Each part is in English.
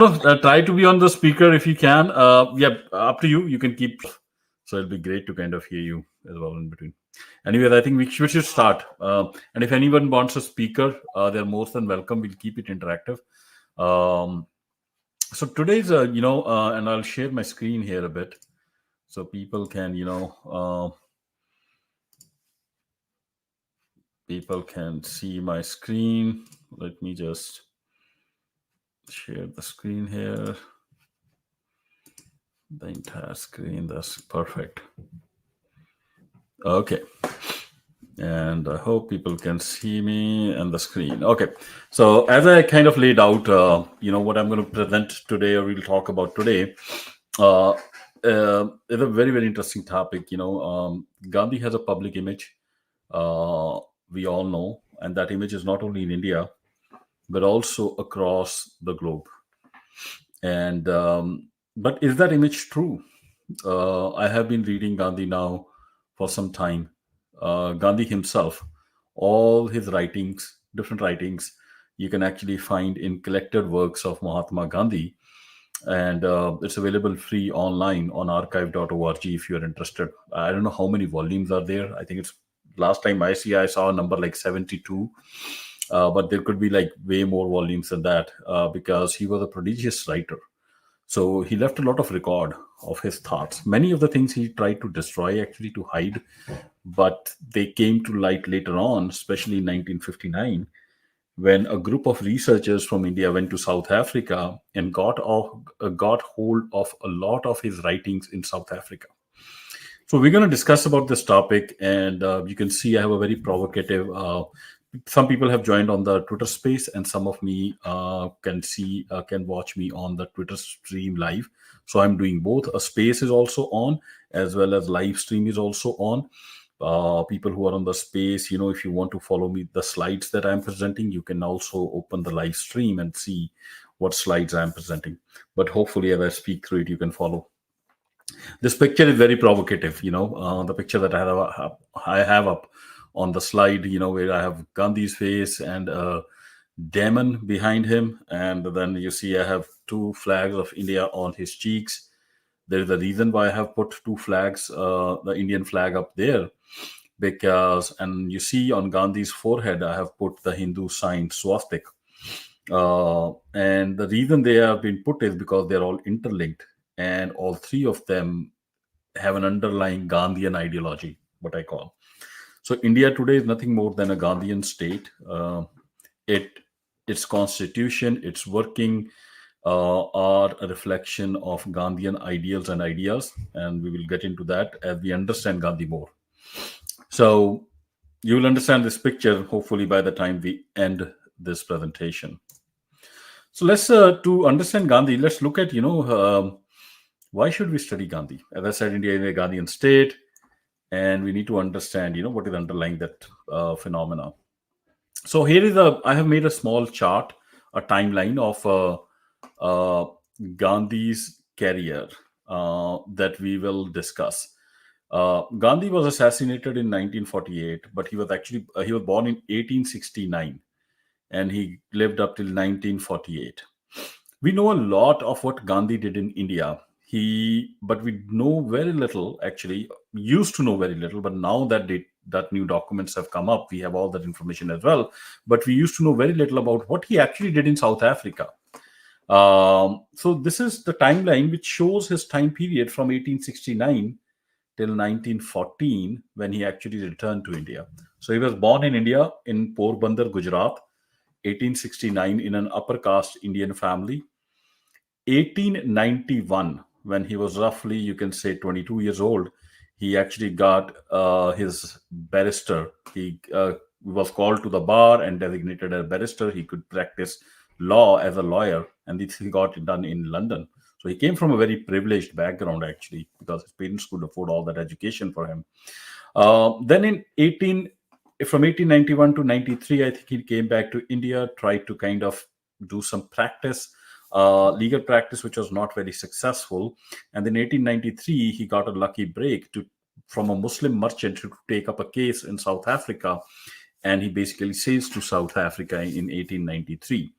Try to be on the speaker if you can. Yeah, up to you. You can keep. So it'll be great to kind of hear you as well in between. Anyways, I think we should start. And if anyone wants a speaker, they're more than welcome. We'll keep it interactive. Um, so today's, and I'll share my screen here a bit so people can, people can see my screen. Let me just share the screen here. The entire screen. That's perfect. Okay. And I hope people can see me and the screen. Okay. So as I kind of laid out, what I'm going to present today or we'll talk about today, uh, is a very, very interesting topic. Gandhi has a public image. We all know, and that image is not only in India, but also across the globe. And but is that image true? I have been reading Gandhi now for some time. Gandhi himself, all his writings, different writings, you can actually find in collected works of Mahatma Gandhi, and it's available free online on archive.org if you're interested. I don't know how many volumes are there. I think it's last time I saw a number like 72. But there could be like way more volumes than that because he was a prodigious writer. So he left a lot of record of his thoughts. Many of the things he tried to destroy, actually to hide, but they came to light later on, especially in 1959, when a group of researchers from India went to South Africa and got hold of a lot of his writings in South Africa. So we're going to discuss about this topic, and you can see I have a very provocative. Some people have joined on the Twitter space, and some of me can watch me on the Twitter stream live. So I'm doing both. A space is also on, as well as live stream is also on. People who are on the space, if you want to follow me, the slides that I'm presenting, you can also open the live stream and see what slides I'm presenting. But hopefully, as I speak through it, you can follow. This picture is very provocative. The picture that I have up on the slide, where I have Gandhi's face and a demon behind him, and then you see I have two flags of India on his cheeks. There is a reason why I have put two flags, the Indian flag up there, because, and you see on Gandhi's forehead, I have put the Hindu sign swastika. And the reason they have been put is because they're all interlinked, and all three of them have an underlying Gandhian ideology, what I call. So India today is nothing more than a Gandhian state. Its constitution, its working are a reflection of Gandhian ideals and ideas, and we will get into that as we understand Gandhi more. So you will understand this picture hopefully by the time we end this presentation. So let's to understand Gandhi, let's look at why should we study Gandhi? As I said, India is a Gandhian state, and we need to understand what is underlying that phenomena. So here is I have made a small chart, a timeline of Gandhi's career that we will discuss. Gandhi was assassinated in 1948, but he was born in 1869, and he lived up till 1948. We know a lot of what Gandhi did in India. But we know very little. Actually, used to know very little, but now that new documents have come up, we have all that information as well. But we used to know very little about what he actually did in South Africa. So this is the timeline which shows his time period from 1869 till 1914, when he actually returned to India. So he was born in India in Porbandar, Gujarat, 1869, in an upper caste Indian family. 1891, when he was roughly, you can say, 22 years old, he actually got his barrister. He was called to the bar and designated a barrister. He could practice law as a lawyer, and this he got it done in London. So he came from a very privileged background, actually, because his parents could afford all that education for him. Then from 1891 to 93, I think he came back to India, tried to kind of do some practice, legal practice, which was not very successful. And in 1893, he got a lucky break from a Muslim merchant to take up a case in South Africa. And he basically sails to South Africa in 1893.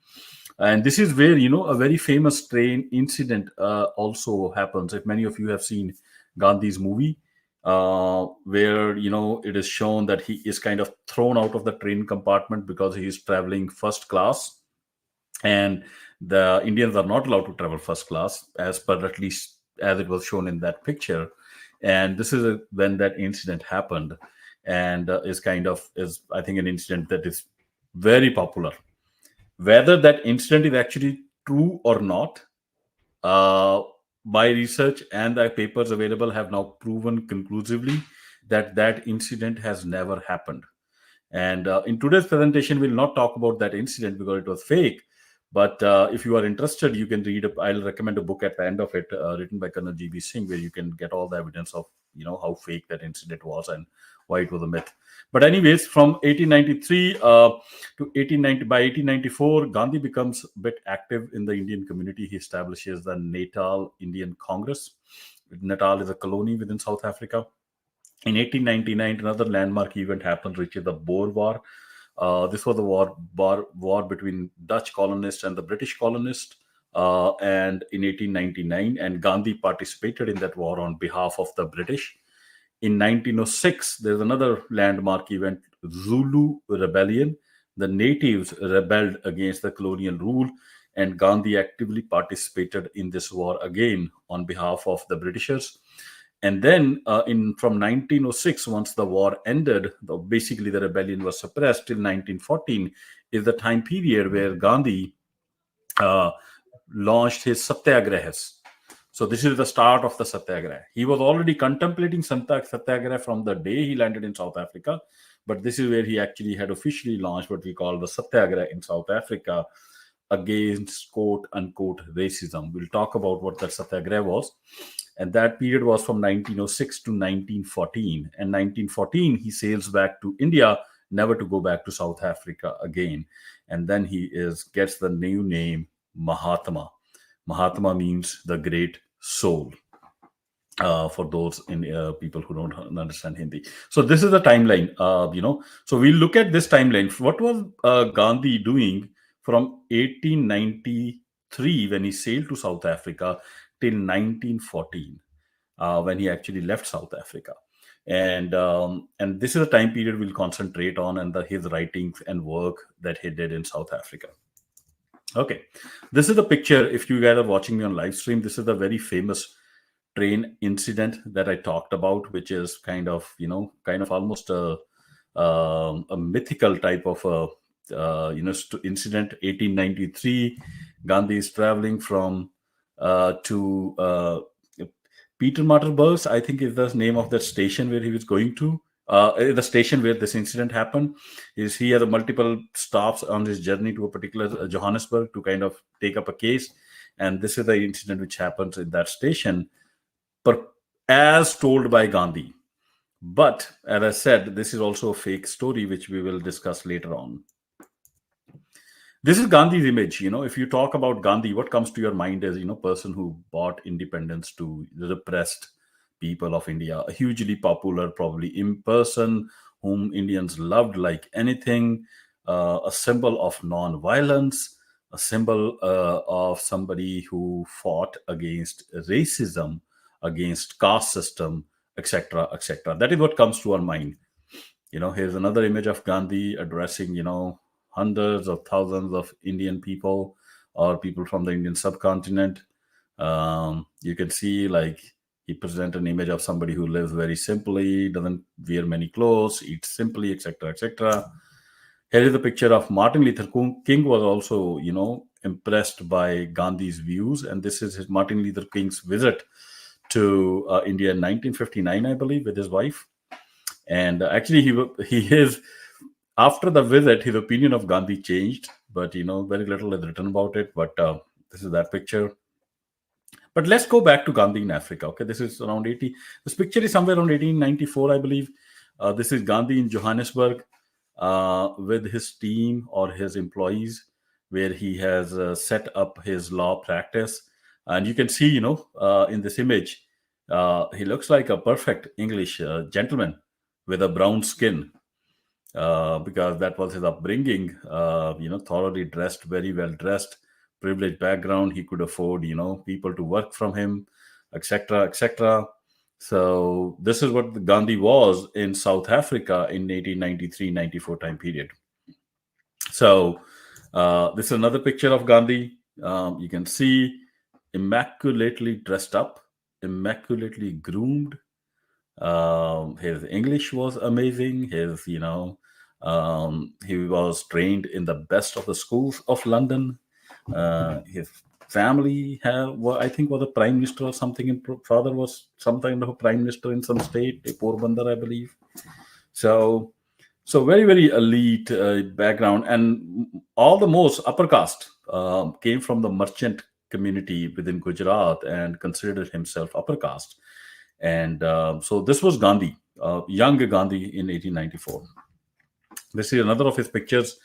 And this is where, a very famous train incident also happens. If many of you have seen Gandhi's movie, where, it is shown that he is kind of thrown out of the train compartment because he is traveling first class, and the Indians are not allowed to travel first class, as per at least as it was shown in that picture. And this is when that incident happened, and is I think an incident that is very popular. Whether that incident is actually true or not, uh, my research and the papers available have now proven conclusively that that incident has never happened. And in today's presentation, we'll not talk about that incident because it was fake. But if you are interested, you can read. I'll recommend a book at the end of it, written by Colonel G.B. Singh, where you can get all the evidence of how fake that incident was and why it was a myth. But anyways, from 1893 to 1890, by 1894, Gandhi becomes a bit active in the Indian community. He establishes the Natal Indian Congress. Natal is a colony within South Africa. In 1899, another landmark event happened, which is the Boer War. This was a war between Dutch colonists and the British colonists. And in 1899, and Gandhi participated in that war on behalf of the British. In 1906, there's another landmark event, Zulu Rebellion. The natives rebelled against the colonial rule, and Gandhi actively participated in this war again on behalf of the Britishers. And then in from 1906, once the war ended, basically the rebellion was suppressed till 1914, is the time period where Gandhi uh, launched his satyagrahas. So this is the start of the satyagraha. He was already contemplating satyagraha from the day he landed in South Africa, but this is where he actually had officially launched what we call the satyagraha in South Africa against quote unquote racism. We'll talk about what that satyagraha was. And that period was from 1906 to 1914. And 1914, he sails back to India, never to go back to South Africa again. And then gets the new name Mahatma. Mahatma means the great soul. For those people who don't understand Hindi. So this is the timeline, So we'll look at this timeline. What was Gandhi doing from 1893 when he sailed to South Africa till 1914 when he actually left South Africa? And this is a time period we'll concentrate on, and his writings and work that he did in South Africa. Okay, this is the picture. If you guys are watching me on live stream, this is the very famous train incident that I talked about, which is kind of almost a mythical type of incident. 1893, Gandhi is traveling from to Pietermaritzburg, I think is the name of that station where he was going to. The station where this incident happened is he had multiple stops on his journey to a particular Johannesburg to kind of take up a case, and this is the incident which happens in that station, but as told by Gandhi. But as I said, this is also a fake story, which we will discuss later on. This is Gandhi's image. If you talk about Gandhi, what comes to your mind is, person who brought independence to the repressed people of India, a hugely popular, probably in person, whom Indians loved like anything, a symbol of non-violence, a symbol of somebody who fought against racism, against caste system, etc., etc. That is what comes to our mind. Here's another image of Gandhi addressing, hundreds of thousands of Indian people or people from the Indian subcontinent. You can see he presents an image of somebody who lives very simply, doesn't wear many clothes, eats simply, etc., etc. Here is the picture of Martin Luther King was also, impressed by Gandhi's views, and this is Martin Luther King's visit to India in 1959, I believe, with his wife. And actually, he is after the visit, his opinion of Gandhi changed, but very little is written about it. But this is that picture. But let's go back to Gandhi in Africa. Okay, this is around 80. This picture is somewhere around 1894, I believe. This is Gandhi in Johannesburg with his team or his employees, where he has set up his law practice. And you can see, in this image, he looks like a perfect English gentleman with a brown skin. Because that was his upbringing, thoroughly dressed, very well dressed, privileged background. He could afford, people to work from him, etc., etc. So this is what Gandhi was in South Africa in 1893-94 time period. So this is another picture of Gandhi. You can see immaculately dressed up, immaculately groomed. His English was amazing. He was trained in the best of the schools of London. His family I think, was a prime minister or something. Father was some kind of a prime minister in some state, Porbandar, I believe. So very, very elite background, and all the most upper caste came from the merchant community within Gujarat and considered himself upper caste. And so this was Gandhi, young Gandhi in 1894. This is another of his pictures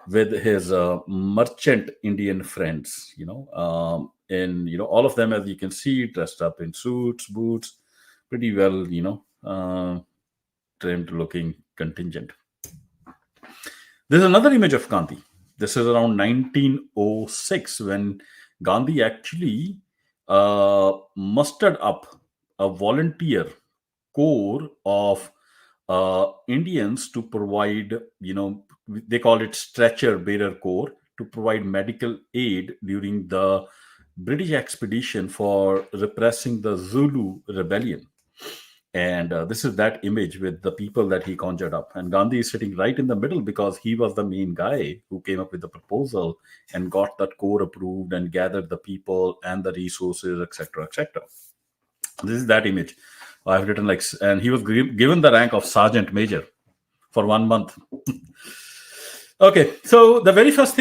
with his merchant Indian friends. And all of them, as you can see, dressed up in suits, boots, pretty well, trimmed looking contingent. There's another image of Gandhi. This is around 1906 when Gandhi actually mustered up a volunteer corps of Indians to provide, they call it stretcher bearer corps, to provide medical aid during the British expedition for repressing the Zulu rebellion. And this is that image with the people that he conjured up. And Gandhi is sitting right in the middle because he was the main guy who came up with the proposal and got that corps approved and gathered the people and the resources, etc., etc. This is that image. I've written and he was given the rank of Sergeant Major for 1 month. Okay, so the very first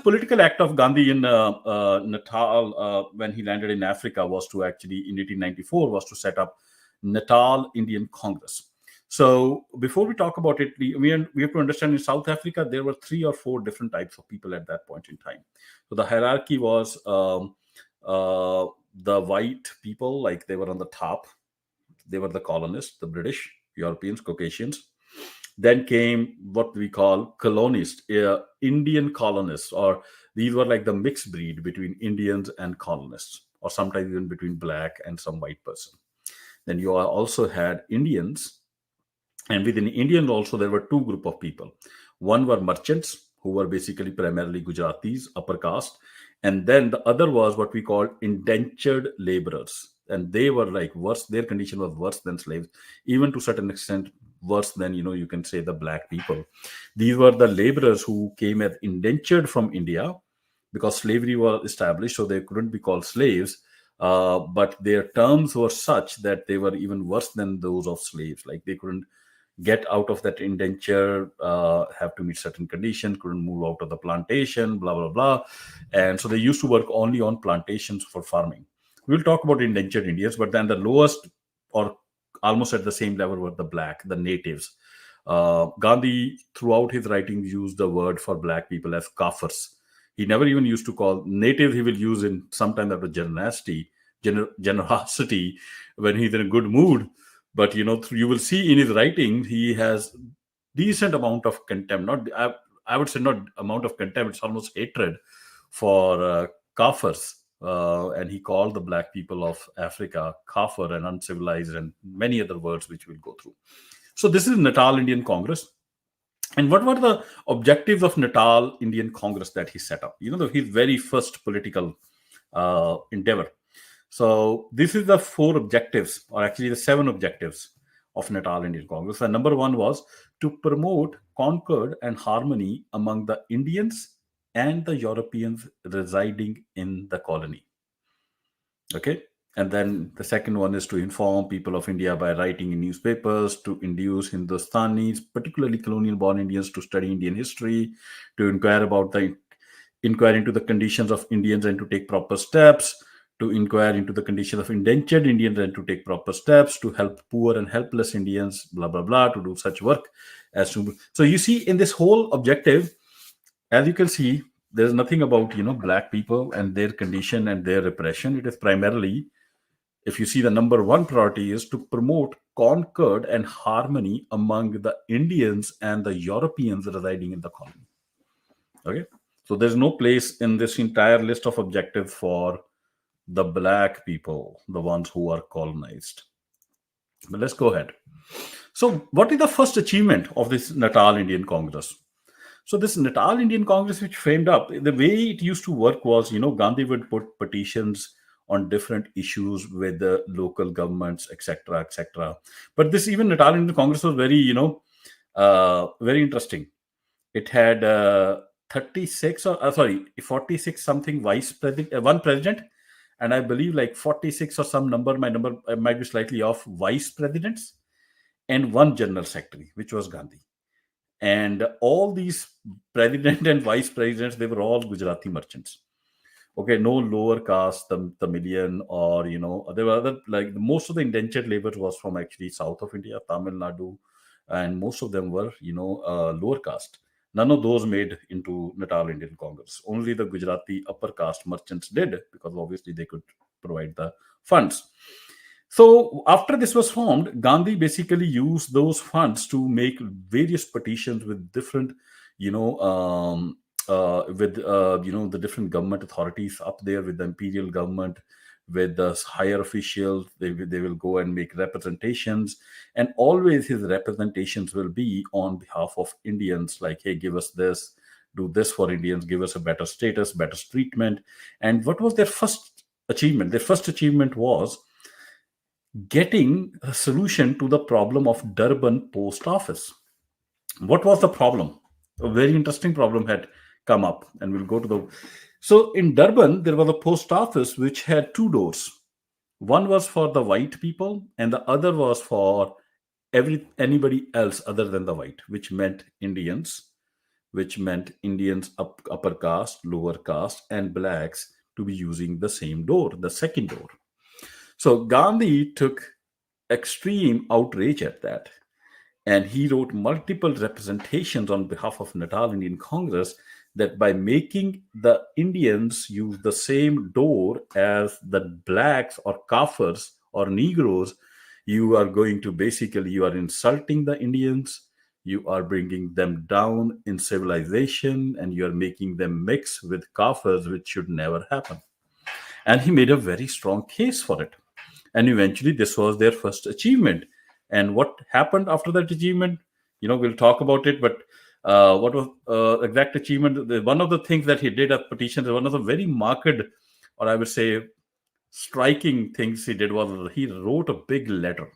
political act of Gandhi in Natal when he landed in Africa was to actually, in 1894, was to set up Natal Indian Congress. So before we talk about it, we have to understand in South Africa, there were 3 or 4 different types of people at that point in time. So the hierarchy was the white people, like they were on the top. They were the colonists, the British, Europeans, Caucasians. Then came what we call colonists, Indian colonists, or these were like the mixed breed between Indians and colonists, or sometimes even between black and some white person. Then you also had Indians, and within Indians also there were 2 groups of people. One were merchants, who were basically primarily Gujaratis, upper caste, and then the other was what we call indentured laborers, and they were like worse. Their condition was worse than slaves, even to a certain extent worse than, you can say, the black people. These were the laborers who came as indentured from India because slavery was established, so they couldn't be called slaves. But their terms were such that they were even worse than those of slaves. Like they couldn't get out of that indenture, have to meet certain conditions, couldn't move out of the plantation, blah, blah, blah. And so they used to work only on plantations for farming. We'll talk about indentured Indians, but then the lowest or almost at the same level were the black, the natives. Gandhi, throughout his writings, used the word for black people as kafirs. He never even used to call native. He will use in sometime out of generosity when he's in a good mood. But you will see in his writing, he has decent amount of contempt. I would say not amount of contempt. It's almost hatred for kafirs. And he called the black people of Africa kafir and uncivilized and many other words which we'll go through. So this is Natal Indian Congress. And what were the objectives of Natal Indian Congress that he set up? His very first political endeavor. So this is the 4 objectives, or actually the 7 objectives of Natal Indian Congress. And number 1 was to promote concord and harmony among the Indians and the Europeans residing in the colony. Okay. And then the second one is to inform people of India by writing in newspapers, to induce Hindustanis, particularly colonial-born Indians, to study Indian history, to inquire into the conditions of Indians and to take proper steps, to inquire into the condition of indentured Indians and to take proper steps, to help poor and helpless Indians, blah, blah, blah, to do such work as to. So you see, in this whole objective, as you can see, there's nothing about, black people and their condition and their repression. It is primarily, if you see, the number 1 priority is to promote concord and harmony among the Indians and the Europeans residing in the colony. Okay. So there's no place in this entire list of objectives for the black people, the ones who are colonized. But let's go ahead. So, what is the first achievement of this Natal Indian Congress? So, this Natal Indian Congress, which framed up, the way it used to work was, Gandhi would put petitions on different issues with the local governments, etc., etc. But this even Natal Indian Congress was very, very interesting. It had 36 or sorry 46 something vice president, one president, and I believe like 46 or some number. My number might be slightly off. Vice presidents and one general secretary, which was Gandhi. And all these president and vice presidents, they were all Gujarati merchants. Okay, no lower caste, the million, or there were other, like most of the indentured labor was from actually south of India, Tamil Nadu, and most of them were lower caste. None of those made into Natal Indian Congress. Only the Gujarati upper caste merchants did, because obviously they could provide the funds. So after this was formed, Gandhi basically used those funds to make various petitions with different, the different government authorities up there, with the imperial government, with the higher officials. They will go and make representations, and always his representations will be on behalf of Indians, like, hey, give us this, do this for Indians, give us a better status, better treatment. And what was their first achievement? Their first achievement was getting a solution to the problem of Durban post office. What was the problem? A very interesting problem had come up, and we'll go to the. So in Durban, there was a post office which had two doors. One was for the white people, and the other was for anybody else other than the white, which meant Indians, upper caste, lower caste, and blacks to be using the same door, the second door. So Gandhi took extreme outrage at that, and he wrote multiple representations on behalf of Natal Indian Congress that by making the Indians use the same door as the blacks or Kafirs or Negroes, you are insulting the Indians, you are bringing them down in civilization, and you are making them mix with Kafirs, which should never happen. And he made a very strong case for it. And eventually, this was their first achievement. And what happened after that achievement, we'll talk about it. But what was exact achievement? One of the things that he did at petition, one of the very marked, or I would say striking things he did, was he wrote a big letter.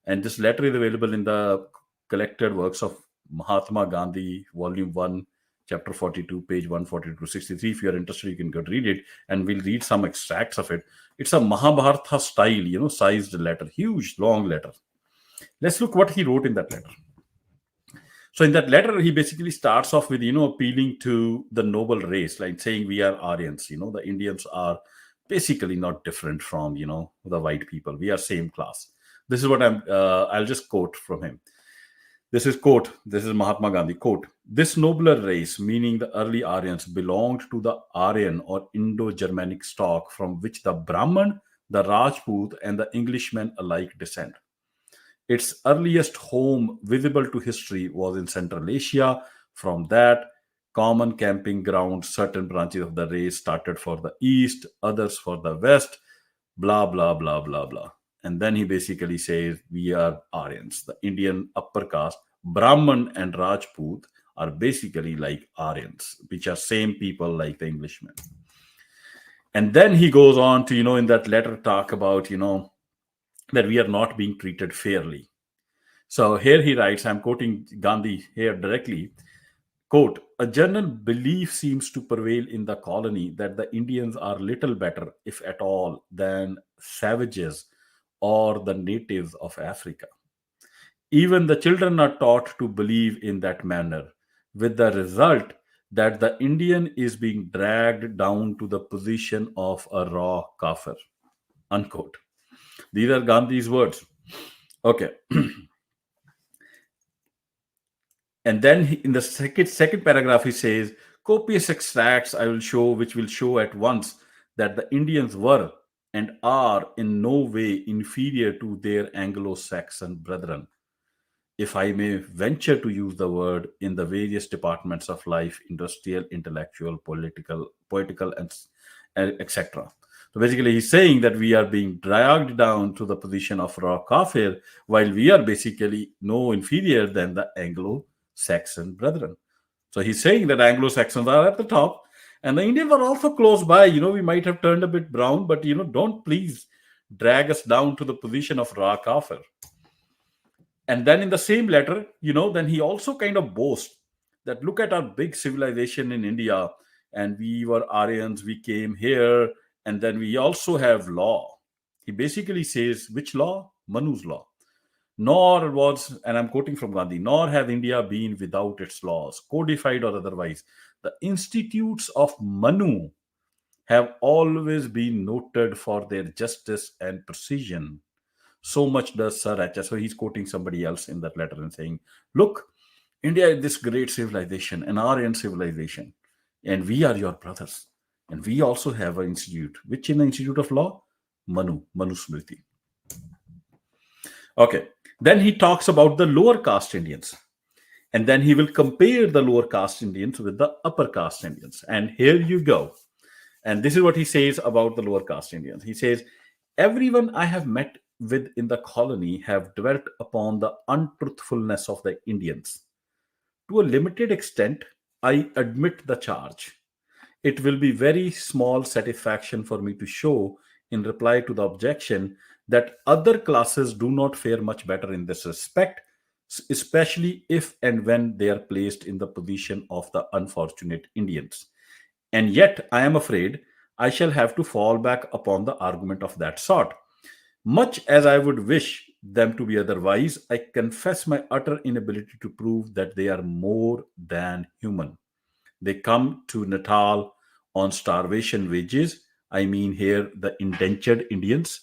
And this letter is available in the collected works of Mahatma Gandhi, Volume 1, Chapter 42, page 142 to 63. If you are interested, you can go read it, and we'll read some extracts of it. It's a Mahabharata style, sized letter, huge, long letter. Let's look what he wrote in that letter. So in that letter, he basically starts off with, appealing to the noble race, like saying we are Aryans, the Indians are basically not different from, the white people. We are same class. This is what I'll just quote from him. This is Mahatma Gandhi, quote, "This nobler race," meaning the early Aryans, "belonged to the Aryan or Indo-Germanic stock from which the Brahman, the Rajput, and the Englishman alike descend. Its earliest home visible to history was in Central Asia. From that common camping ground, certain branches of the race started for the east, others for the west, blah, blah, blah, blah, blah." And then he basically says, we are Aryans. The Indian upper caste, Brahman and Rajput, are basically like Aryans, which are same people like the Englishmen. And then he goes on to, in that letter talk about, that we are not being treated fairly. So here he writes, I'm quoting Gandhi here directly, quote, "A general belief seems to prevail in the colony that the Indians are little better, if at all, than savages or the natives of Africa. Even the children are taught to believe in that manner, with the result that the Indian is being dragged down to the position of a raw kafir." Unquote. These are Gandhi's words. Okay. And then in the second paragraph, he says, "Copious extracts I will show, which will show at once that the Indians were and are in no way inferior to their Anglo-Saxon brethren. if I may venture to use the word, in the various departments of life, industrial, intellectual, political, poetical, and etc. So basically, he's saying that we are being dragged down to the position of raw kafir, while we are basically no inferior than the Anglo-Saxon brethren. So he's saying that Anglo-Saxons are at the top, and the Indians are also close by. We might have turned a bit brown, but don't please drag us down to the position of raw kafir. And then in the same letter, then he also kind of boasts that look at our big civilization in India, and we were Aryans, we came here, and then we also have law. He basically says, which law? Manu's law. Nor was, and I'm quoting from Gandhi, nor have India been without its laws, codified or otherwise. The institutes of Manu have always been noted for their justice and precision. So much does Sir H. So he's quoting somebody else in that letter and saying, look, India is this great civilization, an Aryan civilization, and we are your brothers. And we also have an institute. Which in the Institute of Law? Manu Smriti. Okay. Then he talks about the lower caste Indians. And then he will compare the lower caste Indians with the upper caste Indians. And here you go. And this is what he says about the lower caste Indians. He says, everyone I have met with in the colony have dwelt upon the untruthfulness of the Indians. To a limited extent, I admit the charge. It will be very small satisfaction for me to show, in reply to the objection, that other classes do not fare much better in this respect, especially if and when they are placed in the position of the unfortunate Indians. And yet, I am afraid I shall have to fall back upon the argument of that sort. Much as I would wish them to be otherwise, I confess my utter inability to prove that they are more than human. They come to Natal on starvation wages. I mean, here, the indentured Indians.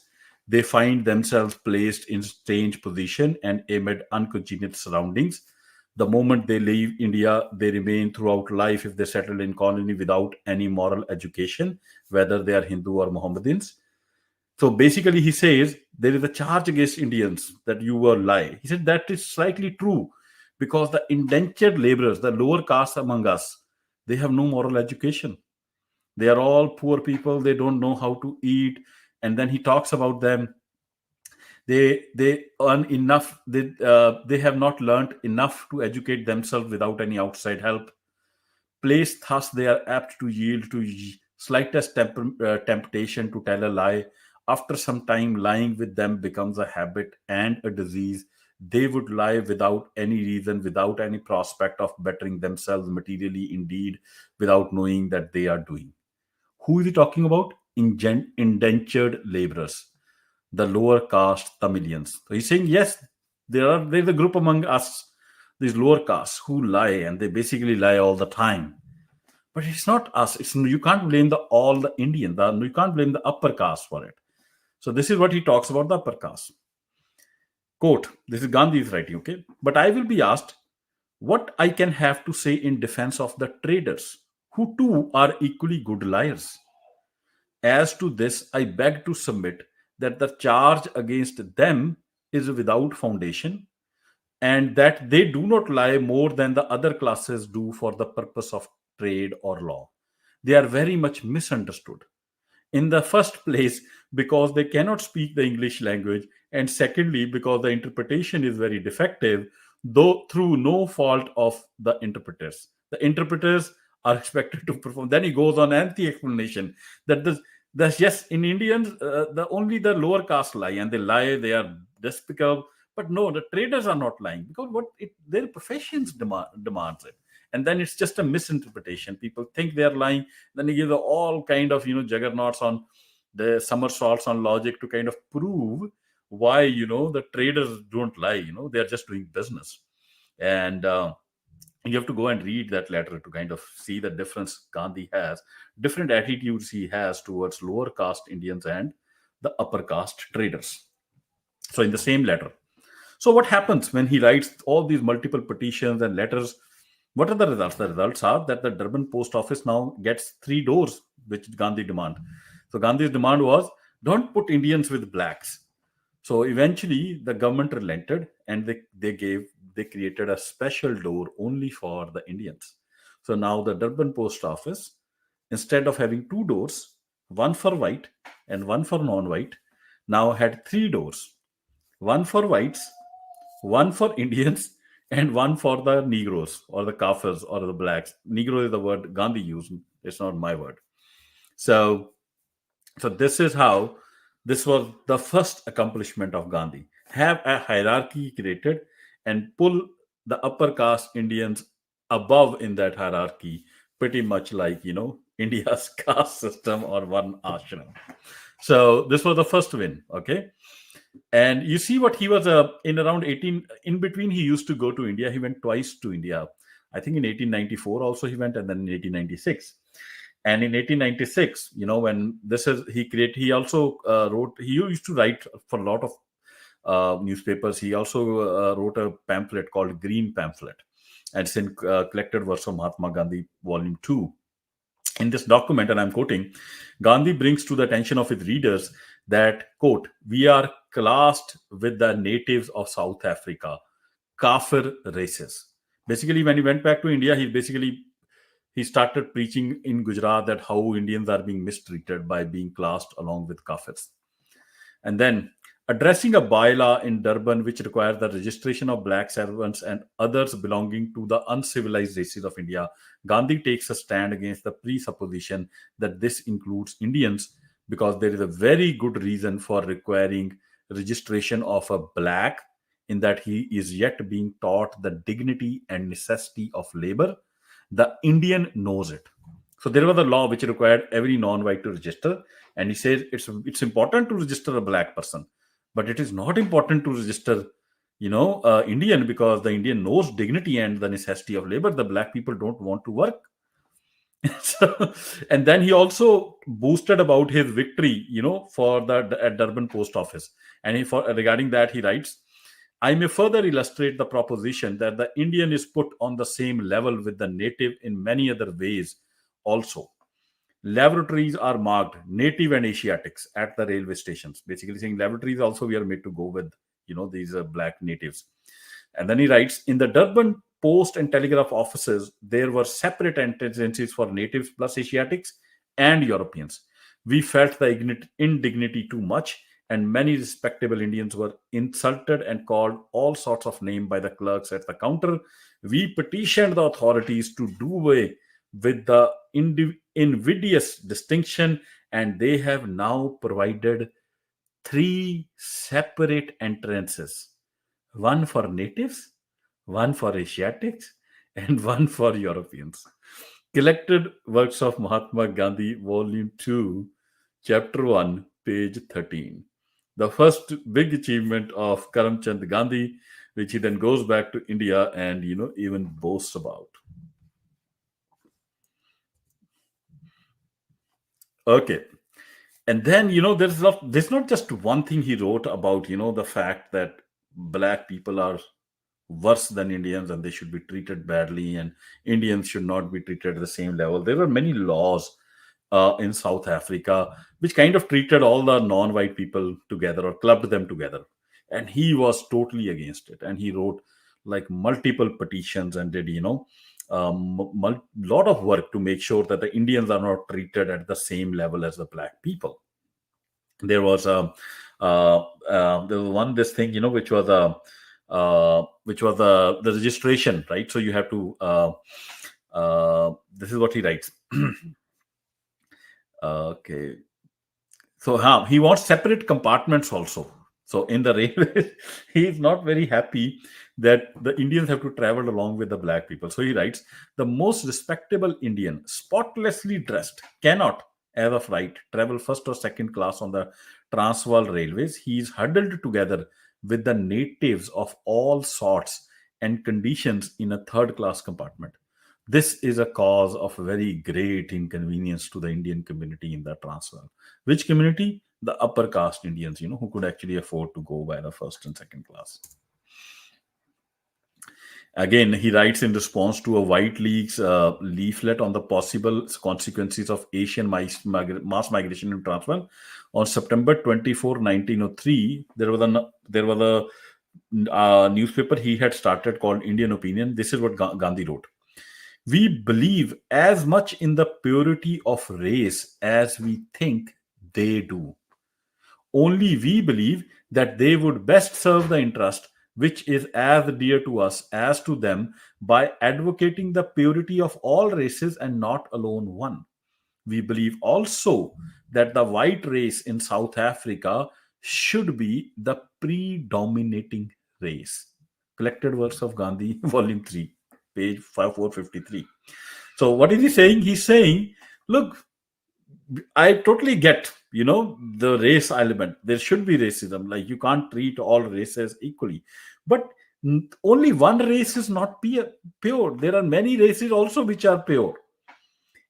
They find themselves placed in strange position and amid uncongenial surroundings. The moment they leave India, they remain throughout life, if they settle in colony, without any moral education, whether they are Hindu or Mohammedans. So basically, he says there is a charge against Indians that you were lie. He said that is slightly true, because the indentured laborers, the lower caste among us, they have no moral education. They are all poor people. They don't know how to eat. And then he talks about them. They earn enough. They have not learned enough to educate themselves without any outside help. Placed thus, they are apt to yield to slightest temptation to tell a lie. After some time, lying with them becomes a habit and a disease. They would lie without any reason, without any prospect of bettering themselves materially, indeed, without knowing that they are doing. Who is he talking about? Indentured laborers, the lower caste Tamilians. So he's saying, yes, there's a group among us, these lower castes, who lie, and they basically lie all the time. But it's not us. You can't blame all the Indians. You can't blame the upper caste for it. So this is what he talks about the upper caste. Quote, this is Gandhi's writing, okay? But I will be asked what I can have to say in defense of the traders, who too are equally good liars. As to this, I beg to submit that the charge against them is without foundation, and that they do not lie more than the other classes do for the purpose of trade or law. They are very much misunderstood. In the first place, because they cannot speak the English language, and secondly, because the interpretation is very defective, though through no fault of the interpreters. The interpreters are expected to perform. Then he goes on anti-explanation that yes, in Indians, only the lower caste lie, and they lie. They are despicable. But no, the traders are not lying, because their professions demands it. And then it's just a misinterpretation. People think they are lying. Then he gives all kind of juggernauts on the somersaults on logic to kind of prove why the traders don't lie. They are just doing business. And you have to go and read that letter to kind of see the difference Gandhi has, different attitudes he has towards lower caste Indians and the upper caste traders. So in the same letter. So what happens when he writes all these multiple petitions and letters? What are the results? The results are that the Durban post office now gets 3 doors, which Gandhi demand. So Gandhi's demand was, don't put Indians with blacks. So eventually the government relented, and they they created a special door only for the Indians. So now the Durban post office, instead of having two doors, one for white and one for non-white, now had three doors: one for whites, one for Indians, and one for the Negroes or the Kafirs or the blacks. Negro is the word Gandhi used; it's not my word. So so this is how this was the first accomplishment of Gandhi. Have a hierarchy created and pull the upper caste Indians above in that hierarchy, pretty much like India's caste system or one ashram. So this was the first win. Okay. And you see what he was in around 18 in between. He used to go to India. He went twice to India. I think in 1894 also he went, and then in 1896. And in 1896, when this is he also wrote. He used to write for a lot of newspapers. He also wrote a pamphlet called Green Pamphlet, and it's in Collected Works of Mahatma Gandhi, Volume 2. In this document, and I'm quoting, Gandhi brings to the attention of his readers that, quote, we are classed with the natives of South Africa, Kafir races. Basically, when he went back to India, he started preaching in Gujarat that how Indians are being mistreated by being classed along with Kafirs. And then addressing a bylaw in Durban which requires the registration of black servants and others belonging to the uncivilized races of India, Gandhi takes a stand against the presupposition that this includes Indians, because there is a very good reason for requiring registration of a black, in that he is yet being taught the dignity and necessity of labor. The Indian knows it. So there was a law which required every non-white to register, and he says it's important to register a black person, but it is not important to register, Indian, because the Indian knows dignity and the necessity of labor. The black people don't want to work. So, and then he also boasted about his victory, for the at Durban post office. And regarding that, he writes, I may further illustrate the proposition that the Indian is put on the same level with the native in many other ways also. Laboratories are marked native and Asiatics at the railway stations. Basically saying laboratories also we are made to go with, these black natives. And then he writes, in the Durban post and telegraph offices, there were separate entrances for natives plus Asiatics and Europeans. We felt the indignity too much, and many respectable Indians were insulted and called all sorts of names by the clerks at the counter. We petitioned the authorities to do away with the invidious distinction, and they have now provided 3 separate entrances: one for natives, one for Asiatics, and one for Europeans. Collected Works of Mahatma Gandhi, Volume 2, Chapter 1, page 13. The first big achievement of Karamchand Gandhi, which he then goes back to India and, even boasts about. Okay. And then, there's not just one thing he wrote about, the fact that black people are worse than Indians and they should be treated badly, and Indians should not be treated at the same level. There were many laws in South Africa which kind of treated all the non-white people together or clubbed them together. And he was totally against it. And he wrote like multiple petitions and did, lot of work to make sure that the Indians are not treated at the same level as the black people. There was there was one this thing, which was the registration, right? So you have to. This is what he writes. Okay. So he wants separate compartments also. So in the railway, he is not very happy that the Indians have to travel along with the black people. So he writes, the most respectable Indian, spotlessly dressed, cannot, as of right, travel first or second class on the Transvaal railways. He is huddled together with the natives of all sorts and conditions in a third class compartment. This is a cause of very great inconvenience to the Indian community in the Transvaal. Which community? The upper caste Indians, who could actually afford to go by the first and second class. Again, he writes in response to a White League's leaflet on the possible consequences of Asian mass migration in Transvaal. On September 24, 1903, there was a newspaper he had started called Indian Opinion. This is what Gandhi wrote. We believe as much in the purity of race as we think they do. Only we believe that they would best serve the interest which is as dear to us as to them by advocating the purity of all races and not alone one. We believe also that the white race in South Africa should be the predominating race. Collected Works of Gandhi, Volume 3, page 453. So, what is he saying? He's saying, look, I totally get, the race element. There should be racism. Like, you can't treat all races equally. But only one race is not pure. There are many races also which are pure.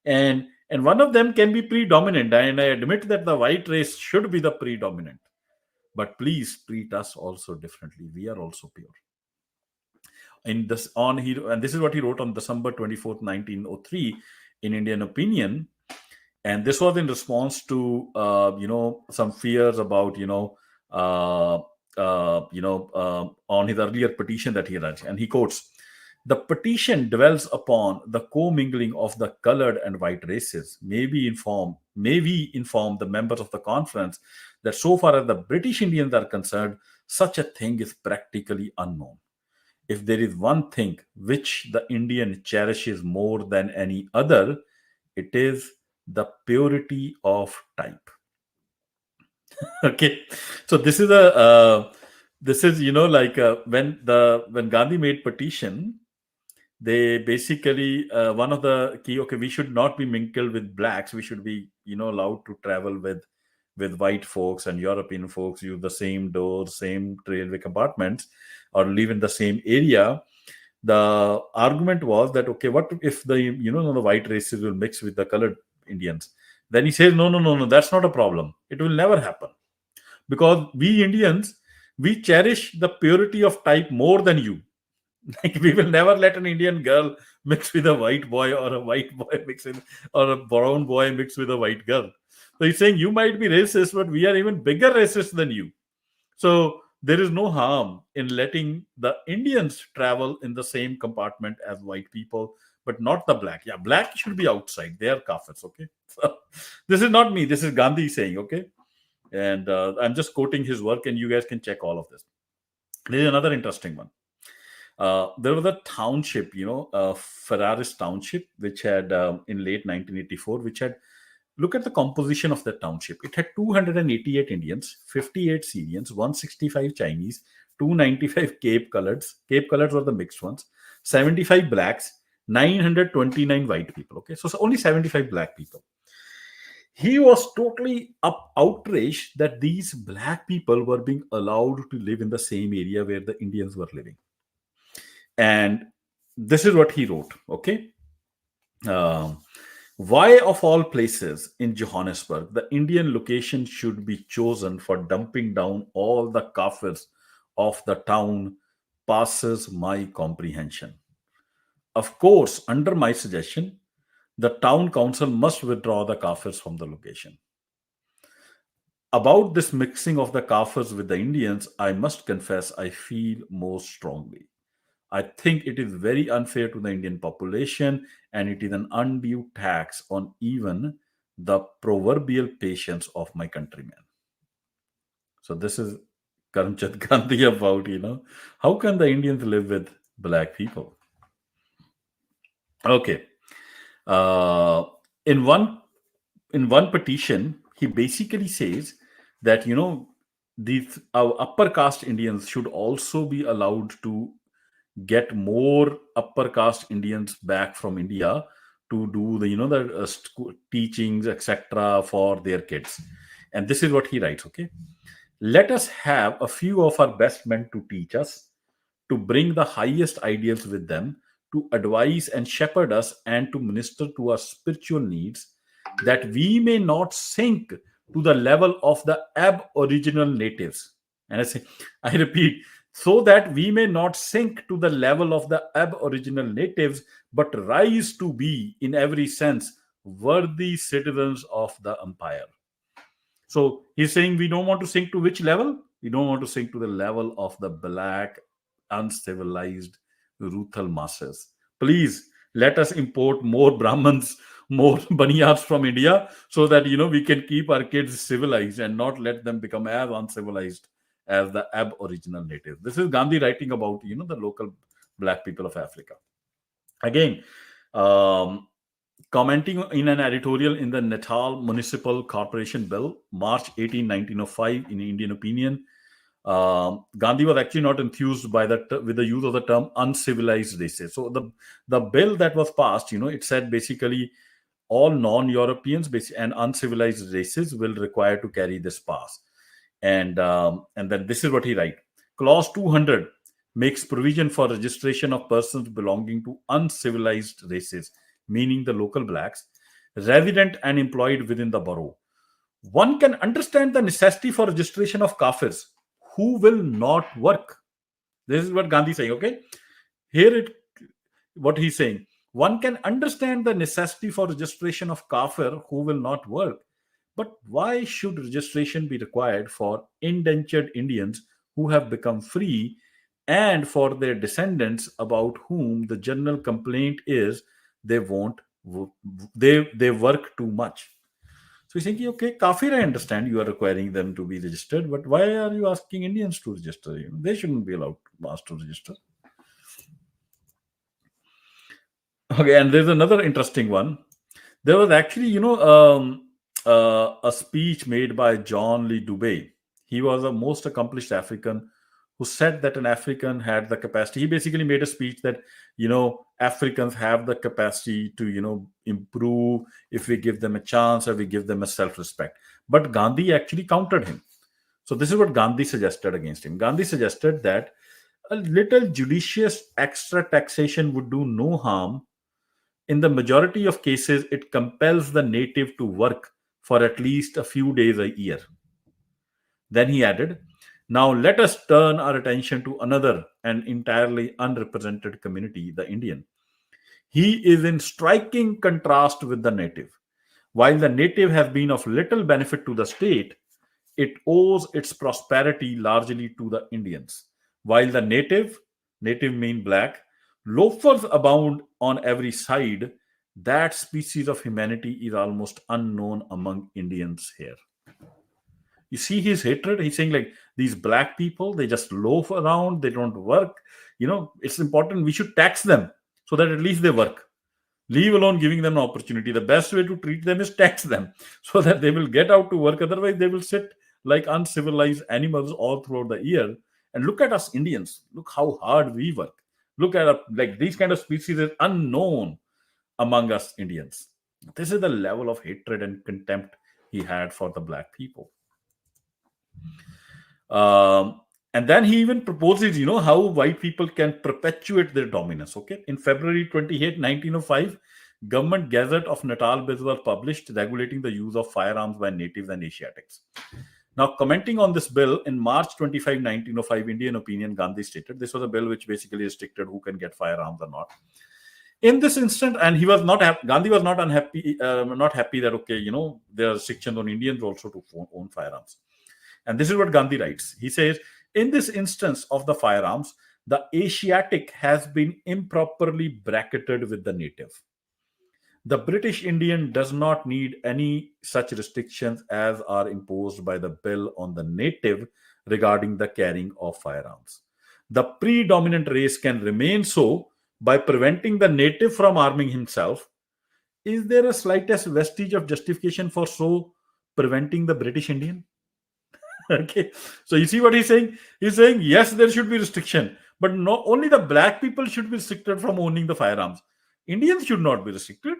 And one of them can be predominant. And I admit that the white race should be the predominant. But please treat us also differently. We are also pure. In this on he and this is what he wrote on December 24th, 1903, in Indian Opinion. And this was in response to some fears about on his earlier petition that he read. And he quotes, the petition dwells upon the commingling of the colored and white races. May we inform the members of the conference that so far as the British Indians are concerned, such a thing is practically unknown. If there is one thing which the Indian cherishes more than any other, it is the purity of type. Okay, so this is when Gandhi made petition, they basically one of the key, okay, we should not be mingled with blacks. We should be allowed to travel with white folks, and European folks use the same doors, same railway compartments, or live in the same area. The argument was that, okay, what if the white races will mix with the colored Indians? Then he says, no, that's not a problem. It will never happen, because we Indians, we cherish the purity of type more than you. Like, we will never let an Indian girl mix with a white boy, or a white boy or a brown boy mix with a white girl. So he's saying, you might be racist, but we are even bigger racist than you. So there is no harm in letting the Indians travel in the same compartment as white people, but not the black. Yeah, black should be outside. They are kafirs, okay? So this is not me. This is Gandhi saying, okay? And I'm just quoting his work, and you guys can check all of this. There is another interesting one. There was a township, Ferraris Township, which had, in late 1984, which had, look at the composition of the township. It had 288 Indians, 58 Syrians, 165 Chinese, 295 Cape Coloreds. Cape Coloreds were the mixed ones, 75 blacks, 929 white people. Okay, so only 75 black people. He was totally outraged that these black people were being allowed to live in the same area where the Indians were living. And this is what he wrote, okay? Why, of all places in Johannesburg, the Indian location should be chosen for dumping down all the kafirs of the town passes my comprehension. Of course, under my suggestion, the town council must withdraw the kafirs from the location. About this mixing of the kafirs with the Indians, I must confess I feel most strongly. I think it is very unfair to the Indian population, and it is an undue tax on even the proverbial patience of my countrymen. So this is Karamchand Gandhi about, how can the Indians live with black people? Okay. In one petition, he basically says that, these our upper caste Indians should also be allowed to get more upper caste Indians back from India to do the teachings, etc., for their kids. And this is what he writes, okay? Let us have a few of our best men to teach us, to bring the highest ideals with them, to advise and shepherd us, and to minister to our spiritual needs, that we may not sink to the level of the aboriginal natives. And I repeat, so that we may not sink to the level of the aboriginal natives, but rise to be, in every sense, worthy citizens of the empire. So he's saying we don't want to sink to which level? We don't want to sink to the level of the black, uncivilized, Ruthal masses. Please let us import more Brahmins, more Baniyas from India, so that we can keep our kids civilized and not let them become as uncivilized as the aboriginal natives. This is Gandhi writing about the local black people of Africa. Again, um, commenting in an editorial in the Natal Municipal Corporation Bill, March 18, 1905, in Indian Opinion, Gandhi was actually not enthused by with the use of the term uncivilized races. So the bill that was passed, it said basically all non-Europeans and uncivilized races will require to carry this pass. And then this is what he write. Clause 200 makes provision for registration of persons belonging to uncivilized races, meaning the local blacks, resident and employed within the borough. One can understand the necessity for registration of kafirs who will not work. This is what Gandhi is saying, okay? What he's saying. One can understand the necessity for registration of kafir who will not work. But why should registration be required for indentured Indians who have become free and for their descendants about whom the general complaint is they won't they work too much? So he's thinking, okay, kafir, I understand you are requiring them to be registered, but why are you asking Indians to register? They shouldn't be allowed asked to register. Okay, and there's another interesting one. There was actually, a speech made by John Lee Dubé. He was a most accomplished African who said that an African had the capacity. He basically made a speech that, Africans have the capacity to, improve if we give them a chance or we give them a self-respect. But Gandhi actually countered him. So this is what Gandhi suggested against him. Gandhi suggested that a little judicious extra taxation would do no harm. In the majority of cases, it compels the native to work for at least a few days a year. Then he added, now let us turn our attention to another and entirely unrepresented community, the Indian. He is in striking contrast with the native. While the native has been of little benefit to the state, it owes its prosperity largely to the Indians. While the native mean black, loafers abound on every side, that species of humanity is almost unknown among Indians here. You see his hatred? He's saying, like, these black people, they just loaf around, they don't work. It's important. We should tax them so that at least they work. Leave alone giving them an opportunity. The best way to treat them is tax them so that they will get out to work. Otherwise, they will sit like uncivilized animals all throughout the year. And look at us Indians. Look how hard we work. Look at like these kind of species is unknown among us Indians. This is the level of hatred and contempt he had for the black people. And then he even proposes, how white people can perpetuate their dominance. Okay, in February 28, 1905, Government Gazette of Natal Bill was published regulating the use of firearms by natives and Asiatics. Now, commenting on this bill in March 25, 1905, Indian Opinion, Gandhi stated this was a bill which basically restricted who can get firearms or not. In this instant, and Gandhi was not unhappy, not happy that there are restrictions on Indians also to own firearms. And this is what Gandhi writes. He says, in this instance of the firearms, the Asiatic has been improperly bracketed with the native. The British Indian does not need any such restrictions as are imposed by the bill on the native regarding the carrying of firearms. The predominant race can remain so by preventing the native from arming himself. Is there a slightest vestige of justification for so preventing the British Indian? Okay, so you see what he's saying? He's saying, yes, there should be restriction, but not only the black people should be restricted from owning the firearms. Indians should not be restricted.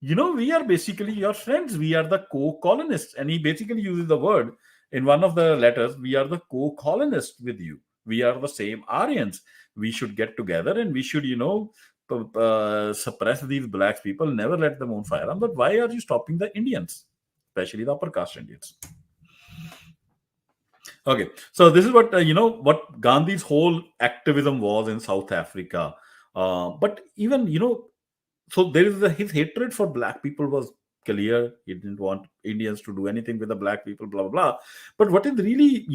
We are basically your friends. We are the co-colonists. And he basically uses the word in one of the letters, we are the co-colonists with you. We are the same Aryans. We should get together and we should, suppress these black people, never let them own firearms. But why are you stopping the Indians, especially the upper caste Indians? Okay, so this is what what Gandhi's whole activism was in South Africa. But even so there is his hatred for black people was clear. He didn't want Indians to do anything with the black people, blah blah blah. But what is really,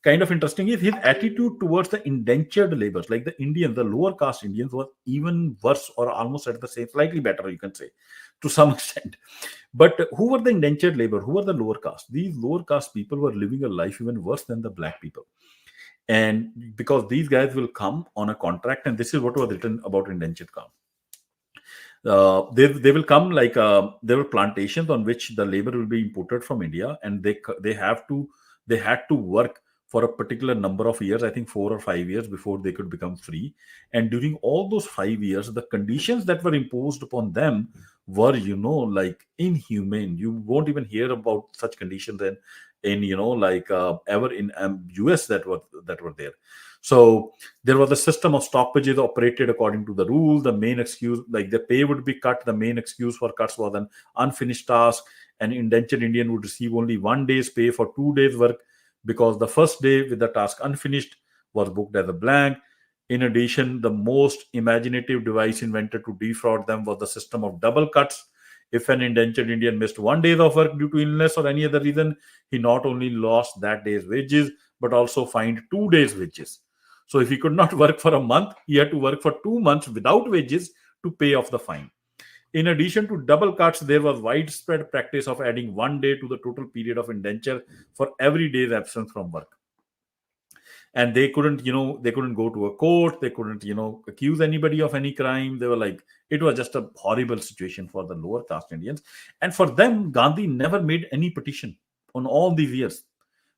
kind of interesting is his attitude towards the indentured laborers, like the Indians, the lower caste Indians, was even worse or almost at the same, slightly better, you can say, to some extent. But who were the indentured labor? Who were the lower caste? These lower caste people were living a life even worse than the black people. And because these guys will come on a contract, and this is what was written about indentured caste. They will come like there were plantations on which the labor will be imported from India, and they had to work for a particular number of years, I think 4 or 5 years, before they could become free. And during all those 5 years, the conditions that were imposed upon them were, like inhumane. You won't even hear about such conditions in like ever in US that were there. So there was a system of stoppages operated according to the rule. The main excuse, like the pay would be cut. The main excuse for cuts was an unfinished task. An indentured Indian would receive only 1 day's pay for 2 days' work, because the first day with the task unfinished was booked as a blank. In addition, the most imaginative device invented to defraud them was the system of double cuts. If an indentured Indian missed 1 day of work due to illness or any other reason, he not only lost that day's wages, but also fined 2 days' wages. So if he could not work for a month, he had to work for 2 months without wages to pay off the fine. In addition to double cuts, there was widespread practice of adding 1 day to the total period of indenture for every day's absence from work. And they couldn't go to a court. They couldn't, accuse anybody of any crime. They were like, it was just a horrible situation for the lower caste Indians. And for them, Gandhi never made any petition on all these years.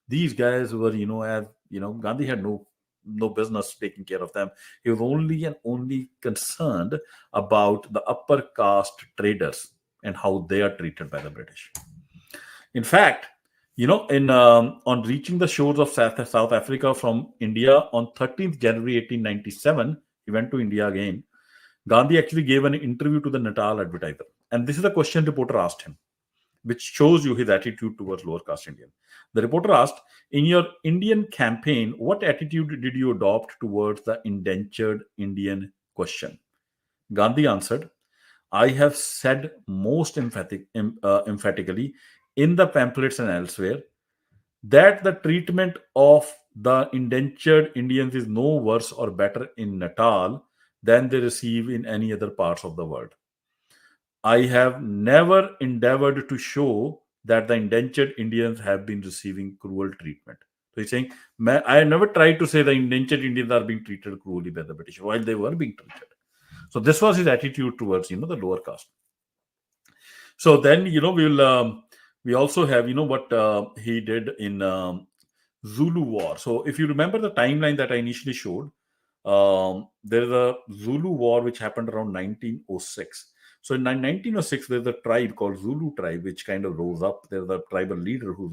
These guys were, Gandhi had no business taking care of them. He was only and only concerned about the upper caste traders and how they are treated by the British. In fact, on reaching the shores of South Africa from India on 13th January 1897, he went to India again. Gandhi actually gave an interview to the Natal Advertiser. And this is the question reporter asked him, which shows you his attitude towards lower caste Indian. The reporter asked, in your Indian campaign, what attitude did you adopt towards the indentured Indian question? Gandhi answered, I have said most emphatically in the pamphlets and elsewhere that the treatment of the indentured Indians is no worse or better in Natal than they receive in any other parts of the world. I have never endeavored to show that the indentured Indians have been receiving cruel treatment. So he's saying, I never tried to say the indentured Indians are being treated cruelly by the British while they were being treated. So this was his attitude towards, the lower caste. So then, we also have, what he did in Zulu War. So if you remember the timeline that I initially showed, there's a Zulu War which happened around 1906. So in 1906, there's a tribe called Zulu tribe, which kind of rose up. There's a tribal leader who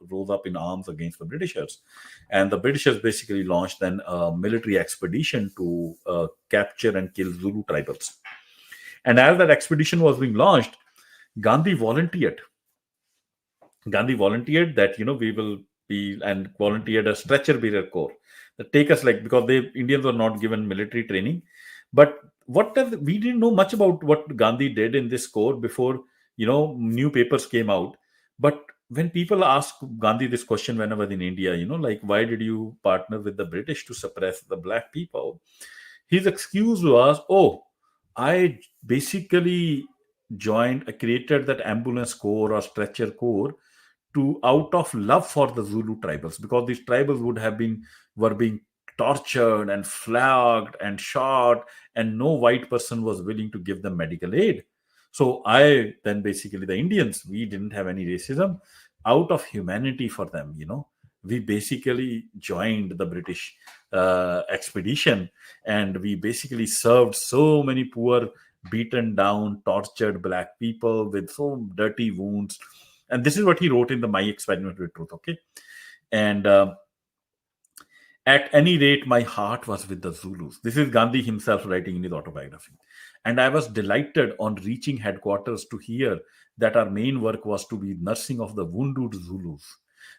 rose up in arms against the Britishers. And the Britishers basically launched then a military expedition to capture and kill Zulu tribals. And as that expedition was being launched, Gandhi volunteered that, we will be, and volunteered a stretcher bearer corps that take us, like, because Indians were not given military training. But we didn't know much about what Gandhi did in this corps before, new papers came out. But when people ask Gandhi this question when I was in India, like, why did you partner with the British to suppress the black people? His excuse was, I basically I created that ambulance corps or stretcher corps out of love for the Zulu tribals, because these tribals were being tortured and flogged and shot, and no white person was willing to give them medical aid. So basically the Indians, we didn't have any racism. Out of humanity for them, we basically joined the British expedition, and we basically served so many poor, beaten down, tortured black people with so dirty wounds. And this is what he wrote in the My Experiment with Truth, okay? And at any rate, my heart was with the Zulus. This is Gandhi himself writing in his autobiography. And I was delighted on reaching headquarters to hear that our main work was to be nursing of the wounded Zulus.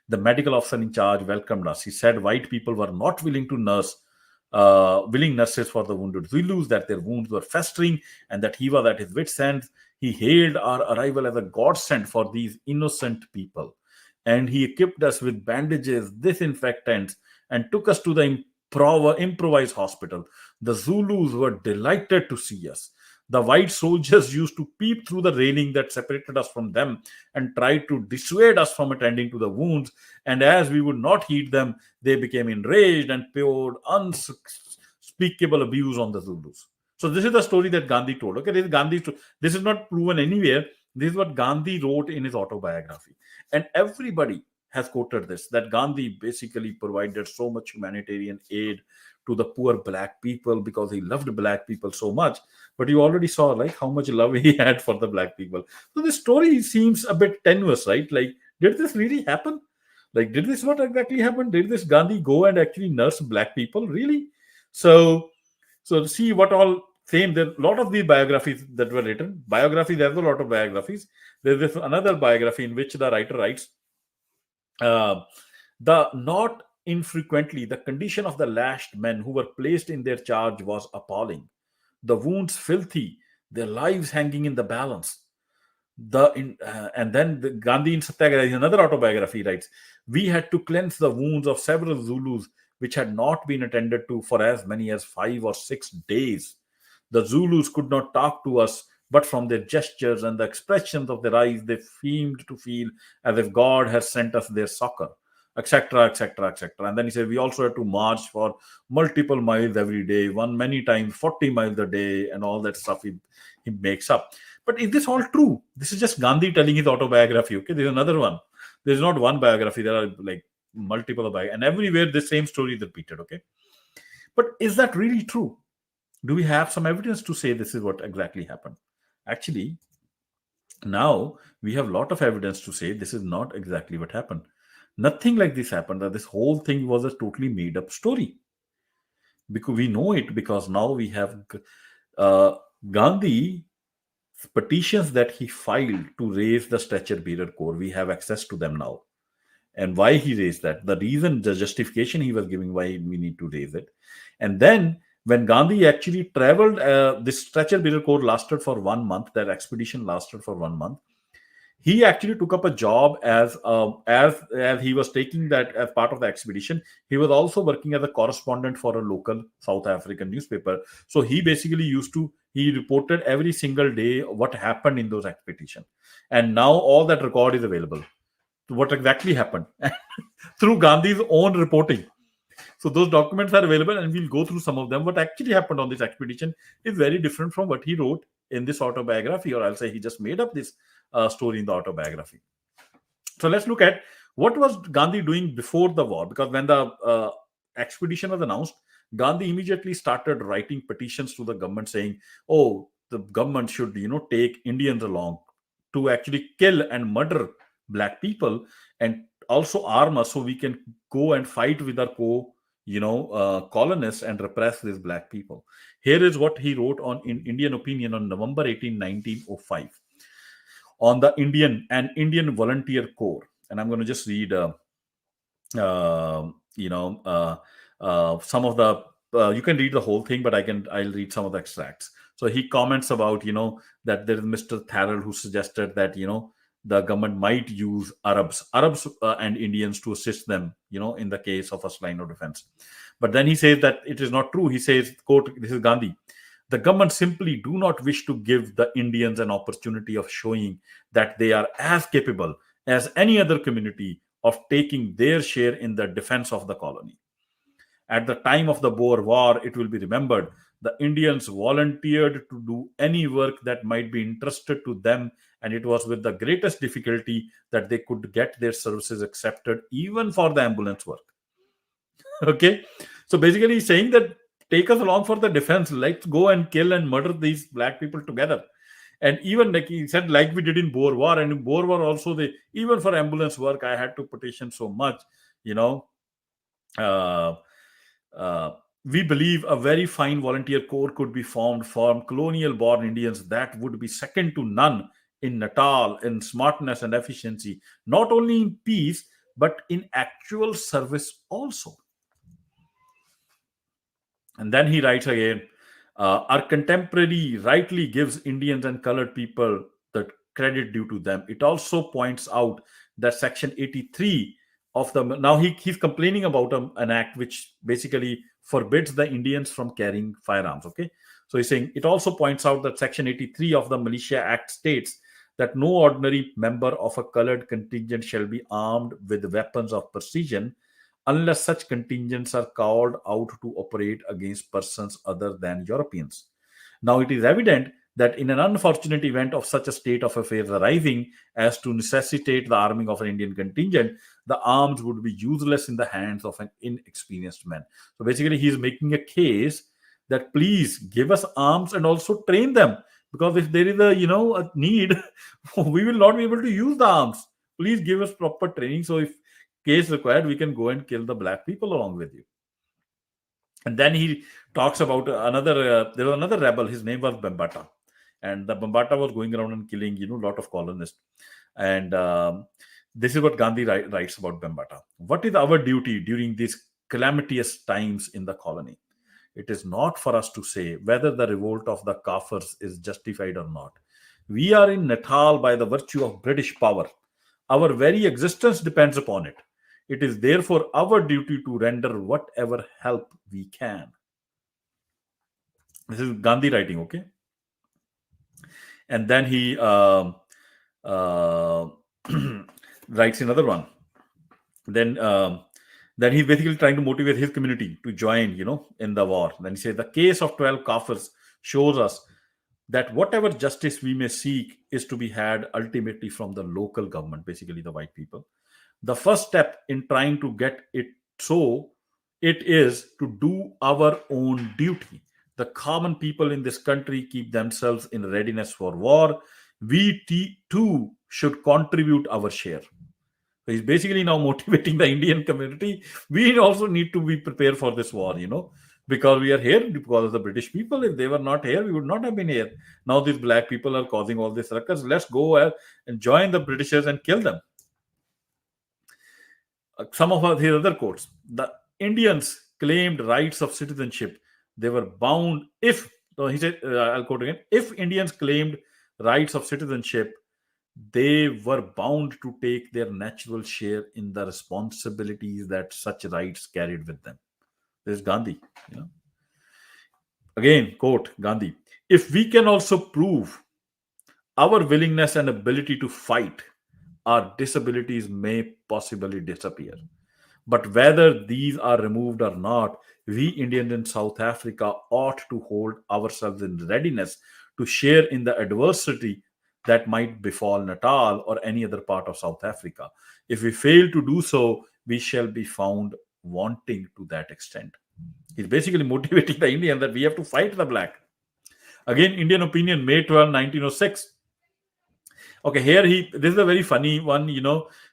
The medical officer in charge welcomed us. He said white people were not willing nurses for the wounded Zulus, that their wounds were festering, and that he was at his wit's end. He hailed our arrival as a godsend for these innocent people. And he equipped us with bandages, disinfectants, and took us to the improvised hospital. The Zulus were delighted to see us. The white soldiers used to peep through the railing that separated us from them and tried to dissuade us from attending to the wounds. And as we would not heed them, they became enraged and poured unspeakable abuse on the Zulus. So this is the story that Gandhi told. Okay, this is Gandhi's. This is not proven anywhere. This is what Gandhi wrote in his autobiography, and everybody has quoted this. That Gandhi basically provided so much humanitarian aid to the poor black people because he loved black people so much. But you already saw like how much love he had for the black people. So this story seems a bit tenuous, right? Like, did this really happen? Like, did this what exactly happen? Did this Gandhi go and actually nurse black people? Really? So to see what all same, there are a lot of these biographies that were written. Biographies, there's a lot of biographies. There's this another biography in which the writer writes, uh, the not infrequently the condition of the lashed men who were placed in their charge was appalling. The wounds filthy, their lives hanging in the balance. And then Gandhi in Satyagraha, in another autobiography, writes, we had to cleanse the wounds of several Zulus which had not been attended to for as many as 5 or 6 days. The Zulus could not talk to us, but from their gestures and the expressions of their eyes, they seemed to feel as if God has sent us their succor, etc., etc., etc. And then he said, we also had to march for multiple miles every day, one many times, 40 miles a day, and all that stuff he makes up. But is this all true? This is just Gandhi telling his autobiography. Okay, there's another one. There's not one biography. There are like multiple biographies, and everywhere the same story is repeated. Okay, but is that really true? Do we have some evidence to say this is what exactly happened? Actually, now we have a lot of evidence to say this is not exactly what happened. Nothing like this happened. That this whole thing was a totally made up story. Because we know it because now we have uh, Gandhi petitions that he filed to raise the stature bearer corps. We have access to them now. And why he raised that, the reason, the justification he was giving why we need to raise it. And then when Gandhi actually traveled, this stature bearer corps lasted for 1 month. That expedition lasted for 1 month. He actually took up a job as he was taking that as part of the expedition. He was also working as a correspondent for a local South African newspaper. So he basically he reported every single day what happened in those expeditions, and now all that record is available. What exactly happened through Gandhi's own reporting. So those documents are available, and we'll go through some of them. What actually happened on this expedition is very different from what he wrote in this autobiography, or I'll say he just made up this story in the autobiography. So let's look at what was Gandhi doing before the war, because when the expedition was announced, Gandhi immediately started writing petitions to the government saying, "Oh, the government should, take Indians along to actually kill and murder black people, and also arm us so we can go and fight with our colonists and repress these black people." Here is what he wrote on in Indian Opinion on November 18, 1905 on the Indian Volunteer Corps. And I'm going to just read, uh, you know, some of the. You can read the whole thing, but I'll read some of the extracts. So he comments about, that there is Mr. Tharrell who suggested that, the government might use Arabs and Indians to assist them, in the case of first line of defense. But then he says that it is not true. He says, quote, this is Gandhi, the government simply do not wish to give the Indians an opportunity of showing that they are as capable as any other community of taking their share in the defense of the colony. At the time of the Boer War, it will be remembered, the Indians volunteered to do any work that might be interested to them, and it was with the greatest difficulty that they could get their services accepted, even for the ambulance work. Okay, so basically, he's saying that take us along for the defense. Let's go and kill and murder these black people together. And even like he said, like we did in Boer War, and in Boer War also, even for ambulance work, I had to petition so much, you know. Uh, uh, we believe a very fine volunteer corps could be formed from colonial born Indians that would be second to none in Natal in smartness and efficiency, not only in peace, but in actual service also. And then he writes again, Our contemporary rightly gives Indians and colored people the credit due to them. It also points out that Section 83 of the now he's complaining about an act which basically forbids the Indians from carrying firearms. Okay, so he's saying it also points out that Section 83 of the Militia Act states that no ordinary member of a colored contingent shall be armed with weapons of precision unless such contingents are called out to operate against persons other than Europeans. Now, it is evident that in an unfortunate event of such a state of affairs arising as to necessitate the arming of an Indian contingent, the arms would be useless in the hands of an inexperienced man. So basically, he is making a case that please give us arms and also train them, because if there is a need, we will not be able to use the arms. Please give us proper training. So if case required, we can go and kill the black people along with you. And then he talks about there was another rebel. His name was Bambata, and the Bambata was going around and killing a lot of colonists. And this is what Gandhi writes about Bambata. What is our duty during these calamitous times in the colony? It is not for us to say whether the revolt of the Kafirs is justified or not. We are in Natal by the virtue of British power. Our very existence depends upon it. It is therefore our duty to render whatever help we can. This is Gandhi writing, okay? And then he uh, writes another one. Then then he's basically trying to motivate his community to join, in the war. Then he says the case of 12 Kafirs shows us that whatever justice we may seek is to be had ultimately from the local government, basically the white people. The first step in trying to get it so, it is to do our own duty. The common people in this country keep themselves in readiness for war. We too should contribute our share. So he's basically now motivating the Indian community. We also need to be prepared for this war, because we are here because of the British people. If they were not here, we would not have been here. Now these black people are causing all this ruckus. Let's go and join the Britishers and kill them. Some of his other quotes. The Indians claimed rights of citizenship. They were bound if, so he said, I'll quote again, if Indians claimed rights of citizenship, they were bound to take their natural share in the responsibilities that such rights carried with them. This is Gandhi. Again, quote Gandhi. If we can also prove our willingness and ability to fight, our disabilities may possibly disappear. But whether these are removed or not, we Indians in South Africa ought to hold ourselves in readiness to share in the adversity that might befall Natal or any other part of South Africa. If we fail to do so, we shall be found wanting to that extent. He's basically motivating the Indian that we have to fight the black. Again, Indian Opinion, May 12, 1906. Okay, this is a very funny one,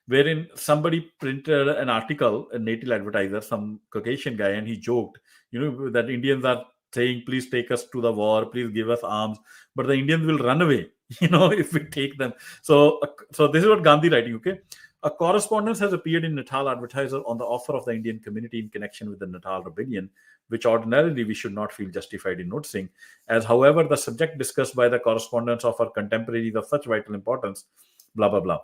wherein somebody printed an article, a native advertiser, some Caucasian guy, and he joked, that Indians are saying, please take us to the war, please give us arms, but the Indians will run away, if we take them. So this is what Gandhi writing, okay? A correspondence has appeared in Natal Advertiser on the offer of the Indian community in connection with the Natal Rebellion, which ordinarily we should not feel justified in noticing, as however the subject discussed by the correspondents of our contemporaries of such vital importance, blah, blah, blah.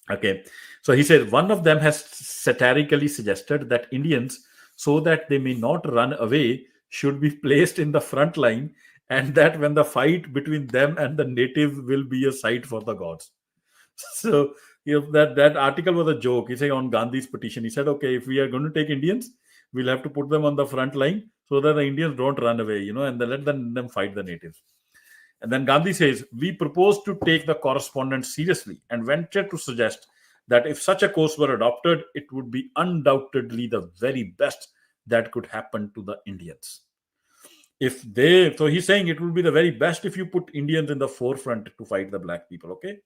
Okay, so he said one of them has satirically suggested that Indians, so that they may not run away, should be placed in the front line, and that when the fight between them and the natives will be a sight for the gods. So that article was a joke. He said on Gandhi's petition, he said, okay, if we are going to take Indians, we'll have to put them on the front line so that the Indians don't run away, and then let them fight the natives. And then Gandhi says, we propose to take the correspondence seriously and venture to suggest that if such a course were adopted, it would be undoubtedly the very best that could happen to the Indians. So he's saying it would be the very best if you put Indians in the forefront to fight the black people, okay?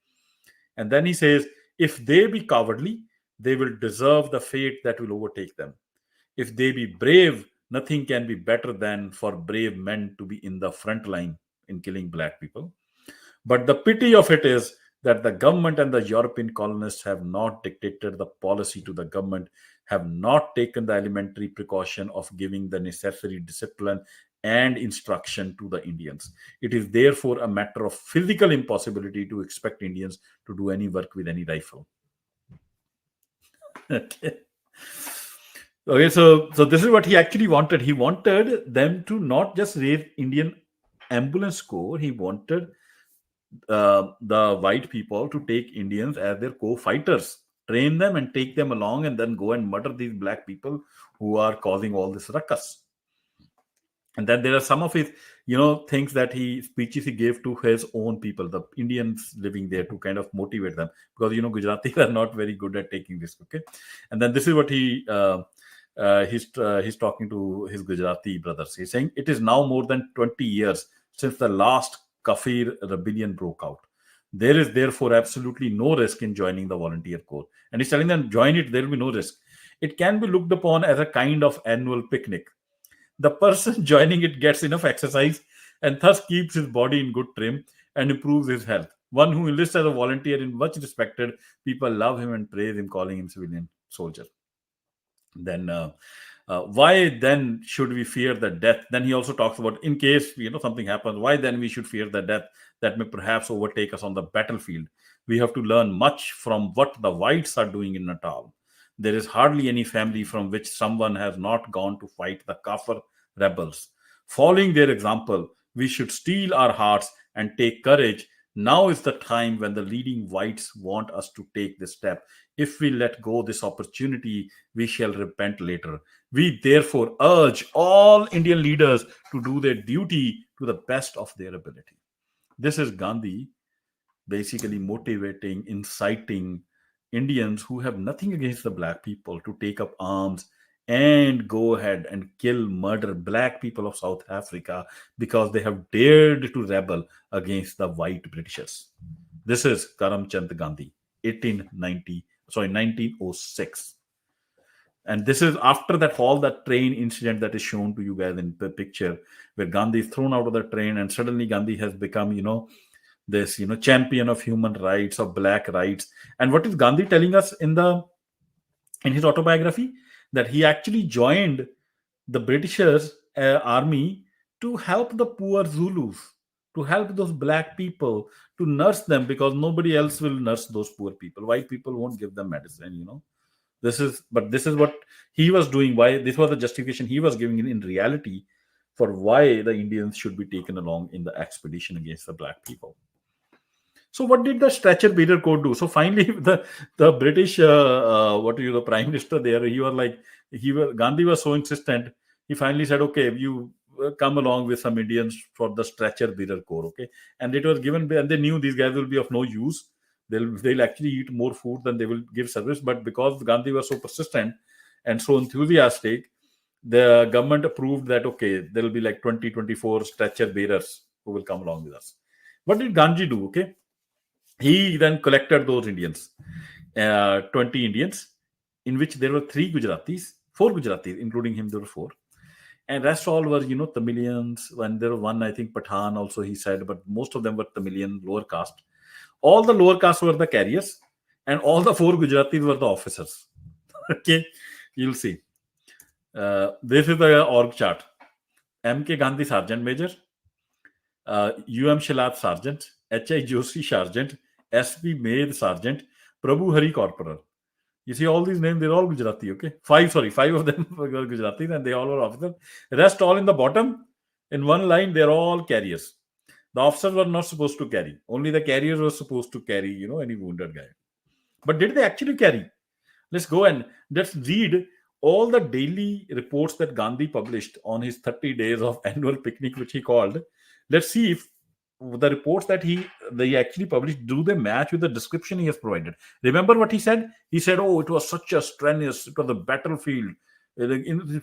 And then he says, if they be cowardly, they will deserve the fate that will overtake them. If they be brave, nothing can be better than for brave men to be in the front line in killing black people. But the pity of it is that the government and the European colonists have not dictated the policy to the government, have not taken the elementary precaution of giving the necessary discipline and instruction to the Indians. It is therefore a matter of physical impossibility to expect Indians to do any work with any rifle. Okay. Okay, so this is what he actually wanted. He wanted them to not just raise Indian ambulance corps. He wanted the white people to take Indians as their co-fighters, train them and take them along, and then go and murder these black people who are causing all this ruckus. And then there are some of his, things that speeches he gave to his own people, the Indians living there, to kind of motivate them, because Gujaratis are not very good at taking risk. Okay, and then this is what he's talking to his Gujarati brothers. He's saying, it is now more than 20 years since the last Kafir rebellion broke out. There is therefore absolutely no risk in joining the volunteer corps. And he's telling them, join it, there will be no risk. It can be looked upon as a kind of annual picnic. The person joining it gets enough exercise and thus keeps his body in good trim and improves his health. One who enlists as a volunteer is much respected. People love him and praise him, calling him civilian soldier. Then why then should we fear the death? Then he also talks about, in case something happens, why then we should fear the death that may perhaps overtake us on the battlefield. We have to learn much from what the whites are doing in Natal. There is hardly any family from which someone has not gone to fight the Kafir rebels. Following their example, we should steel our hearts and take courage. Now is the time when the leading whites want us to take this step. If we let go this opportunity, we shall repent later. We therefore urge all Indian leaders to do their duty to the best of their ability. This is Gandhi basically motivating, inciting Indians who have nothing against the black people to take up arms and go ahead and kill, murder black people of South Africa because they have dared to rebel against the white Britishers. This is Karamchand Gandhi, 1906. And this is after that all that train incident that is shown to you guys in the picture, where Gandhi is thrown out of the train, and suddenly Gandhi has become, this champion of human rights, of black rights. And what is Gandhi telling us in his autobiography? That he actually joined the Britishers army to help the poor Zulus, to help those black people, to nurse them, because nobody else will nurse those poor people. White people won't give them medicine. This is what he was doing. Why this was the justification he was giving in reality for why the Indians should be taken along in the expedition against the black people. So what did the stretcher bearer code do? So finally, the British, the prime minister there, Gandhi was so insistent. He finally said, okay, you come along with some Indians for the stretcher bearer corps, okay? And it was given, and they knew these guys will be of no use. They'll actually eat more food than they will give service. But because Gandhi was so persistent and so enthusiastic, the government approved that, okay, there will be like 24 stretcher bearers who will come along with us. What did Gandhi do? Okay. He then collected those Indians, 20 Indians, in which there were 4 Gujaratis, including him, there were 4. And rest all were, Tamilians. And there was one, I think, Pathan also, he said, but most of them were Tamilian, lower caste. All the lower caste were the carriers, and all the 4 Gujaratis were the officers. Okay, you'll see. This is the org chart. M.K. Gandhi, Sergeant Major. U.M. Shilat, Sergeant. H.I. Joshi, Sergeant. S.P. Med, Sergeant. Prabhu Hari, Corporal. You see all these names, they're all Gujarati, okay? 5 of them were Gujaratis, and they all were officers. Rest all in the bottom, in one line, they're all carriers. The officers were not supposed to carry. Only the carriers were supposed to carry, any wounded guy. But did they actually carry? Let's go and let's read all the daily reports that Gandhi published on his 30 days of annual picnic, which he called. Let's see if the reports that they actually published, do they match with the description he has provided. Remember what he said? He said, oh, it was such a strenuous, it was a battlefield.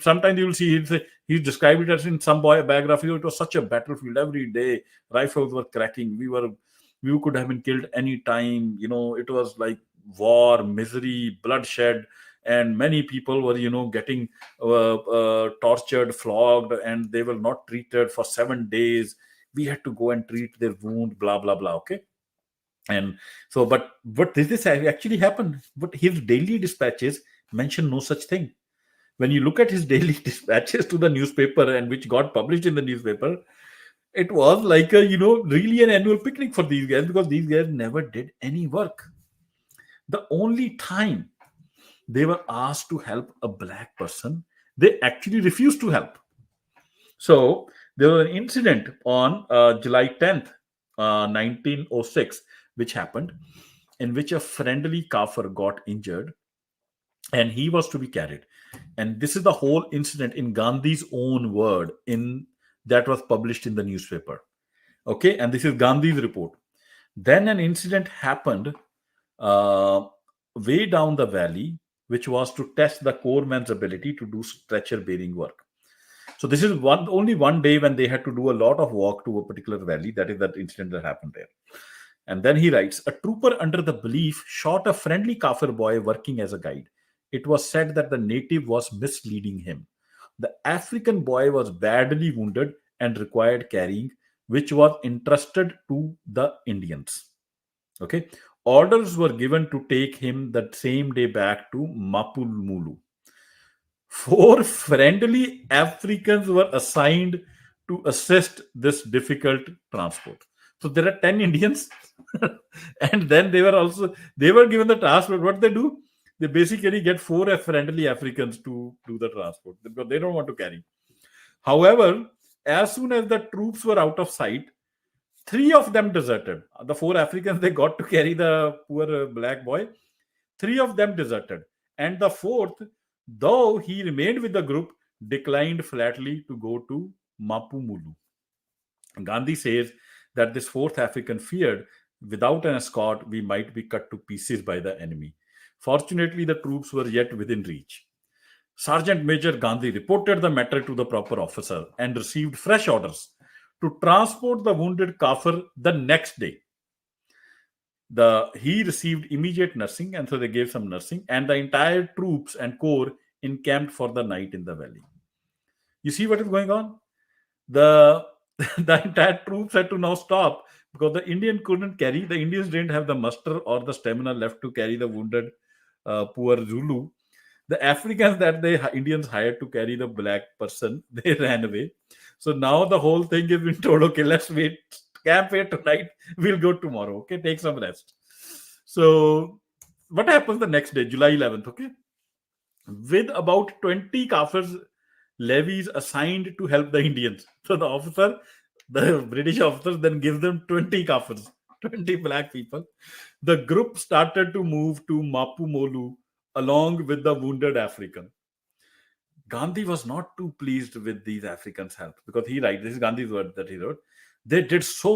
Sometimes you will see he described it as in some biography, it was such a battlefield. Every day rifles were cracking. We could have been killed any time. It was like war, misery, bloodshed, and many people were getting tortured, flogged, and they were not treated for 7 days. We had to go and treat their wound, blah blah blah. Okay. And so, but this actually happened. But his daily dispatches mention no such thing. when you look at his daily dispatches to the newspaper and which got published in the newspaper, it was like a, really an annual picnic for these guys, because these guys never did any work. The only time they were asked to help a black person, they actually refused to help. So there was an incident on July 10th, 1906, which happened, in which a friendly Kafir got injured and he was to be carried. And this is the whole incident in Gandhi's own word in that was published in the newspaper. Okay, and this is Gandhi's report. Then an incident happened uh, way down the valley, which was to test the corpsman's ability to do stretcher bearing work. So this is only one day when they had to do a lot of walk to a particular valley. That is that incident that happened there. And then he writes, a trooper under the belief shot a friendly Kafir boy working as a guide. It was said that the native was misleading him. The African boy was badly wounded and required carrying, which was entrusted to the Indians. Okay. Orders were given to take him that same day back to Mapulmulu. 4 friendly Africans were assigned to assist this difficult transport. So there are 10 Indians, and then they were given the transport. What they do? They basically get 4 friendly Africans to do the transport because they don't want to carry. However, as soon as the troops were out of sight, 3 of them deserted. The 4 Africans they got to carry the poor black boy. 3 of them deserted, and the fourth, though he remained with the group, declined flatly to go to Mapumulu. Gandhi says that this fourth African feared, without an escort, we might be cut to pieces by the enemy. Fortunately, the troops were yet within reach. Sergeant Major Gandhi reported the matter to the proper officer and received fresh orders to transport the wounded Kafir the next day. He received immediate nursing, and so they gave some nursing, and the entire troops and corps encamped for the night in the valley. You see what is going on? The the entire troops had to now stop because the Indians didn't have the muster or the stamina left to carry the wounded poor Zulu. The Africans that the Indians hired to carry the black person, they ran away. So now the whole thing has been told, okay, let's wait, camp here tonight, we'll go tomorrow, okay, take some rest. So what happens the next day, July 11th, okay? With about 20 Kafirs levies assigned to help the Indians. So the British officers then give them 20 Kafirs, 20 black people. The group started to move to Mapumolu along with the wounded African. Gandhi was not too pleased with these Africans' help because this is Gandhi's word that he wrote. They did so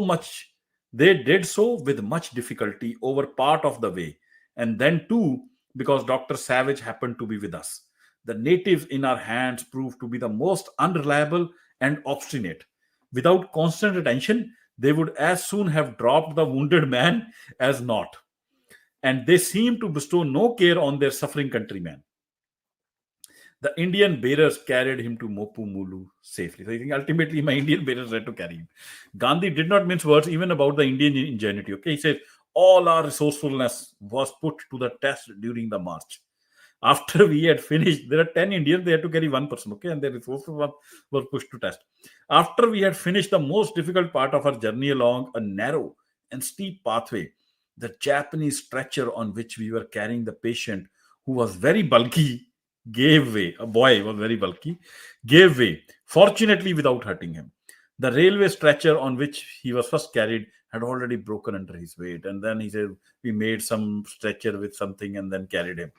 with much difficulty over part of the way. And then too, because Dr. Savage happened to be with us. The natives in our hands proved to be the most unreliable and obstinate. Without constant attention, they would as soon have dropped the wounded man as not. And they seemed to bestow no care on their suffering countrymen. The Indian bearers carried him to Mopumulu safely. So I think ultimately my Indian bearers had to carry him. Gandhi did not mince words even about the Indian ingenuity. Okay, he says, all our resourcefulness was put to the test during the march. After we had finished, there are 10 Indians, they had to carry one person, okay, and their resourcefulness was pushed to test. After we had finished the most difficult part of our journey along a narrow and steep pathway, the Japanese stretcher on which we were carrying the patient, who was very bulky, gave way. A boy was very bulky, gave way, fortunately without hurting him. The railway stretcher on which he was first carried had already broken under his weight. And then he said, we made some stretcher with something and then carried him.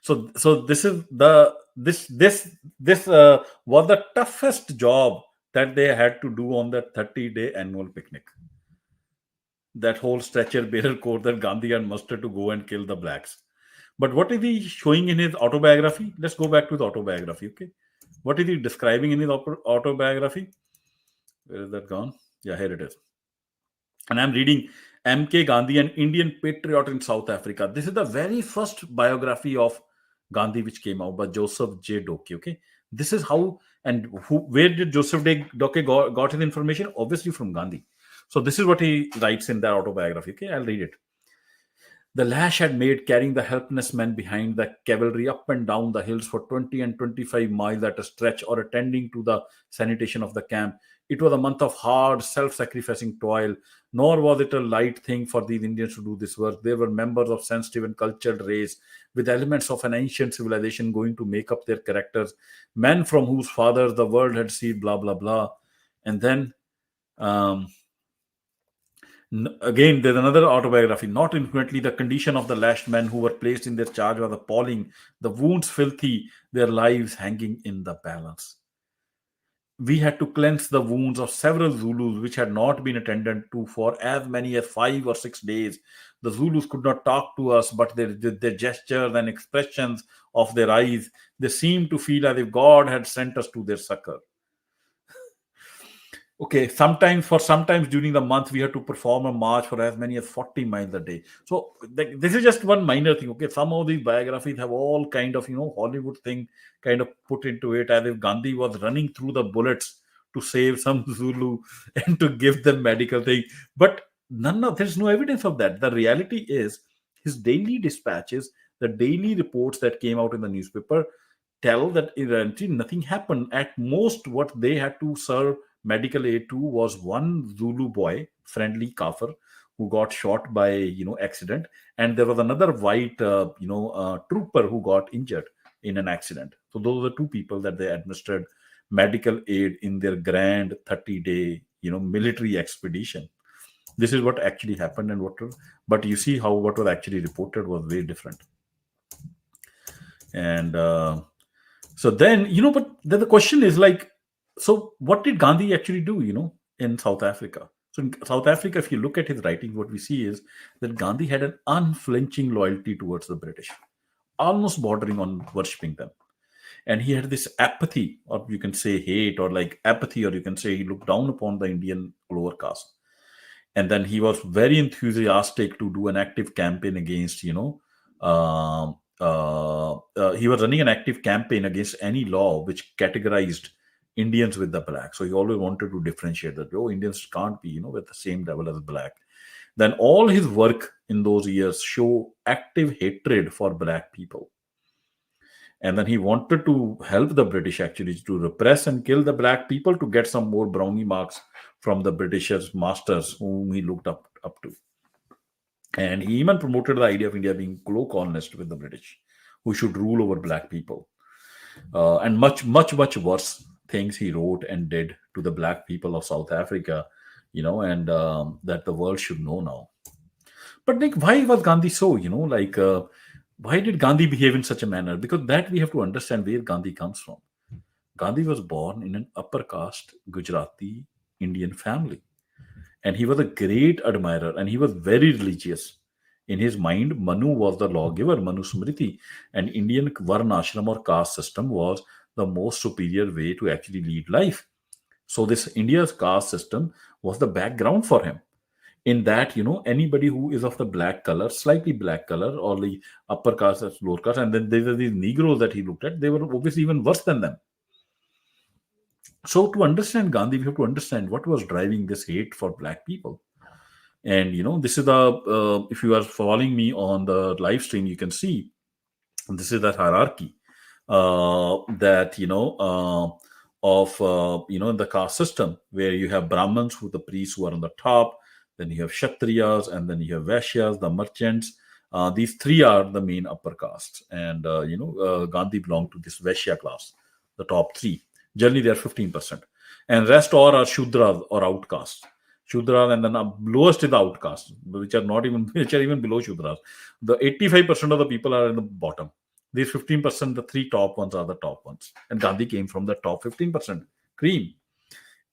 So this is this was the toughest job that they had to do on that 30-day annual picnic. That whole stretcher bearer corps that Gandhi had mustered to go and kill the blacks. But what is he showing in his autobiography? Let's go back to the autobiography, okay? What is he describing in his autobiography? Where is that gone? Yeah, here it is. And I'm reading M.K. Gandhi, an Indian patriot in South Africa. This is the very first biography of Gandhi which came out by Joseph J. Doke, okay? This is how, and where did Joseph J. Doke got his information? Obviously from Gandhi. So this is what he writes in that autobiography, okay? I'll read it. The lash had made carrying the helpless men behind the cavalry up and down the hills for 20 and 25 miles at a stretch, or attending to the sanitation of the camp. It was a month of hard, self sacrificing toil, nor was it a light thing for these Indians to do this work. They were members of sensitive and cultured race with elements of an ancient civilization going to make up their characters, men from whose fathers the world had seen, blah, blah, blah. And then um, again, there's another autobiography. Not infrequently, the condition of the lashed men who were placed in their charge was appalling. The wounds filthy, their lives hanging in the balance. We had to cleanse the wounds of several Zulus which had not been attended to for as many as 5 or 6 days. The Zulus could not talk to us, but their gestures and expressions of their eyes, they seemed to feel as if God had sent us to their succor. Okay, sometimes during the month we have to perform a march for as many as 40 miles a day. So this is just one minor thing. Okay, some of these biographies have all kind of Hollywood thing kind of put into it, as if Gandhi was running through the bullets to save some Zulu and to give them medical thing. But there's no evidence of that. The reality is his daily dispatches, the daily reports that came out in the newspaper, tell that eventually nothing happened. At most, what they had to serve medical aid to was one Zulu boy, friendly Kafir, who got shot by accident, and there was another white trooper who got injured in an accident. So those are the two people that they administered medical aid in their grand 30-day military expedition. This is what actually happened, but you see how what was actually reported was very different. And so then, but then the question is like, so what did Gandhi actually do, in South Africa? So in South Africa, if you look at his writings, what we see is that Gandhi had an unflinching loyalty towards the British, almost bordering on worshipping them. And he had this apathy, or you can say hate, or like apathy, or you can say he looked down upon the Indian lower caste. And then he was very enthusiastic to do an active campaign against, he was running an active campaign against any law which categorized Indians with the black. So he always wanted to differentiate that, Indians can't be, with the same level as black. Then all his work in those years show active hatred for black people. And then he wanted to help the British actually to repress and kill the black people to get some more brownie marks from the Britishers' masters whom he looked up to. And he even promoted the idea of India being co-colonist with the British, who should rule over black people. And much, much, much worse things he wrote and did to the black people of South Africa, and that the world should know now. But like, why was Gandhi so, why did Gandhi behave in such a manner? Because that we have to understand where Gandhi comes from. Gandhi was born in an upper caste Gujarati Indian family. And he was a great admirer, and he was very religious. In his mind, Manu was the lawgiver, Manu Smriti, and Indian Varna Ashram or caste system was the most superior way to actually lead life. So this India's caste system was the background for him. In that, anybody who is of the black color, slightly black color, or the upper caste or lower caste, and then there were these Negroes that he looked at, they were obviously even worse than them. So to understand Gandhi, we have to understand what was driving this hate for black people. And this is the if you are following me on the live stream, you can see this is that hierarchy that of in the caste system, where you have Brahmins, who the priests who are on the top, then you have Kshatriyas, and then you have Vaishyas, the merchants. These three are the main upper castes, and Gandhi belonged to this Vaishya class, the top three. Generally, they are 15%, and rest all are Shudras or outcasts. Shudras, and then lowest is the outcasts, which are even below Shudras. The 85% of the people are in the bottom. These 15%, the three top ones are the top ones, and Gandhi came from the top 15% cream.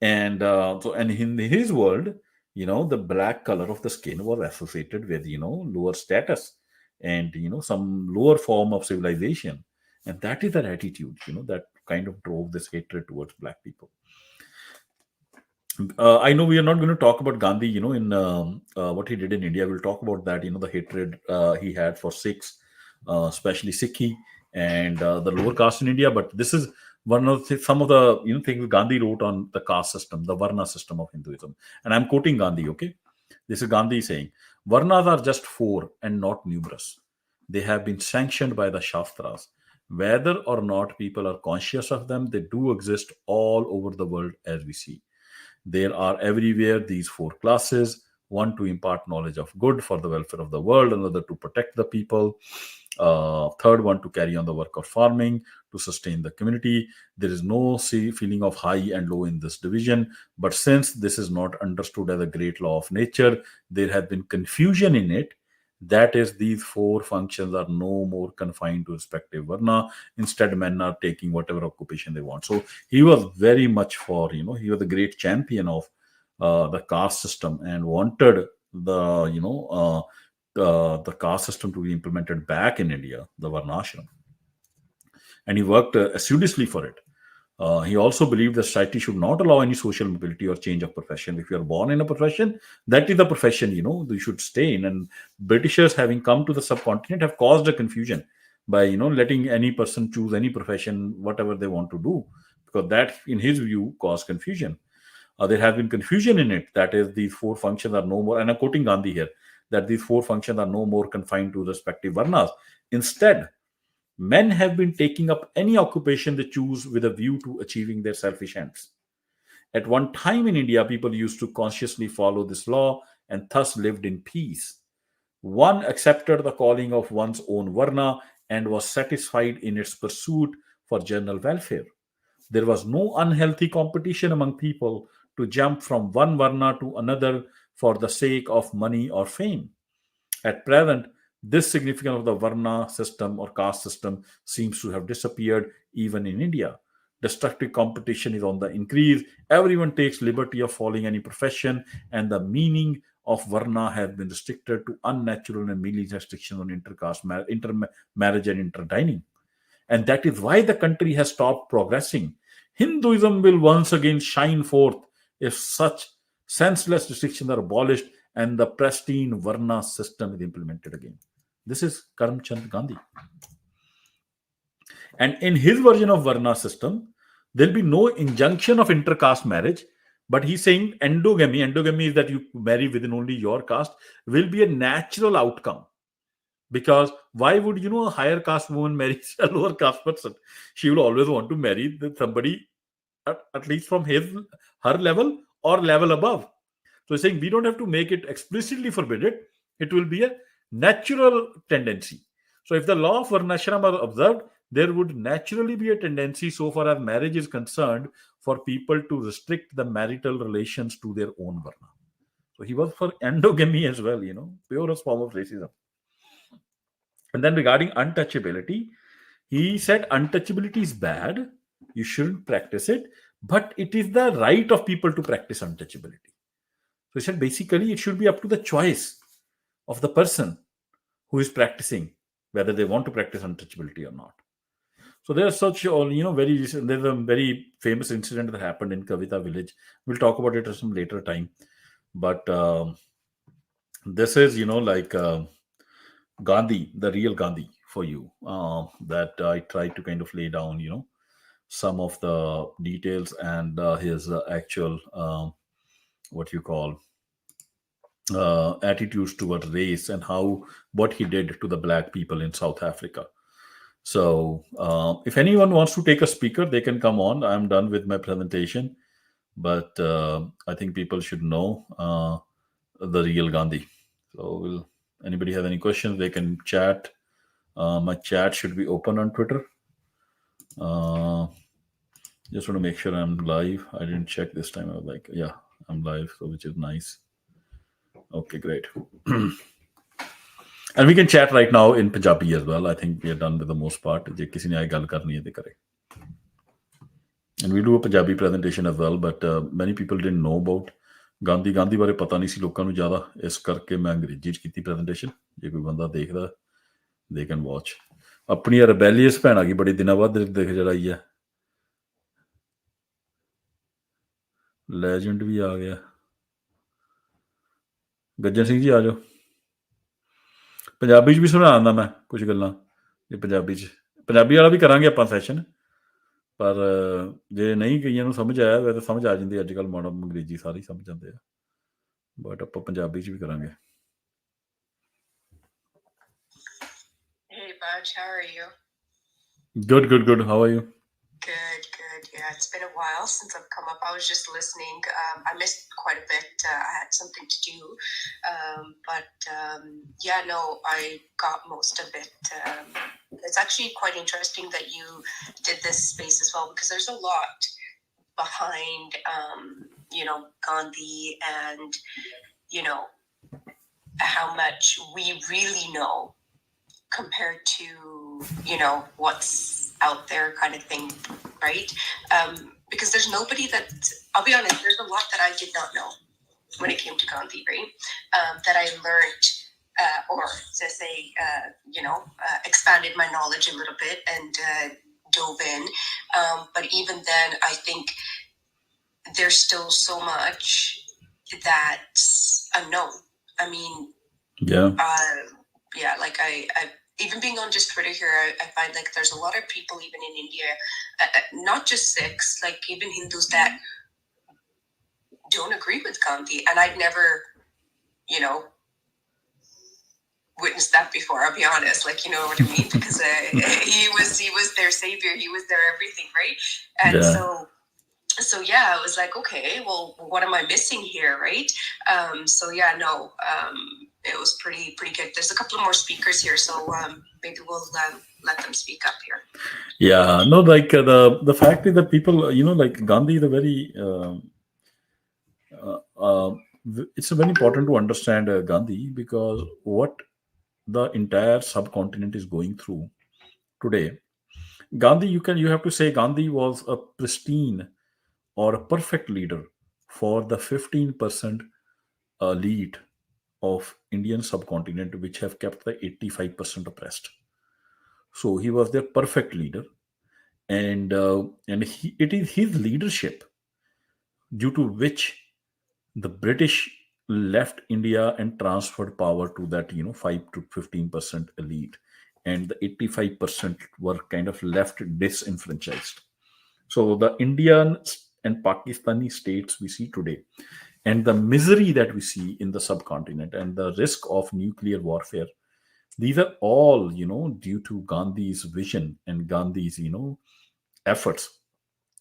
And and in his world, the black color of the skin was associated with lower status and some lower form of civilization, and that is their attitude. That kind of drove this hatred towards black people. I know we are not going to talk about Gandhi, in what he did in India. We'll talk about that, the hatred he had for Sikhs, especially Sikhi and the lower caste in India. But this is one of some of the things Gandhi wrote on the caste system, the Varna system of Hinduism. And I'm quoting Gandhi, okay? This is Gandhi saying, Varnas are just four and not numerous. They have been sanctioned by the Shastras. Whether or not people are conscious of them, they do exist all over the world as we see. There are everywhere these four classes: one to impart knowledge of good for the welfare of the world, another to protect the people, third one to carry on the work of farming, to sustain the community. There is no feeling of high and low in this division, but since this is not understood as a great law of nature, there has been confusion in it. That is, these four functions are no more confined to respective varna. Instead, men are taking whatever occupation they want. So he was very much for, he was a great champion of the caste system and wanted the caste system to be implemented back in India, the varnashram, and he worked assiduously for it. He also believed that society should not allow any social mobility or change of profession. If you are born in a profession, that is the profession you should stay in. And Britishers, having come to the subcontinent, have caused a confusion by letting any person choose any profession, whatever they want to do, because that, in his view, caused confusion. There has been confusion in it. That is, these four functions are no more, and I'm quoting Gandhi here, that these four functions are no more confined to respective varnas. Instead, men have been taking up any occupation they choose with a view to achieving their selfish ends. At one time in India, people used to consciously follow this law and thus lived in peace. One accepted the calling of one's own varna and was satisfied in its pursuit for general welfare. There was no unhealthy competition among people to jump from one varna to another for the sake of money or fame. At present, this significance of the Varna system or caste system seems to have disappeared even in India. Destructive competition is on the increase. Everyone takes liberty of following any profession, and the meaning of Varna has been restricted to unnatural and meaningless restrictions on intercaste intermarriage and interdining. And that is why the country has stopped progressing. Hinduism will once again shine forth if such senseless restrictions are abolished and the pristine Varna system is implemented again. This is Karamchand Gandhi. And in his version of Varna system, there'll be no injunction of intercaste marriage, but he's saying endogamy. Endogamy is that you marry within only your caste, will be a natural outcome. Because why would a higher caste woman marry a lower caste person? She will always want to marry somebody at least from her level or level above. So he's saying we don't have to make it explicitly forbidden. It will be a natural tendency. So if the law of varnashram are observed, there would naturally be a tendency, so far as marriage is concerned, for people to restrict the marital relations to their own varna. So he was for endogamy as well, purest form of racism. And then regarding untouchability, he said untouchability is bad. You shouldn't practice it, but it is the right of people to practice untouchability. So he said basically it should be up to the choice of the person who is practicing whether they want to practice untouchability or not. So there's such very recent, there's a very famous incident that happened in Kavita village. We'll talk about it at some later time. But this is like Gandhi, the real Gandhi for you, that I tried to kind of lay down, some of the details and his actual, what you call, attitudes toward race and what he did to the black people in South Africa. So if anyone wants to take a speaker, they can come on. I'm done with my presentation, but I think people should know the real Gandhi. So anybody have any questions, they can chat. My chat should be open on Twitter. Just want to make sure I'm live. I didn't check this time. I was like, yeah, I'm live, so which is nice. Okay, great. And we can chat right now in Punjabi as well. I think we are done with the most part. Je kisi ne aay gal karni hai, de kare. And we do a Punjabi presentation as well, but many people didn't know about Gandhi. Gandhi ਬਾਰੇ ਪਤਾ ਨਹੀਂ ਸੀ ਲੋਕਾਂ ਨੂੰ ਜ਼ਿਆਦਾ, ਇਸ ਕਰਕੇ ਮੈਂ ਅੰਗਰੇਜ਼ੀ 'ਚ ਕੀਤੀ ਪ੍ਰੈਜੈਂਟੇਸ਼ਨ. ਜੇ ਕੋਈ ਬੰਦਾ ਦੇਖਦਾ, they can watch. ਆਪਣੀ ਰਿਬੈਲੀਅਸ ਭੈਣ ਆ ਗਈ ਬੜੇ ਦਿਨਾਂ ਬਾਅਦ ਦੇਖ ਜੜਾਈ ਹੈ. ਲੈਜੈਂਡ ਵੀ ਆ ਗਿਆ. ਗੱਜਣ ਸਿੰਘ ਜੀ ਆ ਜਾਓ. ਪੰਜਾਬੀ 'ਚ ਵੀ ਸੁਣਾ ਦਿੰਦਾ ਮੈਂ ਕੁਝ ਗੱਲਾਂ, ਜੇ ਪੰਜਾਬੀ ਵਾਲਾ ਵੀ ਕਰਾਂਗੇ ਆਪਾਂ ਸੈਸ਼ਨ. ਪਰ ਜੇ ਨਹੀਂ ਕਈਆਂ ਨੂੰ ਸਮਝ ਆਇਆ ਵੈ ਤਾਂ ਸਮਝ ਆ ਜਾਂਦੀ. ਅੱਜ ਕੱਲ੍ਹ ਮਾੜਾ ਅੰਗਰੇਜ਼ੀ ਸਾਰੇ ਸਮਝ ਜਾਂਦੇ ਆ, ਬਟ ਆਪਾਂ ਪੰਜਾਬੀ 'ਚ ਵੀ ਕਰਾਂਗੇ. Raj. How are you? Good, good, good. How are you? Good, good. Yeah, it's been a while since I've come up. I was just listening. I missed quite a bit. I had something to do. But yeah, no, I got most of it. It's actually quite interesting that you did this space as well, because there's a lot behind, Gandhi and, you know, how much we really know compared to, what's out there kind of thing, right? Because there's nobody that, I'll be honest, there's a lot that I did not know when it came to Gandhi, right? That I learned, or to say, expanded my knowledge a little bit and dove in. But even then, I think there's still so much that's unknown. I mean, Yeah. Yeah, like I even being on just Twitter here, I find like there's a lot of people even in India, not just Sikhs, like even Hindus that don't agree with Gandhi, and I'd never, witnessed that before. I'll be honest, like, you know what I mean, because he was their savior, he was their everything, right? And Yeah. so yeah, I was like, okay, well, what am I missing here, right? So yeah, no, it was pretty good. There's a couple of more speakers here, so maybe we'll let them speak up here. Yeah. No, like the fact is that people, like Gandhi is a very, uh, uh, it's very important to understand Gandhi, because what the entire subcontinent is going through today. Gandhi, you have to say Gandhi was a pristine or a perfect leader for the 15% elite of Indian subcontinent, which have kept the 85% oppressed. So he was their perfect leader, and it is his leadership due to which the British left India and transferred power to that 5 to 15% elite, and the 85% were kind of left disenfranchised. So the Indian and Pakistani states we see today, and the misery that we see in the subcontinent, and the risk of nuclear warfare, these are all due to Gandhi's vision and Gandhi's efforts.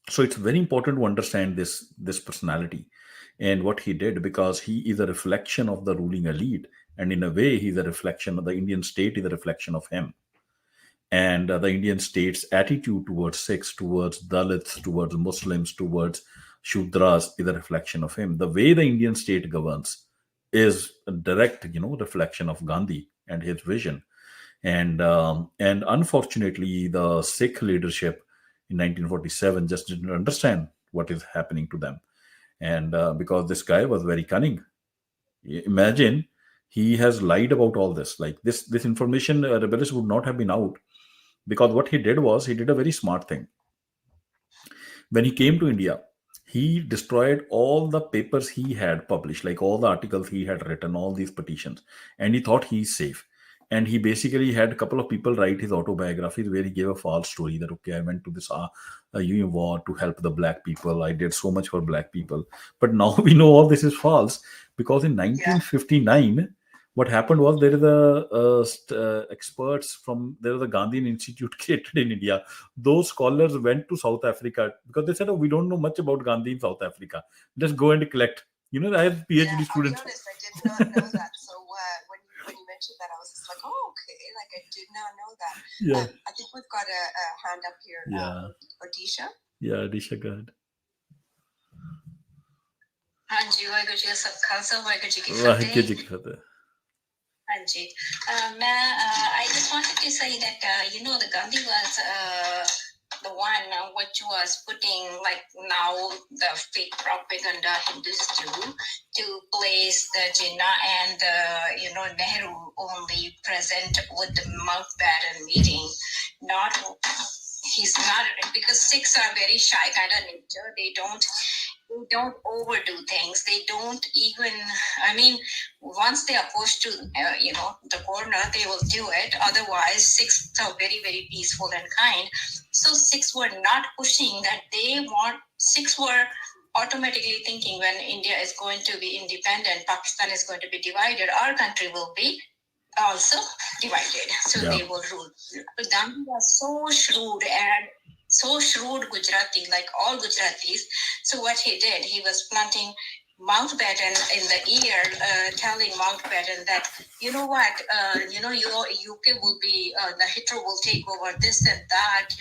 So it's very important to understand this personality and what he did, because he is a reflection of the ruling elite, and in a way he's a reflection of the Indian state, is a reflection of him. And the Indian state's attitude towards Sikhs, towards Dalits, towards Muslims, towards Shudras is a reflection of him. The way the Indian state governs is a direct reflection of Gandhi and his vision. And unfortunately, the Sikh leadership in 1947 just didn't understand what is happening to them, and because this guy was very cunning. Imagine, he has lied about all this. Like this information, rebellious would not have been out, because what he did was he did a very smart thing. When he came to India, he destroyed all the papers he had published, like all the articles he had written, all these petitions, and he thought he's safe. And he basically had a couple of people write his autobiographies where he gave a false story that, okay, I went to this union war to help the black people. I did so much for black people. But now we know all this is false, because in 1959, what happened was there is experts from there was a Gandhian Institute created in India. Those scholars went to South Africa because they said, "Oh, we don't know much about Gandhi in South Africa. Just go and collect." I have PhD students. I'll be honest, I did not know that. So when you mentioned that, I was just like, oh, okay, like I did not know that. Yeah. I think we've got a hand up here. Yeah. Odisha. Yeah, Disha, go ahead. ਹਾਂਜੀ ਵਾਹਿਗੁਰੂ ਜੀ ਕਾ ਖਾਲਸਾ ਵਾਹਿਗੁਰੂ ਜੀ ਕੀ ਵਾਹਿਗੁਰੂ ਜੀ ਫਤਿਹ ਕੀ ਫਤਿਹ. ਹਾਂਜੀ I just wanted to say that the Gandhi was the one which was putting, like, now the fake propaganda Hindus do, to place the Jinnah and Nehru only present with the Mountbatten meeting. He's not, because Sikhs are very shy kind of nature. They don't overdo things. They don't even, I mean, once they are pushed to the corner, they will do it. Otherwise, Sikhs are very, very peaceful and kind. So Sikhs were not pushing that. Sikhs were automatically thinking, when India is going to be independent, Pakistan is going to be divided, our country will be also divided. So Yeah. they will rule. But Gandhi was so shrewd and so shrewd Gujarati, like all Gujaratis. So what he did, he was planting Mountbatten in the ear, telling Mountbatten that, you know what, your UK will be, the Hitler will take over this and that,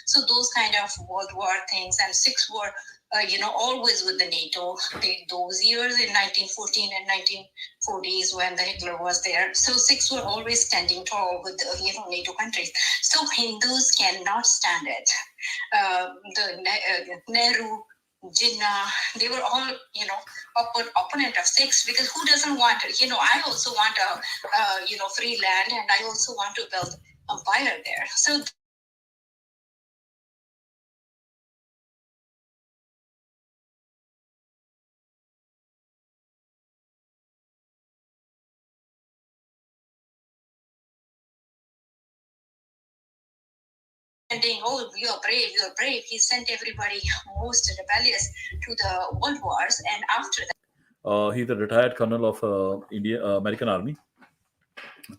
So those kind of World War things, and Six were, always with the NATO. Those years in 1914 and 1940s when the Hitler was there. So Sikhs were always standing tall with the NATO countries. So Hindus cannot stand it. Nehru, Jinnah, they were all, opponent of Sikhs, because who doesn't want, I also want a, free land, and I also want to build empire there. So oh, you're brave. He sent everybody most rebellious to the world wars, and after that, he's a retired colonel of American Army.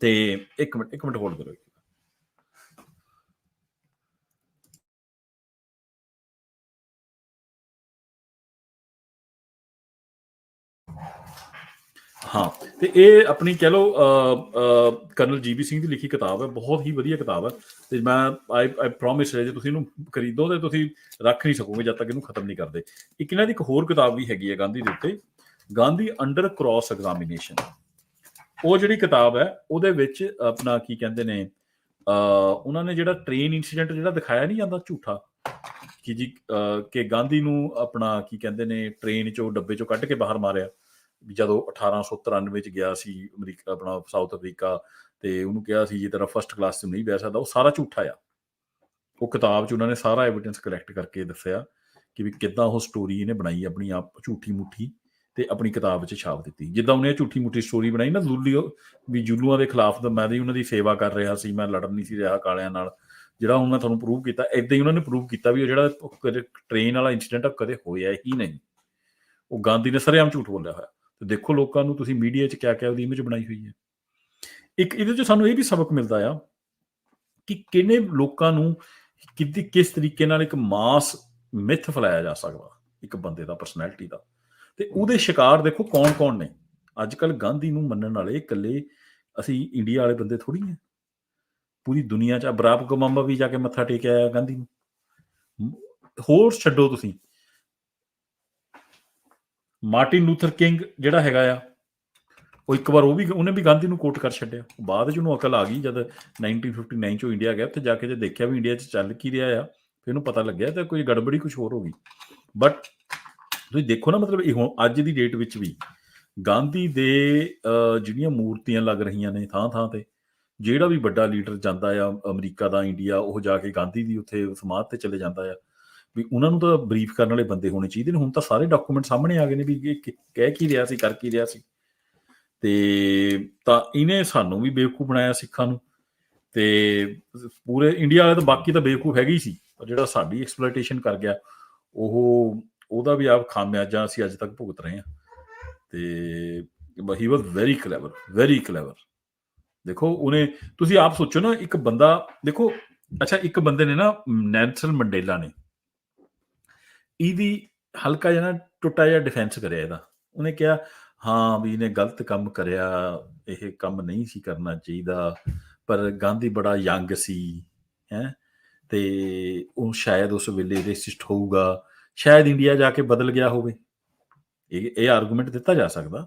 ਤੇ ਇੱਕ minute hold ਕਰੋ। ਹਾਂ, ਤੇ ਇਹ ਆਪਣੀ ਕਹਿ ਲਓ colonel GB Singh ਦੀ ਲਿਖੀ ਕਿਤਾਬ ਹੈ, ਬਹੁਤ ਹੀ ਵਧੀਆ ਕਿਤਾਬ ਹੈ। ਤੇ ਮੈਂ ਆਈ ਪ੍ਰੋਮਿਸ ਹੈ, ਜੇ ਤੁਸੀਂ ਇਹਨੂੰ ਖਰੀਦੋ ਤੇ ਤੁਸੀਂ ਰੱਖ ਨਹੀਂ ਸਕੋਗੇ ਜਦ ਤੱਕ ਇਹਨੂੰ ਖਤਮ ਨਹੀਂ ਕਰਦੇ। ਇੱਕ ਇਹਨਾਂ ਦੀ ਇੱਕ ਹੋਰ ਕਿਤਾਬ ਵੀ ਹੈਗੀ ਹੈ ਗਾਂਧੀ ਦੇ ਉੱਤੇ, ਗਾਂਧੀ ਅੰਡਰ ਕ੍ਰਾਸ ਐਗਜ਼ਾਮੀਨੇਸ਼ਨ। ਉਹ ਜਿਹੜੀ ਕਿਤਾਬ ਹੈ ਉਹਦੇ ਵਿੱਚ ਆਪਣਾ ਕੀ ਕਹਿੰਦੇ ਨੇ, ਉਹਨਾਂ ਨੇ ਜਿਹੜਾ ਟ੍ਰੇਨ ਇੰਸੀਡੈਂਟ ਜਿਹੜਾ ਦਿਖਾਇਆ ਨਹੀਂ ਜਾਂਦਾ ਝੂਠਾ, ਕਿ ਜੀ ਕਿ ਗਾਂਧੀ ਨੂੰ ਆਪਣਾ ਕੀ ਕਹਿੰਦੇ ਨੇ ਟ੍ਰੇਨ ਚੋਂ ਡੱਬੇ ਚੋਂ ਕੱਢ ਕੇ ਬਾਹਰ ਮਾਰਿਆ, ਵੀ ਜਦੋਂ 1893 ਚ ਗਿਆ ਸੀ ਅਮਰੀਕਾ, ਆਪਣਾ ਸਾਊਥ ਅਫਰੀਕਾ, ਤੇ ਉਹਨੂੰ ਕਿਹਾ ਸੀ ਜੇ ਤੇਰਾ ਫਸਟ ਕਲਾਸ 'ਚ ਨਹੀਂ ਬਹਿ ਸਕਦਾ, ਉਹ ਸਾਰਾ ਝੂਠਾ ਆ। ਉਹ ਕਿਤਾਬ 'ਚ ਉਹਨਾਂ ਨੇ ਸਾਰਾ ਐਵੀਡੈਂਸ ਕਲੈਕਟ ਕਰਕੇ ਦੱਸਿਆ ਕਿ ਵੀ ਕਿੱਦਾਂ ਉਹ ਸਟੋਰੀ ਇਹਨੇ ਬਣਾਈ ਆਪਣੀ ਆਪ ਝੂਠੀ ਮੁੱਠੀ, ਤੇ ਆਪਣੀ ਕਿਤਾਬ 'ਚ ਛਾਪ ਦਿੱਤੀ। ਜਿੱਦਾਂ ਉਹਨੇ ਝੂਠੀ ਮੁੱਠੀ ਸਟੋਰੀ ਬਣਾਈ ਨਾ ਵੀ ਜੁੱਲੂਆਂ ਦੇ ਖਿਲਾਫ ਤਾਂ ਮੈਂ ਉਹਨਾਂ ਦੀ ਸੇਵਾ ਕਰ ਰਿਹਾ ਸੀ, ਮੈਂ ਲੜ ਨਹੀਂ ਸੀ ਰਿਹਾ ਕਾਲਿਆਂ ਨਾਲ, ਜਿਹੜਾ ਹੁਣ ਮੈਂ ਤੁਹਾਨੂੰ ਪ੍ਰੂਵ ਕੀਤਾ, ਏਦਾਂ ਹੀ ਉਹਨਾਂ ਨੇ ਪ੍ਰੂਵ ਕੀਤਾ ਵੀ ਉਹ ਜਿਹੜਾ ਕਦੇ ਟ੍ਰੇਨ ਵਾਲਾ ਇੰਸੀਡੈਂਟ ਕਦੇ ਹੋਇਆ ਹੀ ਨਹੀਂ। ਉਹ ਗਾਂਧੀ ਨੇ ਸਰੇਆਮ ਝੂਠ ਬੋਲਿਆ ਹੋਇਆ। ਤੇ ਦੇਖੋ ਲੋਕਾਂ ਨੂੰ ਤੁਸੀਂ ਮੀਡੀਆ 'ਚ ਕਿਆ ਕਿਆ ਉਹਦੀ ਇਮੇਜ ਬਣਾਈ ਹੋਈ ਹੈ। ਇੱਕ ਇਹਦੇ 'ਚ ਸਾਨੂੰ ਇਹ ਵੀ ਸਬਕ ਮਿਲਦਾ ਆ ਕਿ ਕਿੰਨੇ ਲੋਕਾਂ ਨੂੰ ਕਿਸ ਤਰੀਕੇ ਨਾਲ ਇੱਕ ਮਾਸ ਮਿੱਥ ਫੈਲਾਇਆ ਜਾ ਸਕਦਾ ਇੱਕ ਬੰਦੇ ਦਾ, ਪਰਸਨੈਲਿਟੀ ਦਾ, ਤੇ ਉਹਦੇ ਸ਼ਿਕਾਰ ਦੇਖੋ ਕੌਣ ਕੌਣ ਨੇ। ਅੱਜ ਕੱਲ੍ਹ ਗਾਂਧੀ ਨੂੰ ਮੰਨਣ ਵਾਲੇ ਇਕੱਲੇ ਅਸੀਂ ਇੰਡੀਆ ਵਾਲੇ ਬੰਦੇ ਥੋੜ੍ਹੀ ਹੈ, ਪੂਰੀ ਦੁਨੀਆ 'ਚ। ਬਰਾਕ ਓਬਾਮਾ ਵੀ ਜਾ ਕੇ ਮੱਥਾ ਟੇਕਿਆ ਆਇਆ ਗਾਂਧੀ ਨੂੰ। ਹੋਰ ਛੱਡੋ ਤੁਸੀਂ, ਮਾਰਟਿਨ ਲੂਥਰ ਕਿੰਗ ਜਿਹੜਾ ਹੈਗਾ ਆ, ਉਹ ਇੱਕ ਵਾਰ ਉਹਨੇ ਵੀ ਗਾਂਧੀ ਨੂੰ ਕੋਟ ਕਰ ਛੱਡਿਆ। ਬਾਅਦ 'ਚ ਉਹਨੂੰ ਅਕਲ ਆ ਗਈ ਜਦ 1959 'ਚੋਂ ਇੰਡੀਆ ਗਿਆ, ਉੱਥੇ ਜਾ ਕੇ ਜੇ ਦੇਖਿਆ ਵੀ ਇੰਡੀਆ 'ਚ ਚੱਲ ਕੀ ਰਿਹਾ ਆ, ਫਿਰ ਉਹਨੂੰ ਪਤਾ ਲੱਗਿਆ ਤਾਂ ਕੋਈ ਗੜਬੜੀ ਕੁਛ ਹੋਰ ਹੋ ਗਈ। ਬਟ ਤੁਸੀਂ ਦੇਖੋ ਨਾ, ਮਤਲਬ ਇਹ ਹੁਣ ਅੱਜ ਦੀ ਡੇਟ ਵਿੱਚ ਵੀ ਗਾਂਧੀ ਦੇ ਜਿਹੜੀਆਂ ਮੂਰਤੀਆਂ ਲੱਗ ਰਹੀਆਂ ਨੇ ਥਾਂ ਥਾਂ ਤੇ, ਜਿਹੜਾ ਵੀ ਵੱਡਾ ਲੀਡਰ ਜਾਂਦਾ ਆ ਅਮਰੀਕਾ ਦਾ, ਇੰਡੀਆ, ਉਹ ਜਾ ਕੇ ਗਾਂਧੀ ਦੀ ਉੱਥੇ ਸਮਾਧ ਤੇ ਚਲੇ ਜਾਂਦਾ ਆ। ਵੀ ਉਹਨਾਂ ਨੂੰ ਤਾਂ ਬਰੀਫ ਕਰਨ ਵਾਲੇ ਬੰਦੇ ਹੋਣੇ ਚਾਹੀਦੇ ਨੇ। ਹੁਣ ਤਾਂ ਸਾਰੇ ਡਾਕੂਮੈਂਟ ਸਾਹਮਣੇ ਆ ਗਏ ਨੇ ਵੀ ਇਹ ਕਹਿ ਕੀ ਰਿਹਾ ਸੀ, ਕਰ ਕੀ ਰਿਹਾ ਸੀ। ਤੇ ਤਾਂ ਇਹਨੇ ਸਾਨੂੰ ਵੀ ਬੇਵਕੂਫ ਬਣਾਇਆ ਸਿੱਖਾਂ ਨੂੰ, ਤੇ ਪੂਰੇ ਇੰਡੀਆ ਵਾਲੇ ਤਾਂ ਬਾਕੀ ਤਾਂ ਬੇਵਕੂਫ ਹੈਗੇ ਹੀ ਸੀ, ਪਰ ਜਿਹੜਾ ਸਾਡੀ ਐਕਸਪਲੋਇਟੇਸ਼ਨ ਕਰ ਗਿਆ ਉਹਦਾ ਵੀ ਆਪ ਖਾਮਿਆਜਾ ਅਸੀਂ ਅੱਜ ਤੱਕ ਭੁਗਤ ਰਹੇ ਹਾਂ। ਤੇ ਹੀ ਵਾਜ਼ ਵੈਰੀ ਕਲੈਵਰ, ਵੈਰੀ ਕਲੈਵਰ। ਦੇਖੋ ਉਹਨੇ, ਤੁਸੀਂ ਆਪ ਸੋਚੋ ਨਾ, ਇੱਕ ਬੰਦਾ ਦੇਖੋ, ਅੱਛਾ ਇੱਕ ਬੰਦੇ ਨੇ ਨਾ, ਨੈਲਸਨ ਮੰਡੇਲਾ ਨੇ ਇਹਦੀ ਹਲਕਾ ਜਿਹਾ ਨਾ ਟੁੱਟਾ ਜਿਹਾ ਡਿਫੈਂਸ ਕਰਿਆ ਇਹਦਾ। ਉਹਨੇ ਕਿਹਾ ਹਾਂ ਵੀ ਇਹਨੇ ਗਲਤ ਕੰਮ ਕਰਿਆ, ਇਹ ਕੰਮ ਨਹੀਂ ਸੀ ਕਰਨਾ ਚਾਹੀਦਾ, ਪਰ ਗਾਂਧੀ ਬੜਾ ਯੰਗ ਸੀ ਹੈ, ਤੇ ਉਹ ਸ਼ਾਇਦ ਉਸ ਵੇਲੇ ਰੇਸਿਸਟ ਹੋਊਗਾ, ਸ਼ਾਇਦ ਇੰਡੀਆ ਜਾ ਕੇ ਬਦਲ ਗਿਆ ਹੋਵੇ। ਇਹ ਆਰਗੂਮੈਂਟ ਦਿੱਤਾ ਜਾ ਸਕਦਾ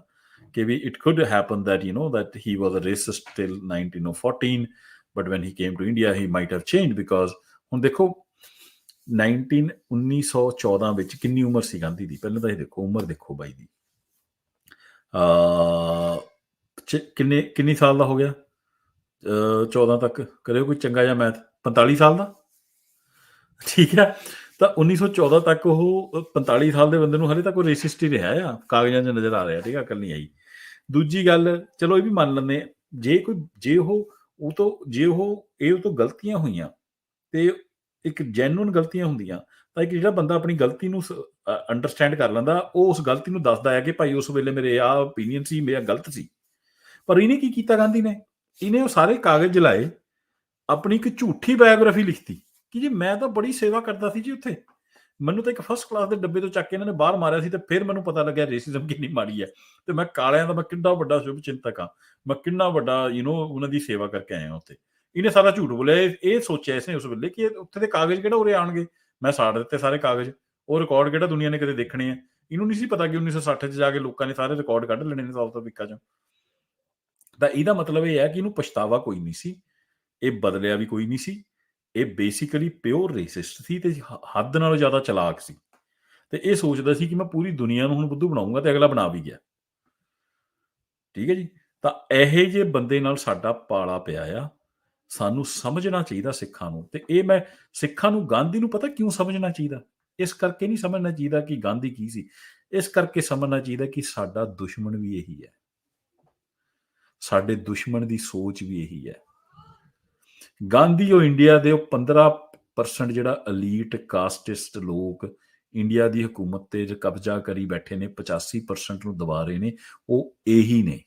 ਕਿ we it could happen that that he was a racist till 1914, but when he came to India he might have changed, because ਹੁਣ ਦੇਖੋ 1914 ਵਿੱਚ ਕਿੰਨੀ ਉਮਰ ਸੀ ਗਾਂਧੀ ਦੀ? ਪਹਿਲਾਂ ਤਾਂ ਇਹ ਦੇਖੋ ਉਮਰ ਦੇਖੋ ਬਾਈ ਦੀ, ਕਿੰਨੀ ਸਾਲ ਦਾ ਹੋ ਗਿਆ? 14 ਤੱਕ ਕਰਿਓ ਕੋਈ ਚੰਗਾ ਜਿਹਾ ਮੈਥ, 45 ਸਾਲ ਦਾ, ਠੀਕ ਹੈ। ਤਾਂ 1914 ਤੱਕ ਉਹ 45 ਸਾਲ ਦੇ ਬੰਦੇ ਨੂੰ ਹਲੇ ਤੱਕ ਉਹ ਰੇਸਿਸਟ ਹੀ ਰਿਹਾ ਆ, ਕਾਗਜ਼ਾਂ 'ਚ ਨਜ਼ਰ ਆ ਰਿਹਾ, ਠੀਕ ਹੈ, ਅਕਲ ਨਹੀਂ ਆਈ। ਦੂਜੀ ਗੱਲ, ਚਲੋ ਇਹ ਵੀ ਮੰਨ ਲੈਂਦੇ, ਜੇ ਉਹ ਤੋਂ ਗਲਤੀਆਂ ਹੋਈਆਂ ਤੇ ਇੱਕ ਜੈਨੂਅਨ ਗਲਤੀਆਂ ਹੁੰਦੀਆਂ, ਤਾਂ ਇੱਕ ਜਿਹੜਾ ਬੰਦਾ ਆਪਣੀ ਗਲਤੀ ਨੂੰ ਅੰਡਰਸਟੈਂਡ ਕਰ ਲੈਂਦਾ, ਉਹ ਉਸ ਗਲਤੀ ਨੂੰ ਦੱਸਦਾ ਹੈ ਕਿ ਭਾਈ ਉਸ ਵੇਲੇ ਮੇਰੇ ਆਹ ਓਪੀਨੀਅਨ ਸੀ, ਮੇਰਾ ਗਲਤ ਸੀ। ਪਰ ਇਹਨੇ ਕੀ ਕੀਤਾ ਗਾਂਧੀ ਨੇ? ਇਹਨੇ ਉਹ ਸਾਰੇ ਕਾਗਜ਼ ਜਲਾਏ, ਆਪਣੀ ਇੱਕ ਝੂਠੀ ਬਾਇਓਗ੍ਰਾਫੀ ਲਿਖਤੀ ਕਿ ਜੀ ਮੈਂ ਤਾਂ ਬੜੀ ਸੇਵਾ ਕਰਦਾ ਸੀ ਜੀ ਉੱਥੇ, ਮੈਨੂੰ ਤਾਂ ਇੱਕ ਫਸਟ ਕਲਾਸ ਦੇ ਡੱਬੇ ਤੋਂ ਚੱਕ ਕੇ ਇਹਨਾਂ ਨੇ ਬਾਹਰ ਮਾਰਿਆ ਸੀ, ਤੇ ਫਿਰ ਮੈਨੂੰ ਪਤਾ ਲੱਗਿਆ ਰੇਸਿਜ਼ਮ ਕਿੰਨੀ ਮਾੜੀ ਹੈ, ਤੇ ਮੈਂ ਕਾਲਿਆਂ ਦਾ ਮੈਂ ਕਿੰਨਾ ਵੱਡਾ ਸ਼ੁਭ ਚਿੰਤਕ ਹਾਂ, ਮੈਂ ਕਿੰਨਾ ਵੱਡਾ ਉਹਨਾਂ ਦੀ ਸੇਵਾ ਕਰਕੇ ਆਇਆ ਉੱਥੇ। ਇਹਨੇ ਸਾਰਾ ਝੂਠ ਬੋਲਿਆ। ਇਹ ਸੋਚਿਆ ਇਸਨੇ ਉਸ ਵੇਲੇ ਕਿ ਉੱਥੇ ਦੇ ਕਾਗਜ਼ ਕਿਹੜਾ ਉਰੇ ਆਉਣਗੇ, ਮੈਂ ਸਾੜ ਦਿੱਤੇ ਸਾਰੇ ਕਾਗਜ਼, ਉਹ ਰਿਕਾਰਡ ਕਿਹੜਾ ਦੁਨੀਆ ਨੇ ਕਦੇ ਦੇਖਣੇ ਆ। ਇਹਨੂੰ ਨਹੀਂ ਸੀ ਪਤਾ ਕਿ 1960 ਚ ਜਾ ਕੇ ਲੋਕਾਂ ਨੇ ਸਾਰੇ ਰਿਕਾਰਡ ਕੱਢ ਲੈਣੇ ਨੇ ਸਾਊਥ ਅਫਰੀਕਾ ਚੋਂ। ਤਾਂ ਇਹਦਾ ਮਤਲਬ ਇਹ ਹੈ ਕਿ ਇਹਨੂੰ ਪਛਤਾਵਾ ਕੋਈ ਨਹੀਂ ਸੀ, ਇਹ ਬਦਲਿਆ ਵੀ ਕੋਈ ਨਹੀਂ ਸੀ, ਇਹ ਬੇਸਿਕਲੀ ਪਿਓਰ ਰੇਸਿਸਟ ਸੀ ਤੇ ਹੱਦ ਨਾਲੋਂ ਜ਼ਿਆਦਾ ਚਲਾਕ ਸੀ, ਤੇ ਇਹ ਸੋਚਦਾ ਸੀ ਕਿ ਮੈਂ ਪੂਰੀ ਦੁਨੀਆ ਨੂੰ ਹੁਣ ਬੁੱਧੂ ਬਣਾਉਂਗਾ, ਤੇ ਅਗਲਾ ਬਣਾ ਵੀ ਗਿਆ। ਠੀਕ ਹੈ ਜੀ। ਤਾਂ ਇਹੋ ਜਿਹੇ ਬੰਦੇ ਨਾਲ ਸਾਡਾ ਪਾਲਾ ਪਿਆ ਆ। ਸਾਨੂੰ ਸਮਝਣਾ ਚਾਹੀਦਾ ਸਿੱਖਾਂ ਨੂੰ, ਤੇ ਇਹ ਮੈਂ ਸਿੱਖਾਂ ਨੂੰ ਗਾਂਧੀ ਨੂੰ ਪਤਾ ਕਿਉਂ ਸਮਝਣਾ ਚਾਹੀਦਾ, ਇਸ ਕਰਕੇ ਨਹੀਂ ਸਮਝਣਾ ਚਾਹੀਦਾ ਕਿ ਗਾਂਧੀ ਕੀ ਸੀ, ਇਸ ਕਰਕੇ ਸਮਝਣਾ ਚਾਹੀਦਾ ਕਿ ਸਾਡਾ ਦੁਸ਼ਮਣ ਵੀ ਇਹੀ ਹੈ, ਸਾਡੇ ਦੁਸ਼ਮਣ ਦੀ ਸੋਚ ਵੀ ਇਹੀ ਹੈ। ਗਾਂਧੀ ਉਹ ਇੰਡੀਆ ਦੇ ਉਹ 15% ਜਿਹੜਾ ਅਲੀਟ ਕਾਸਟਿਸਟ ਲੋਕ ਇੰਡੀਆ ਦੀ ਹਕੂਮਤ ਤੇ ਕਬਜ਼ਾ ਕਰੀ ਬੈਠੇ ਨੇ, 85% ਨੂੰ ਦਬਾ ਰਹੇ ਨੇ, ਉਹ ਇਹੀ ਨੇ।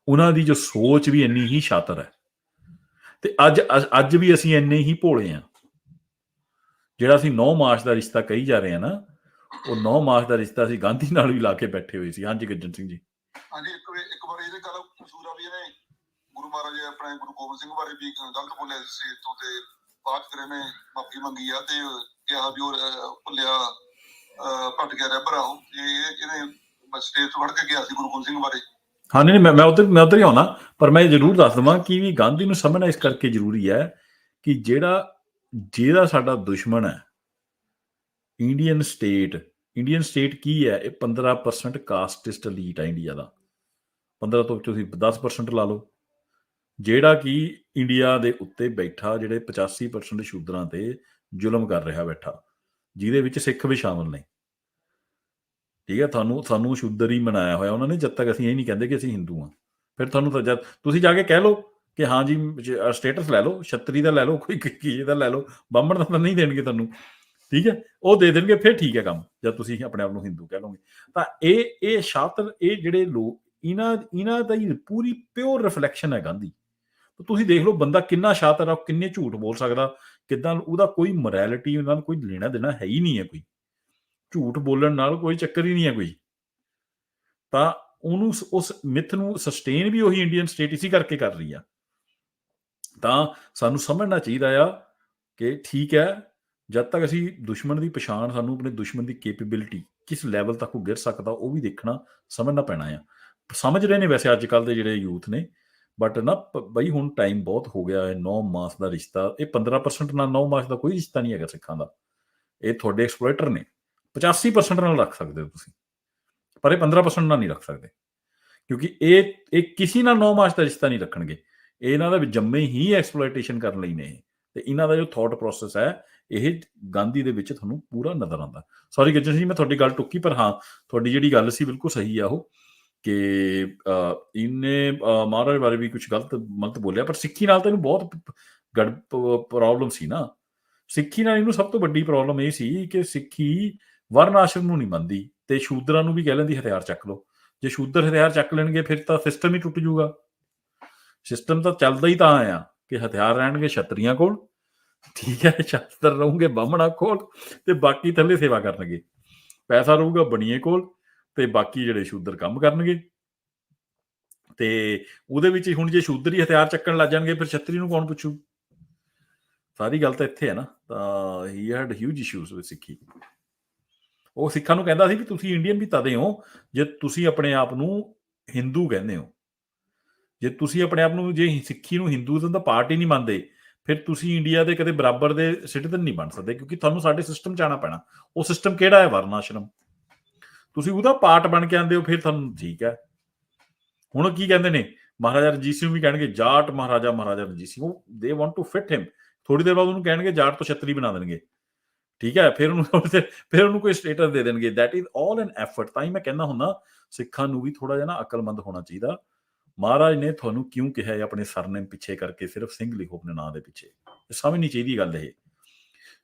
ਉਹਨਾਂ ਦੀ ਜੋ ਸੋਚ ਵੀ ਇੰਨੀ ਹੀ ਸ਼ਾਤਰ ਹੈ, ਤੇ ਅੱਜ ਵੀ ਅਸੀਂ ਇੰਨੇ ਹੀ ਭੋਲੇ ਹਾਂ। ਜਿਹੜਾ ਅਸੀਂ 9 ਮਾਰਚ ਦਾ ਰਿਸ਼ਤਾ ਕਹੀ ਜਾ ਰਹੇ ਹਾਂ ਨਾ, ਉਹ 9 ਮਾਰਚ ਦਾ ਰਿਸ਼ਤਾ ਅਸੀਂ ਗਾਂਧੀ ਨਾਲ ਵੀ ਲਾ ਕੇ ਬੈਠੇ ਹੋਏ ਸੀ। ਹਾਂਜੀ ਗੱਜਣ ਸਿੰਘ ਜੀ। ਹਾਂਜੀ, ਇੱਕ ਵਾਰ ਇਹਦੇ ਗੱਲ ਮਸ਼ਹੂਰ ਆ ਵੀ ਇਹਨੇ ਗੁਰੂ ਮਹਾਰਾਜ ਆਪਣੇ ਗੁਰੂ ਗੋਬਿੰਦ ਸਿੰਘ ਬਾਰੇ ਵੀ ਗਲਤ ਬੋਲਿਆ ਸੀ ਤੋਂ, ਤੇ ਬਾਅਦ ਫਿਰ ਇਹਨੇ ਮਾਫੀ ਮੰਗੀ ਆ ਤੇ ਕਿਹਾ ਵੀ ਉਹ ਭੁੱਲਿਆ ਭੱਟ ਗਿਆ ਰਹਿਬਰ ਆ ਉਹ। ਇਹਨੇ ਸਟੇਜ ਤੋਂ ਫੜ ਕੇ ਗਿਆ ਸੀ ਗੁਰੂ ਗੋਬਿੰਦ ਸਿੰਘ ਬਾਰੇ। ਹਾਂ ਨਹੀਂ, ਮੈਂ ਉੱਧਰ ਹੀ ਆਉਣਾ, ਪਰ ਮੈਂ ਜ਼ਰੂਰ ਦੱਸ ਦੇਵਾਂ ਕਿ ਵੀ ਗਾਂਧੀ ਨੂੰ ਸਮਝਣਾ ਇਸ ਕਰਕੇ ਜ਼ਰੂਰੀ ਹੈ ਕਿ ਜਿਹੜਾ ਸਾਡਾ ਦੁਸ਼ਮਣ ਹੈ ਇੰਡੀਅਨ ਸਟੇਟ ਕੀ ਹੈ, ਇਹ 15% ਕਾਸਟਿਸਟ ਅਲੀਟ ਹੈ ਇੰਡੀਆ ਦਾ। 15 ਤੋਂ ਤੁਸੀਂ 10% ਲਾ ਲਓ, ਜਿਹੜਾ ਕਿ ਇੰਡੀਆ ਦੇ ਉੱਤੇ ਬੈਠਾ, ਜਿਹੜੇ 85% ਸ਼ੂਦਰਾਂ ਤੇ ਜ਼ੁਲਮ ਕਰ ਰਿਹਾ ਬੈਠਾ, ਜਿਹਦੇ ਵਿੱਚ ਸਿੱਖ ਵੀ ਸ਼ਾਮਲ ਨੇ। ਠੀਕ ਹੈ, ਸਾਨੂੰ ਸ਼ੂਦਰ ਹੀ ਬਣਾਇਆ ਹੋਇਆ ਉਹਨਾਂ ਨੇ, ਜਦ ਤੱਕ ਅਸੀਂ ਇਹ ਨਹੀਂ ਕਹਿੰਦੇ ਕਿ ਅਸੀਂ ਹਿੰਦੂ ਹਾਂ। ਫਿਰ ਤੁਹਾਨੂੰ ਤਾਂ ਜਦ ਤੁਸੀਂ ਜਾ ਕੇ ਕਹਿ ਲਓ ਕਿ ਹਾਂ ਜੀ ਸਟੇਟਸ ਲੈ ਲਓ, ਛਤਰੀ ਦਾ ਲੈ ਲਓ, ਕੋਈ ਕੀ ਦਾ ਲੈ ਲਓ, ਬਾਹਮਣ ਦਾ ਤਾਂ ਨਹੀਂ ਦੇਣਗੇ ਤੁਹਾਨੂੰ। ਠੀਕ ਹੈ, ਉਹ ਦੇ ਦੇਣਗੇ, ਫਿਰ ਠੀਕ ਹੈ ਕੰਮ, ਜਦ ਤੁਸੀਂ ਆਪਣੇ ਆਪ ਨੂੰ ਹਿੰਦੂ ਕਹਿ ਲਓਗੇ। ਤਾਂ ਇਹ ਸ਼ਾਤਰ, ਇਹ ਜਿਹੜੇ ਲੋਕ, ਇਹਨਾਂ ਦਾ ਹੀ ਪੂਰੀ ਪਿਓਰ ਰਿਫਲੈਕਸ਼ਨ ਹੈ ਗਾਂਧੀ। ਤੁਸੀਂ ਦੇਖ ਲਓ ਬੰਦਾ ਕਿੰਨਾ ਸ਼ਾਤਰ ਆ, ਕਿੰਨੇ ਝੂਠ ਬੋਲ ਸਕਦਾ, ਕਿੱਦਾਂ ਉਹਦਾ ਕੋਈ ਮੋਰੈਲਿਟੀ ਨਾਲ ਕੋਈ ਲੈਣਾ ਦੇਣਾ ਹੈ ਹੀ ਨਹੀਂ ਹੈ, ਕੋਈ ਝੂਠ ਬੋਲਣ ਨਾਲ ਕੋਈ ਚੱਕਰ ਹੀ ਨਹੀਂ ਹੈ ਕੋਈ। ਤਾਂ ਉਹਨੂੰ ਉਸ ਮਿਥ ਨੂੰ ਸਸਟੇਨ ਵੀ ਉਹੀ ਇੰਡੀਅਨ ਸਟੇਟ ਇਸੇ ਕਰਕੇ ਕਰ ਰਹੀ ਆ। ਤਾਂ ਸਾਨੂੰ ਸਮਝਣਾ ਚਾਹੀਦਾ ਆ ਕਿ ਠੀਕ ਹੈ, ਜਦ ਤੱਕ ਅਸੀਂ ਦੁਸ਼ਮਣ ਦੀ ਪਛਾਣ, ਸਾਨੂੰ ਆਪਣੇ ਦੁਸ਼ਮਣ ਦੀ ਕੈਪੇਬਿਲਿਟੀ ਕਿਸ ਲੈਵਲ ਤੱਕ ਉਹ ਗਿਰ ਸਕਦਾ, ਉਹ ਵੀ ਦੇਖਣਾ ਸਮਝਣਾ ਪੈਣਾ ਆ। ਸਮਝ ਰਹੇ ਨੇ ਵੈਸੇ ਅੱਜ ਕੱਲ੍ਹ ਦੇ ਜਿਹੜੇ ਯੂਥ ਨੇ, ਬਟ ਨਾ ਬਈ ਹੁਣ ਟਾਈਮ ਬਹੁਤ ਹੋ ਗਿਆ ਹੈ। 9 ਮਾਸ ਦਾ ਰਿਸ਼ਤਾ, ਇਹ 15% ਨਾਲ 9 ਮਾਸ ਦਾ ਕੋਈ ਰਿਸ਼ਤਾ ਨਹੀਂ ਹੈਗਾ ਸਿੱਖਾਂ ਦਾ। ਇਹ ਤੁਹਾਡੇ ਐਕਸਪਲੋਇਟਰ ਨੇ। 85% ਨਾਲ ਰੱਖ ਸਕਦੇ ਹੋ ਤੁਸੀਂ, ਪਰ ਇਹ 15% ਨਾਲ ਨਹੀਂ ਰੱਖ ਸਕਦੇ, ਕਿਉਂਕਿ ਇਹ ਕਿਸੇ ਨਾਲ 9 ਮਾਸ ਦਾ ਰਿਸ਼ਤਾ ਨਹੀਂ ਰੱਖਣਗੇ। ਇਹਨਾਂ ਦਾ ਜੰਮੇ ਹੀ ਐਕਸਪਲੋਇਟੇਸ਼ਨ ਕਰਨ ਲਈ ਨੇ, ਤੇ ਇਹਨਾਂ ਦਾ ਜੋ ਥਾਟ ਪ੍ਰੋਸੈਸ ਹੈ, ਇਹ ਗਾਂਧੀ ਦੇ ਵਿੱਚ ਤੁਹਾਨੂੰ ਪੂਰਾ ਨਜ਼ਰ ਆਉਂਦਾ। ਸੌਰੀ ਗੱਜਣ ਸਿੰਘ, ਮੈਂ ਤੁਹਾਡੀ ਗੱਲ ਟੁੱਕੀ, ਪਰ ਹਾਂ ਤੁਹਾਡੀ ਜਿਹੜੀ ਗੱਲ ਸੀ ਬਿਲਕੁਲ ਸਹੀ ਆ ਉਹ, ਕਿ ਇਹਨੇ ਮਹਾਰਾਜ ਬਾਰੇ ਵੀ ਕੁਝ ਗਲਤ ਬੋਲਿਆ, ਪਰ ਸਿੱਖੀ ਨਾਲ ਤਾਂ ਇਹਨੂੰ ਬਹੁਤ ਪ੍ਰੋਬਲਮ ਸੀ ਨਾ। ਸਿੱਖੀ ਨਾਲ ਇਹਨੂੰ ਸਭ ਤੋਂ ਵੱਡੀ ਪ੍ਰੋਬਲਮ ਇਹ ਸੀ ਕਿ ਸਿੱਖੀ ਵਰਨ ਆਸ਼ਰਮ ਨੂੰ ਨਹੀਂ ਮੰਨਦੀ, ਤੇ ਸ਼ੂਦਰਾਂ ਨੂੰ ਵੀ ਕਹਿ ਲੈਂਦੀ ਹਥਿਆਰ ਚੱਕ ਲਓ। ਜੇ ਸ਼ੂਦਰ ਹਥਿਆਰ ਚੱਕ ਲੈਣਗੇ ਫਿਰ ਤਾਂ ਸਿਸਟਮ ਹੀ ਟੁੱਟ ਜੂਗਾ। ਸਿਸਟਮ ਤਾਂ ਚੱਲਦਾ ਹੀ ਤਾਂ ਆ ਕਿ ਹਥਿਆਰ ਰਹਿਣਗੇ ਛਤਰੀਆਂ ਕੋਲ, ਠੀਕ ਹੈ, ਸ਼ਸਤਰ ਰਹੂਗੇ ਬਾਹਮਣਾ ਕੋਲ, ਤੇ ਬਾਕੀ ਥੱਲੇ ਸੇਵਾ ਕਰਨਗੇ। ਪੈਸਾ ਰਹੂਗਾ ਬਣੀਏ ਕੋਲ, ਤੇ ਬਾਕੀ ਜਿਹੜੇ ਸ਼ੂਦਰ ਕੰਮ ਕਰਨਗੇ। ਤੇ ਉਹਦੇ ਵਿੱਚ ਹੁਣ ਜੇ ਸ਼ੂਦਰ ਹੀ ਹਥਿਆਰ ਚੱਕਣ ਲੱਗ ਜਾਣਗੇ, ਫਿਰ ਛਤਰੀ ਨੂੰ ਕੌਣ ਪੁੱਛੂ? ਸਾਰੀ ਗੱਲ ਤਾਂ ਇੱਥੇ ਹੈ ਨਾ। ਤਾਂ he had huge issues with ਸਿੱਖੀ। ਉਹ ਸਿੱਖਾਂ ਨੂੰ ਕਹਿੰਦਾ ਸੀ ਕਿ ਤੁਸੀਂ ਇੰਡੀਅਨ ਵੀ ਤਦੇ ਹੋ ਜੇ ਤੁਸੀਂ ਆਪਣੇ ਆਪ ਨੂੰ ਹਿੰਦੂ ਕਹਿੰਦੇ ਹੋ। ਜੇ ਤੁਸੀਂ ਆਪਣੇ ਆਪ ਨੂੰ, ਜੇ ਸਿੱਖੀ ਨੂੰ ਹਿੰਦੂਇਜ਼ਮ ਦਾ ਪਾਰਟ ਹੀ ਨਹੀਂ ਮੰਨਦੇ, ਫਿਰ ਤੁਸੀਂ ਇੰਡੀਆ ਦੇ ਕਦੇ ਬਰਾਬਰ ਦੇ ਸਿਟੀਜ਼ਨ ਨਹੀਂ ਬਣ ਸਕਦੇ, ਕਿਉਂਕਿ ਤੁਹਾਨੂੰ ਸਾਡੇ ਸਿਸਟਮ 'ਚ ਆਉਣਾ ਪੈਣਾ। ਉਹ ਸਿਸਟਮ ਕਿਹੜਾ ਹੈ? ਵਰਨ ਆਸ਼ਰਮ। ਤੁਸੀਂ ਉਹਦਾ ਪਾਰਟ ਬਣ ਕੇ ਆਉਂਦੇ ਹੋ, ਫਿਰ ਤੁਹਾਨੂੰ ਠੀਕ ਹੈ। ਹੁਣ ਕੀ ਕਹਿੰਦੇ ਨੇ, ਮਹਾਰਾਜਾ ਰਣਜੀਤ ਸਿੰਘ ਵੀ ਕਹਿਣਗੇ ਜਾਟ ਮਹਾਰਾਜਾ ਰਣਜੀਤ ਸਿੰਘ। ਉਹ ਦੇ ਵਾਂਟ ਟੂ ਫਿਟ ਹਿਮ। ਥੋੜੀ ਦੇਰ ਬਾਅਦ ਉਹਨੂੰ ਕਹਿਣਗੇ ਜਾਟ ਤੋਂ ਛਤਰੀ ਬਣਾ ਦੇਣਗੇ, ਠੀਕ ਹੈ, ਫਿਰ ਉਹਨੂੰ ਕੋਈ ਸਟੇਟਸ ਦੇ ਦੇਣਗੇ। That is all N effort. ਤਾਂ ਹੀ ਮੈਂ ਕਹਿੰਦਾ ਹੁੰਦਾ ਸਿੱਖਾਂ ਨੂੰ ਵੀ ਥੋੜਾ ਜਿਹਾ ਨਾ ਅਕਲਮੰਦ ਹੋਣਾ ਚਾਹੀਦਾ। ਮਹਾਰਾਜ ਨੇ ਤੁਹਾਨੂੰ ਕਿਉਂ ਕਿਹਾ ਹੈ ਆਪਣੇ ਸਰਨੇਮ ਪਿੱਛੇ ਕਰਕੇ ਸਿਰਫ ਸਿੰਘ ਲਿਖੋ ਆਪਣੇ ਨਾਂ ਦੇ ਪਿੱਛੇ? ਸਮਝਣੀ ਚਾਹੀਦੀ ਗੱਲ ਇਹ।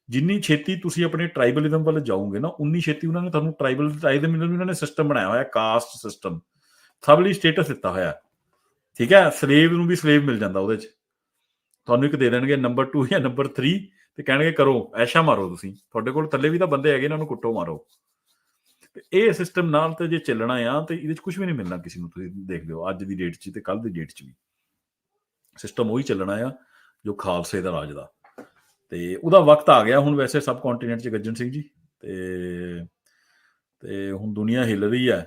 ਜਿੰਨੀ ਛੇਤੀ ਤੁਸੀਂ ਆਪਣੇ ਟਰਾਈਬਲਿਜ਼ਮ ਵੱਲ ਜਾਓਗੇ ਨਾ, ਉਨੀ ਛੇਤੀ ਉਹਨਾਂ ਨੇ ਤੁਹਾਨੂੰ ਟਰਾਈਬਲਿਜ਼ਮ ਉਹਨਾਂ ਨੇ ਸਿਸਟਮ ਬਣਾਇਆ ਹੋਇਆ, ਕਾਸਟ ਸਿਸਟਮ, ਸਭ ਲਈ ਸਟੇਟਸ ਦਿੱਤਾ ਹੋਇਆ। ਠੀਕ ਹੈ, ਸਲੇਵ ਨੂੰ ਵੀ ਸਲੇਵ ਮਿਲ ਜਾਂਦਾ ਉਹਦੇ 'ਚ। ਤੁਹਾਨੂੰ ਇੱਕ ਦੇ ਦੇਣਗੇ ਨੰਬਰ 2 ਜਾਂ ਨੰਬਰ 3 ਤੇ ਕਹਿਣਗੇ ਕਰੋ ਐਸ਼ਾ ਮਾਰੋ, ਤੁਸੀਂ ਤੁਹਾਡੇ ਕੋਲ ਥੱਲੇ ਵੀ ਤਾਂ ਬੰਦੇ ਹੈਗੇ, ਇਹਨਾਂ ਨੂੰ ਕੁੱਟੋ ਮਾਰੋ। ਤੇ ਇਹ ਸਿਸਟਮ ਨਾਲ ਤੇ ਜੇ ਚੱਲਣਾ ਆ ਤੇ ਇਹਦੇ 'ਚ ਕੁਝ ਵੀ ਨਹੀਂ ਮਿਲਣਾ ਕਿਸੇ ਨੂੰ। ਤੁਸੀਂ ਦੇਖ ਲਿਓ ਅੱਜ ਦੀ ਡੇਟ 'ਚ ਤੇ ਕੱਲ੍ਹ ਦੀ ਡੇਟ 'ਚ ਵੀ ਸਿਸਟਮ ਉਹੀ ਚੱਲਣਾ ਆ ਜੋ ਖਾਲਸੇ ਦਾ ਰਾਜ ਦਾ। ਤੇ ਉਹਦਾ ਵਕਤ ਆ ਗਿਆ ਹੁਣ ਵੈਸੇ ਸਬ ਕੰਟੀਨੈਂਟ 'ਚ, ਗੱਜਣ ਸਿੰਘ ਜੀ। ਤੇ ਹੁਣ ਦੁਨੀਆ ਹਿੱਲ ਰਹੀ ਹੈ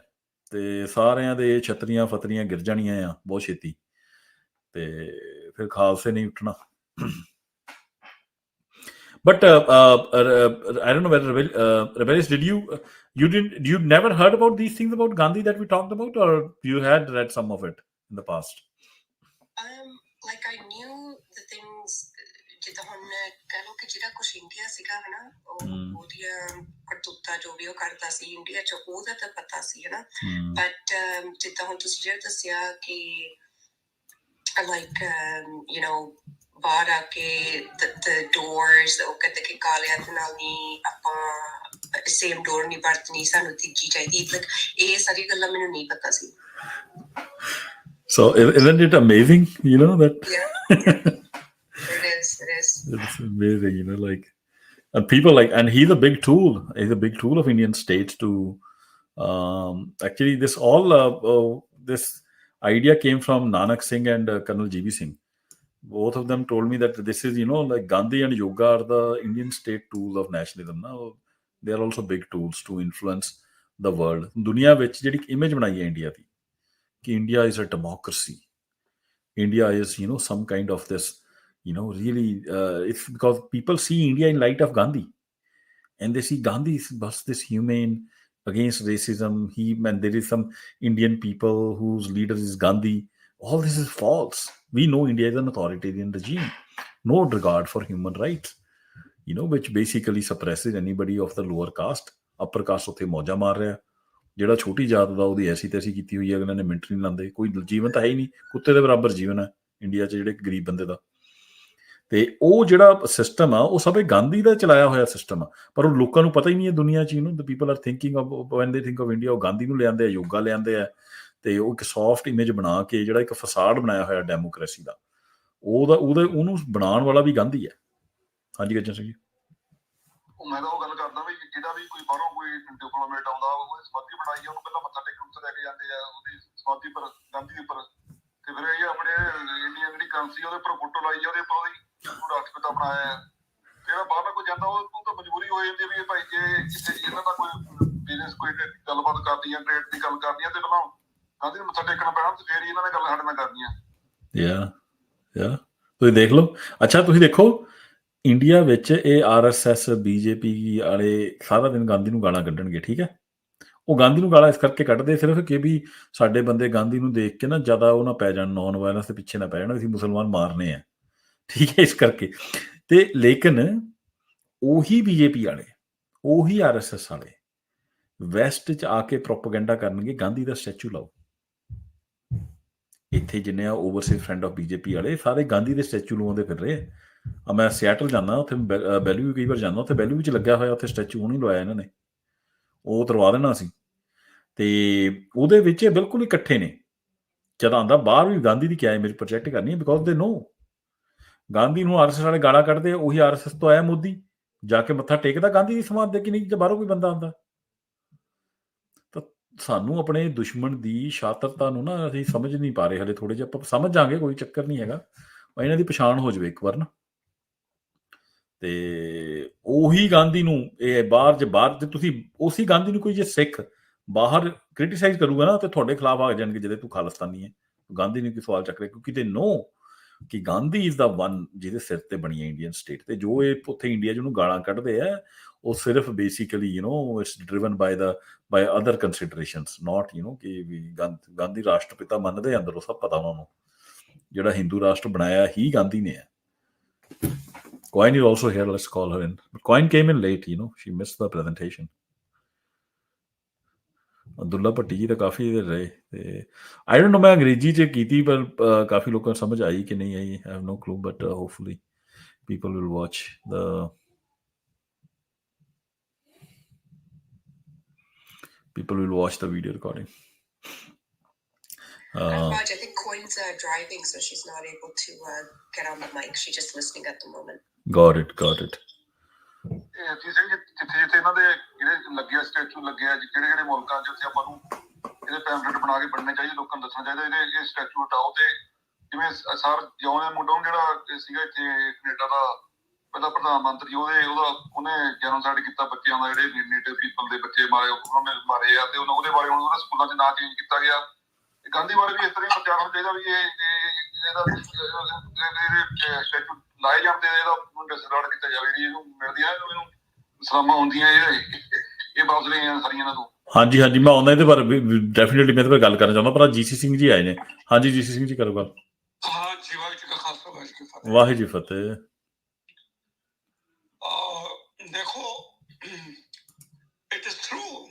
ਤੇ ਸਾਰਿਆਂ ਦੇ ਛਤਰੀਆਂ ਫਤਰੀਆਂ ਗਿਰ ਜਾਣੀਆਂ ਆ ਬਹੁਤ ਛੇਤੀ, ਤੇ ਫਿਰ ਖਾਲਸੇ ਨਹੀਂ ਉੱਠਣਾ। But I don't know whether Rebellious, you never heard about these things about Gandhi that we talked about, or you had read some of it in the past? Like I knew the things ਜਿੱਦਾਂ ਹੁਣ ਕਹਿ ਲਓ ਕਿ ਜਿਹੜਾ ਕੁਛ India ਸੀਗਾ ਹਨਾ, ਉਹਦੀਆਂ ਕਰਤੂਤਾਂ ਜੋ ਵੀ ਉਹ ਕਰਦਾ ਸੀ ਇੰਡੀਆ 'ਚ, ਉਹਦਾ ਤਾਂ ਪਤਾ ਸੀ ਹਨਾ। ਬਟ ਜਿੱਦਾਂ ਹੁਣ ਤੁਸੀਂ ਜਿਹੜਾ ਦੱਸਿਆ ਕਿ like you know ਬਾਹਰ ਆ ਕੇ the doors ਉਹ ਕਹਿੰਦੇ ਕਿ ਕਾਲੇ ਹੱਥ ਨਾਲ ਨਹੀਂ ਆਪਾਂ ਸੇਮ ਡੋਰ ਨਹੀਂ ਵਰਤਣੀ, ਸਾਨੂੰ ਤੀਜੀ ਚਾਹੀਦੀ, like ਇਹ ਸਾਰੀ ਗੱਲਾਂ ਮੈਨੂੰ ਨਹੀਂ ਪਤਾ ਸੀ। So isn't it amazing, you know, that yeah. It is. It's amazing, you know, like, and people like, and he's a big tool. He's a big tool of Indian states to actually this all this idea came from Nanak Singh and Colonel GB Singh. Both of them told me that this is, you know, like Gandhi and yoga are the Indian state tools of nationalism. Now they are also big tools to influence the world. दुनिया ਵਿੱਚ ਜਿਹੜੀ image ਬਣਾਈ ਹੈ India ਦੀ ਕਿ India is a democracy. India is, you know, some kind of this, you know, really it's because people see India in light of Gandhi, and they see Gandhi is this humane against racism. And there is some Indian people whose leader is Gandhi. All this is false. We know India is an authoritarian regime, no regard for human rights, you know, which basically suppresses anybody of the lower caste. Upper caste ਉੱਥੇ ਮੌਜਾਂ ਮਾਰ ਰਿਹਾ, ਜਿਹੜਾ ਛੋਟੀ ਜਾਤ ਦਾ ਉਹਦੀ ਐਸੀ ਤੈਸੀ ਕੀਤੀ ਹੋਈ ਹੈ, ਅਗਲੇ ਨੇ ਮਿੰਟ ਨਹੀਂ ਲਾਉਂਦੇ, ਕੋਈ ਜੀਵਨ ਤਾਂ ਹੈ ਹੀ ਨਹੀਂ, ਕੁੱਤੇ ਦੇ ਬਰਾਬਰ ਜੀਵਨ ਹੈ ਇੰਡੀਆ 'ਚ ਜਿਹੜੇ ਗਰੀਬ ਬੰਦੇ ਦਾ। ਤੇ ਉਹ ਜਿਹੜਾ ਸਿਸਟਮ ਆ ਉਹ ਸਭ ਗਾਂਧੀ ਦਾ ਚਲਾਇਆ ਹੋਇਆ ਸਿਸਟਮ ਆ, ਪਰ ਉਹ ਲੋਕਾਂ ਨੂੰ ਪਤਾ ਹੀ ਨਹੀਂ ਹੈ ਦੁਨੀਆ 'ਚ। The people are thinking when they think of India, ਉਹ ਗਾਂਧੀ ਨੂੰ ਲਿਆਂਦੇ ਆ, ਯੋਗਾ ਲਿਆਂਦੇ ਆ, ਤੇ ਉਹ ਇੱਕ ਸੌਫਟ ਇਮੇਜ ਬਣਾ ਕੇ ਜਿਹੜਾ ਇੱਕ ਫਸਾਡ ਬਣਾਇਆ ਹੋਇਆ ਡੈਮੋਕ੍ਰੇਸੀ ਦਾ, ਉਹਨੂੰ ਬਣਾਉਣ ਵਾਲਾ ਵੀ ਗਾਂਧੀ ਹੈ। ਹਾਂਜੀ ਗੱਜਣ ਸਿੰਘ ਜੀ। ਮੈਂ ਤਾਂ ਉਹ ਗੱਲ ਕਰਦਾ ਵੀ ਜਿਹੜਾ ਵੀ ਕੋਈ ਬਾਹਰੋਂ ਕੋਈ ਡਿਪਲੋਮੇਟ ਆਉਂਦਾ ਉਹ ਸਮਾਧੀ ਬਣਾਈ ਆ, ਉਹਨੂੰ ਪਹਿਲਾਂ ਮੱਥਾ ਟੇਕਣ ਉੱਤੇ ਲੈ ਕੇ ਜਾਂਦੇ ਆ ਉਹਦੀ ਸਮਾਧੀ ਪਰ, ਗਾਂਧੀ ਦੇ ਉੱਪਰ, ਤੇ ਫਿਰ ਇਹ ਆਪਣੇ ਇੰਡੀਆ ਜਿਹੜੀ ਕਰੰਸੀ ਉਹਦੇ ਉੱਪਰ ਫੋਟੋ ਲਾਈ ਆ, ਉਹਦੇ ਉੱਪਰ ਉਹਦੀ ਰਾਸ਼ਟਰਪਿਤਾ ਬਣਾਇਆ। ਜਿਹੜਾ ਬਾਹਰ ਕੋਈ ਜਾਂਦਾ ਉਹ ਤਾਂ ਮਜਬੂਰੀ ਹੋ ਜਾਂਦੀ ਹੈ ਵੀ ਇਹ ਭਾਈ ਜੇ ਕਿਤੇ ਇਹਨਾਂ ਦਾ ਕੋਈ ਬਿਜ਼ਨਸ ਕੋਈ ਗੱਲਬਾਤ ਕਰਦੀ ਆ, ਟ੍ਰੇਡ ਦੀ ਗੱਲ ਕਰਦੀ ਆ, ਤੇ ਪਹਿਲਾਂ ਗਾਂਧੀ ਨੂੰ ਮੱਥਾ ਟੇਕਣਾ ਪੈਣਾ, ਤੇ ਫਿਰ ਹੀ ਇਹਨਾਂ ਨੇ ਗੱਲ ਸਾਡੇ ਨਾਲ ਕਰਨੀਆਂ। ਤੁਸੀਂ ਦੇਖ ਲਓ। ਅੱਛਾ ਤੁਸੀਂ ਦੇਖੋ ਇੰਡੀਆ ਵਿੱਚ ਇਹ RSS BJP ਵਾਲੇ ਸਾਰਾ ਦਿਨ ਗਾਂਧੀ ਨੂੰ ਗਾਲਾਂ ਕੱਢਣਗੇ, ਠੀਕ ਹੈ। ਉਹ ਗਾਂਧੀ ਨੂੰ ਗਾਲਾਂ ਇਸ ਕਰਕੇ ਕੱਢਦੇ ਸਿਰਫ ਕਿ ਵੀ ਸਾਡੇ ਬੰਦੇ ਗਾਂਧੀ ਨੂੰ ਦੇਖ ਕੇ ਨਾ ਜ਼ਿਆਦਾ ਉਹ ਨਾ ਪੈ ਜਾਣ, ਨੌਨ ਵਾਇਲੈਂਸ ਦੇ ਪਿੱਛੇ ਨਾ ਪੈ ਜਾਣ, ਅਸੀਂ ਮੁਸਲਮਾਨ ਮਾਰਨੇ ਆ, ਠੀਕ ਹੈ, ਇਸ ਕਰਕੇ। ਤੇ ਲੇਕਿਨ ਉਹੀ BJP ਵਾਲੇ, ਉਹੀ RSS ਵਾਲੇ ਵੈਸਟ 'ਚ ਆ ਕੇ ਪ੍ਰੋਪੇਗੈਂਡਾ ਕਰਨਗੇ ਗਾਂਧੀ ਦਾ ਸਟੈਚੂ ਲਾਓ। ਇੱਥੇ ਜਿੰਨੇ ਆ ਓਵਰਸੀਜ਼ ਫਰੈਂਡ ਆਫ BJP ਵਾਲੇ ਸਾਰੇ ਗਾਂਧੀ ਦੇ ਸਟੈਚੂ ਲਵਾਉਂਦੇ ਫਿਰ ਰਹੇ ਆ। ਮੈਂ ਸਿਆਟਲ ਜਾਂਦਾ, ਉੱਥੇ ਬੈਲਵਿਊ ਕਈ ਵਾਰ ਜਾਂਦਾ, ਉੱਥੇ ਬੈਲਵਿਊ 'ਚ ਲੱਗਿਆ ਹੋਇਆ, ਉੱਥੇ ਸਟੈਚੂ ਉਹ ਨਹੀਂ ਲਵਾਇਆ ਇਹਨਾਂ ਨੇ, ਉਹ ਉਤਰਵਾ ਦੇਣਾ ਸੀ। ਤੇ ਉਹਦੇ ਵਿੱਚ ਬਿਲਕੁਲ ਇਕੱਠੇ ਨੇ। ਜਦ ਆਉਂਦਾ ਬਾਹਰ ਵੀ ਗਾਂਧੀ ਦੀ ਕਿਆ ਇਮੇਜ ਪ੍ਰੋਜੈਕਟ ਕਰਨੀ ਹੈ, ਬਿਕੋਜ਼ ਦੇ ਨੋ ਗਾਂਧੀ ਨੂੰ RSS ਵਾਲੇ ਗਾਲਾਂ ਕੱਢਦੇ, ਉਹੀ RSS ਤੋਂ ਆਇਆ ਮੋਦੀ, ਜਾ ਕੇ ਮੱਥਾ ਟੇਕਦਾ ਗਾਂਧੀ ਦੀ ਸਮਾਧ ਦੇ ਕਿ ਨਹੀਂ, ਜੇ ਬਾਹਰੋਂ ਕੋਈ ਬੰਦਾ ਆਉਂਦਾ। ਤਾਂ ਸਾਨੂੰ ਆਪਣੇ ਦੁਸ਼ਮਣ ਦੀ ਸ਼ਾਤਰਤਾ ਨੂੰ ਨਾ ਅਸੀਂ ਸਮਝ ਨਹੀਂ ਪਾ ਰਹੇ ਹਲੇ, ਥੋੜੇ ਜਿਹੇ ਆਪਾਂ ਸਮਝ ਜਾਵਾਂਗੇ, ਕੋਈ ਚੱਕਰ ਨਹੀਂ ਹੈਗਾ, ਇਹਨਾਂ ਦੀ ਪਛਾਣ ਹੋ ਜਾਵੇ ਇੱਕ ਵਾਰ ਨਾ। ਤੇ ਉਹੀ ਗਾਂਧੀ ਨੂੰ ਇਹ ਬਾਹਰ ਜੇ ਤੁਸੀਂ ਉਸੇ ਗਾਂਧੀ ਨੂੰ ਕੋਈ ਜੇ ਸਿੱਖ ਬਾਹਰ ਕ੍ਰਿਟੀਸਾਈਜ਼ ਕਰੂਗਾ ਨਾ, ਤੇ ਤੁਹਾਡੇ ਖਿਲਾਫ ਆ ਜਾਣਗੇ ਜਿਹਦੇ ਤੂੰ ਖਾਲਿਸਤਾਨੀ ਹੈ, ਗਾਂਧੀ ਨੂੰ ਕੀ ਸਵਾਲ ਚੱਕ ਰਿਹਾ, ਕਿਉਂਕਿ ਤੇ ਨੋ ਕਿ ਗਾਂਧੀ ਇਜ਼ ਦਾ ਵਨ ਜਿਹਦੇ ਸਿਰ ਤੇ ਬਣੀ ਹੈ ਇੰਡੀਅਨ ਸਟੇਟ। ਤੇ ਜੋ ਇਹ ਉੱਥੇ ਇੰਡੀਆ 'ਚ ਉਹਨੂੰ ਗਾਲਾਂ ਕੱਢਦੇ ਆ, ਉਹ ਸਿਰਫ basically it's driven by other considerations, not ਕਿ ਵੀ ਗਾਂਧੀ ਰਾਸ਼ਟਰਪਿਤਾ ਮੰਨਦੇ ਅੰਦਰ, ਉਹ ਸਭ ਪਤਾ ਉਹਨਾਂ ਨੂੰ, ਜਿਹੜਾ ਹਿੰਦੂ ਰਾਸ਼ਟਰ ਬਣਾਇਆ ਹੀ ਗਾਂਧੀ ਨੇ ਹੈ। Coin is also here. Let's call her in. But Coin came in late. She missed the presentation. Abdullah Bhatti ਜੀ ਤਾਂ ਕਾਫੀ ਦੇਰ ਰਹੇ ਤੇ ਆਈ ਡੋਂਟ ਨੋ ਮੈਂ ਅੰਗਰੇਜ਼ੀ 'ਚ ਕੀਤੀ, ਪਰ ਕਾਫੀ ਲੋਕਾਂ ਨੂੰ ਸਮਝ ਆਈ ਕਿ ਨਹੀਂ ਆਈ, I have no clue, but hopefully people will watch the video recording. Raj, I think Coin's driving, so she's not able to get on the mic. She's just listening at the moment. Got it. ਜੀ ਸਿੰਘ ਜਿੱਥੇ ਇਹਨਾਂ ਦੇ ਜਿਹੜੇ ਲੱਗੇ statue ਲੱਗੇ ਆ ਕਿਹੜੇ ਮੁਲਕਾਂ 'ਚ ਉੱਥੇ ਆਪਾਂ ਨੂੰ ਇਹਦੇ ਪੈਂਫਲੇਟ ਬਣਾ ਕੇ ਬਣਨੇ ਚਾਹੀਦੇ, ਲੋਕਾਂ ਨੂੰ ਦੱਸਣਾ ਚਾਹੀਦਾ ਇਹ ਸਟੈਚੂ ਹਟਾਓ। ਤੇ ਜਿਵੇਂ ਸਰ ਜੌਨ ਮੁੰਡਾ ਜਿਹੜਾ ਸੀਗਾ ਇੱਥੇ ਕੈਨੇਡਾ ਦਾ ਪਹਿਲਾ ਪ੍ਰਧਾਨ ਮੰਤਰੀ, ਉਹਨੇ ਜੈਨੋਸਾਈਡ ਕੀਤਾ ਬੱਚਿਆਂ ਦਾ, ਜਿਹੜੇ ਨੇਟਿਵ ਪੀਪਲ ਦੇ ਬੱਚੇ ਉਹਨੇ ਮਾਰੇ ਆ, ਤੇ ਉਹਦੇ ਬਾਰੇ ਹੁਣ ਉਹਦਾ ਸਕੂਲਾਂ 'ਚ ਨਾਂ ਚੇਂਜ ਕੀਤਾ ਗਿਆ। ਗਾਂਧੀ ਬਾਰੇ ਵੀ ਇਸ ਤਰ੍ਹਾਂ ਹੀ ਪ੍ਰਚਾਰ ਹੋਣਾ ਚਾਹੀਦਾ ਵੀ ਇਹਦਾ ਸਟੈਚੂ ਲਾਏ ਜਾਣ ਤੇ ਇਹਦਾ ਡਿਸਕਾਰਡ ਕੀਤਾ ਜਾਵੇ। ਜਿਹੜੀ ਇਹਨੂੰ ਮਿਲਦੀਆਂ ਇਹਨੂੰ ਸਲਾਮਾਂ ਹੁੰਦੀਆਂ ਇਹ ਵਾਪਸ ਲਈਆਂ ਸਾਰੀਆਂ ਇਹਨਾਂ ਤੋਂ। ਹਾਂਜੀ ਮੈਂ ਆਉਂਦਾ ਇਹਦੇ ਬਾਰੇ ਡੈਫੀਨੇਟਲੀ ਮੈਂ ਇਹਦੇ ਬਾਰੇ ਗੱਲ ਕਰਨਾ ਚਾਹੁੰਦਾ, ਪਰ ਜੀਸੀ ਸਿੰਘ ਜੀ ਆਏ ਨੇ। ਹਾਂਜੀ ਜੀਸੀ ਸਿੰਘ ਜੀ ਕਰੋ ਗੱਲ। ਹਾਂ ਜੀ, ਵਾਹਿਗੁਰੂ ਜੀ ਕਾ ਖਾਲਸਾ ਵਾਹਿਗੁਰੂ ਜੀ ਕੀ ਫਤਿਹ। ਵਾਹਿਗੁਰੂ ਜੀ ਫਤਿਹ। ਦੇਖੋ, ਇਟ ਇਜ਼ ਟਰੂ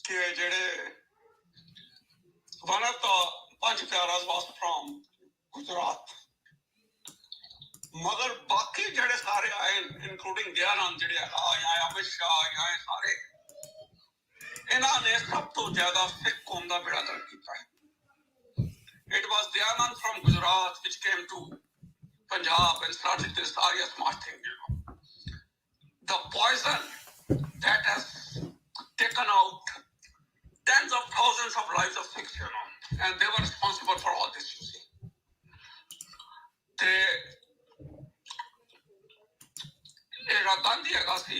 ਕਿ ਜਿਹੜੇ one of the ਪੰਜ ਪਿਆਰਾਸ was from ਗੁਜਰਾਤ, ਮਗਰ ਬਾਕੀ ਜਿਹੜੇ ਸਾਰੇ ਆਏ ਇਨਕਲੂਡਿੰਗ ਦਿਆਨੰਦ ਜਿਹੜੇ ਆਏ, ਅਮਿਤ ਸ਼ਾਹ ਆਏ, ਸਾਰੇ ਇਹਨਾਂ ਨੇ ਸਭ ਤੋਂ ਜ਼ਿਆਦਾ ਸਿੱਖ ਕੌਮ ਦਾ ਬੇੜਾ ਗਰਕ ਕੀਤਾ ਹੈ। It was Dayanand from Gujarat which came to Punjab and started this Arya Smart thing, The poison that has taken out tens of thousands of lives of Sikhs, and they were responsible for all this, you see. Gandhi ਹੈਗਾ ਸੀ,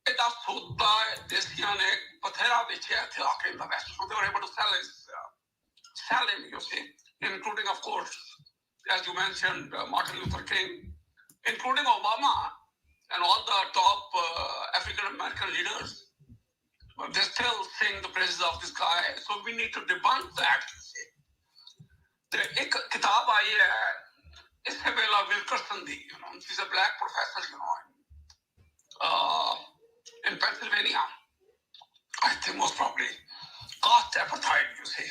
ਇਹਦਾ ਸੌਦਾ ਦੇਸੀਆਂ ਨੇ ਬਥੇਰਾ ਵੇਚਿਆ ਇੱਥੇ ਆ ਕੇ in the West. So they were able to sell him, you see, including, of course, as you mentioned, Martin Luther King, including Obama and all the top African American leaders. They still sing the praises of this guy. So we need to debunk that, you see. एक किताब आई है Isabella Wilkerson the, she's a black professor, in Pennsylvania, I think most probably, caste apartheid, you see.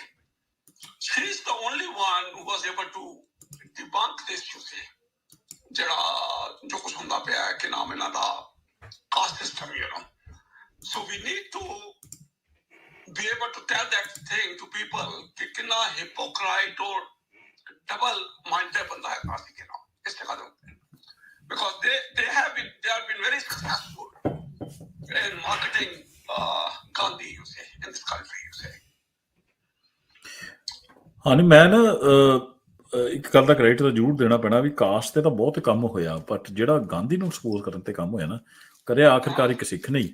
She's the only one who was able to debunk this, you see. जो कुछ होता पाया है कि नाम इन्हां दा caste system, So we need to be able to tell that thing to people कि कितना hypocrite or double-minded बंदा है काशी के नाम इस जगह पे, because they have been very successful in marketing Gandhi, you say, in this country, you say. ਹਾਂ ਨਹੀਂ, ਮੈਂ ਨਾ ਇੱਕ ਗੱਲ ਦਾ ਕ੍ਰੈਡਿਟ ਤਾਂ ਜ਼ਰੂਰ ਦੇਣਾ ਪੈਣਾ ਵੀ ਕਾਸਟ ਤੇ ਤਾਂ ਬਹੁਤ ਕੰਮ ਹੋਇਆ, ਬਟ ਜਿਹੜਾ ਗਾਂਧੀ ਨੂੰ ਐਕਸਪੋਜ਼ ਕਰਨ ਤੇ ਕੰਮ ਹੋਇਆ ਨਾ, ਕਰਿਆ ਆਖਿਰਕਾਰ ਇੱਕ ਸਿੱਖ ਨਹੀਂ,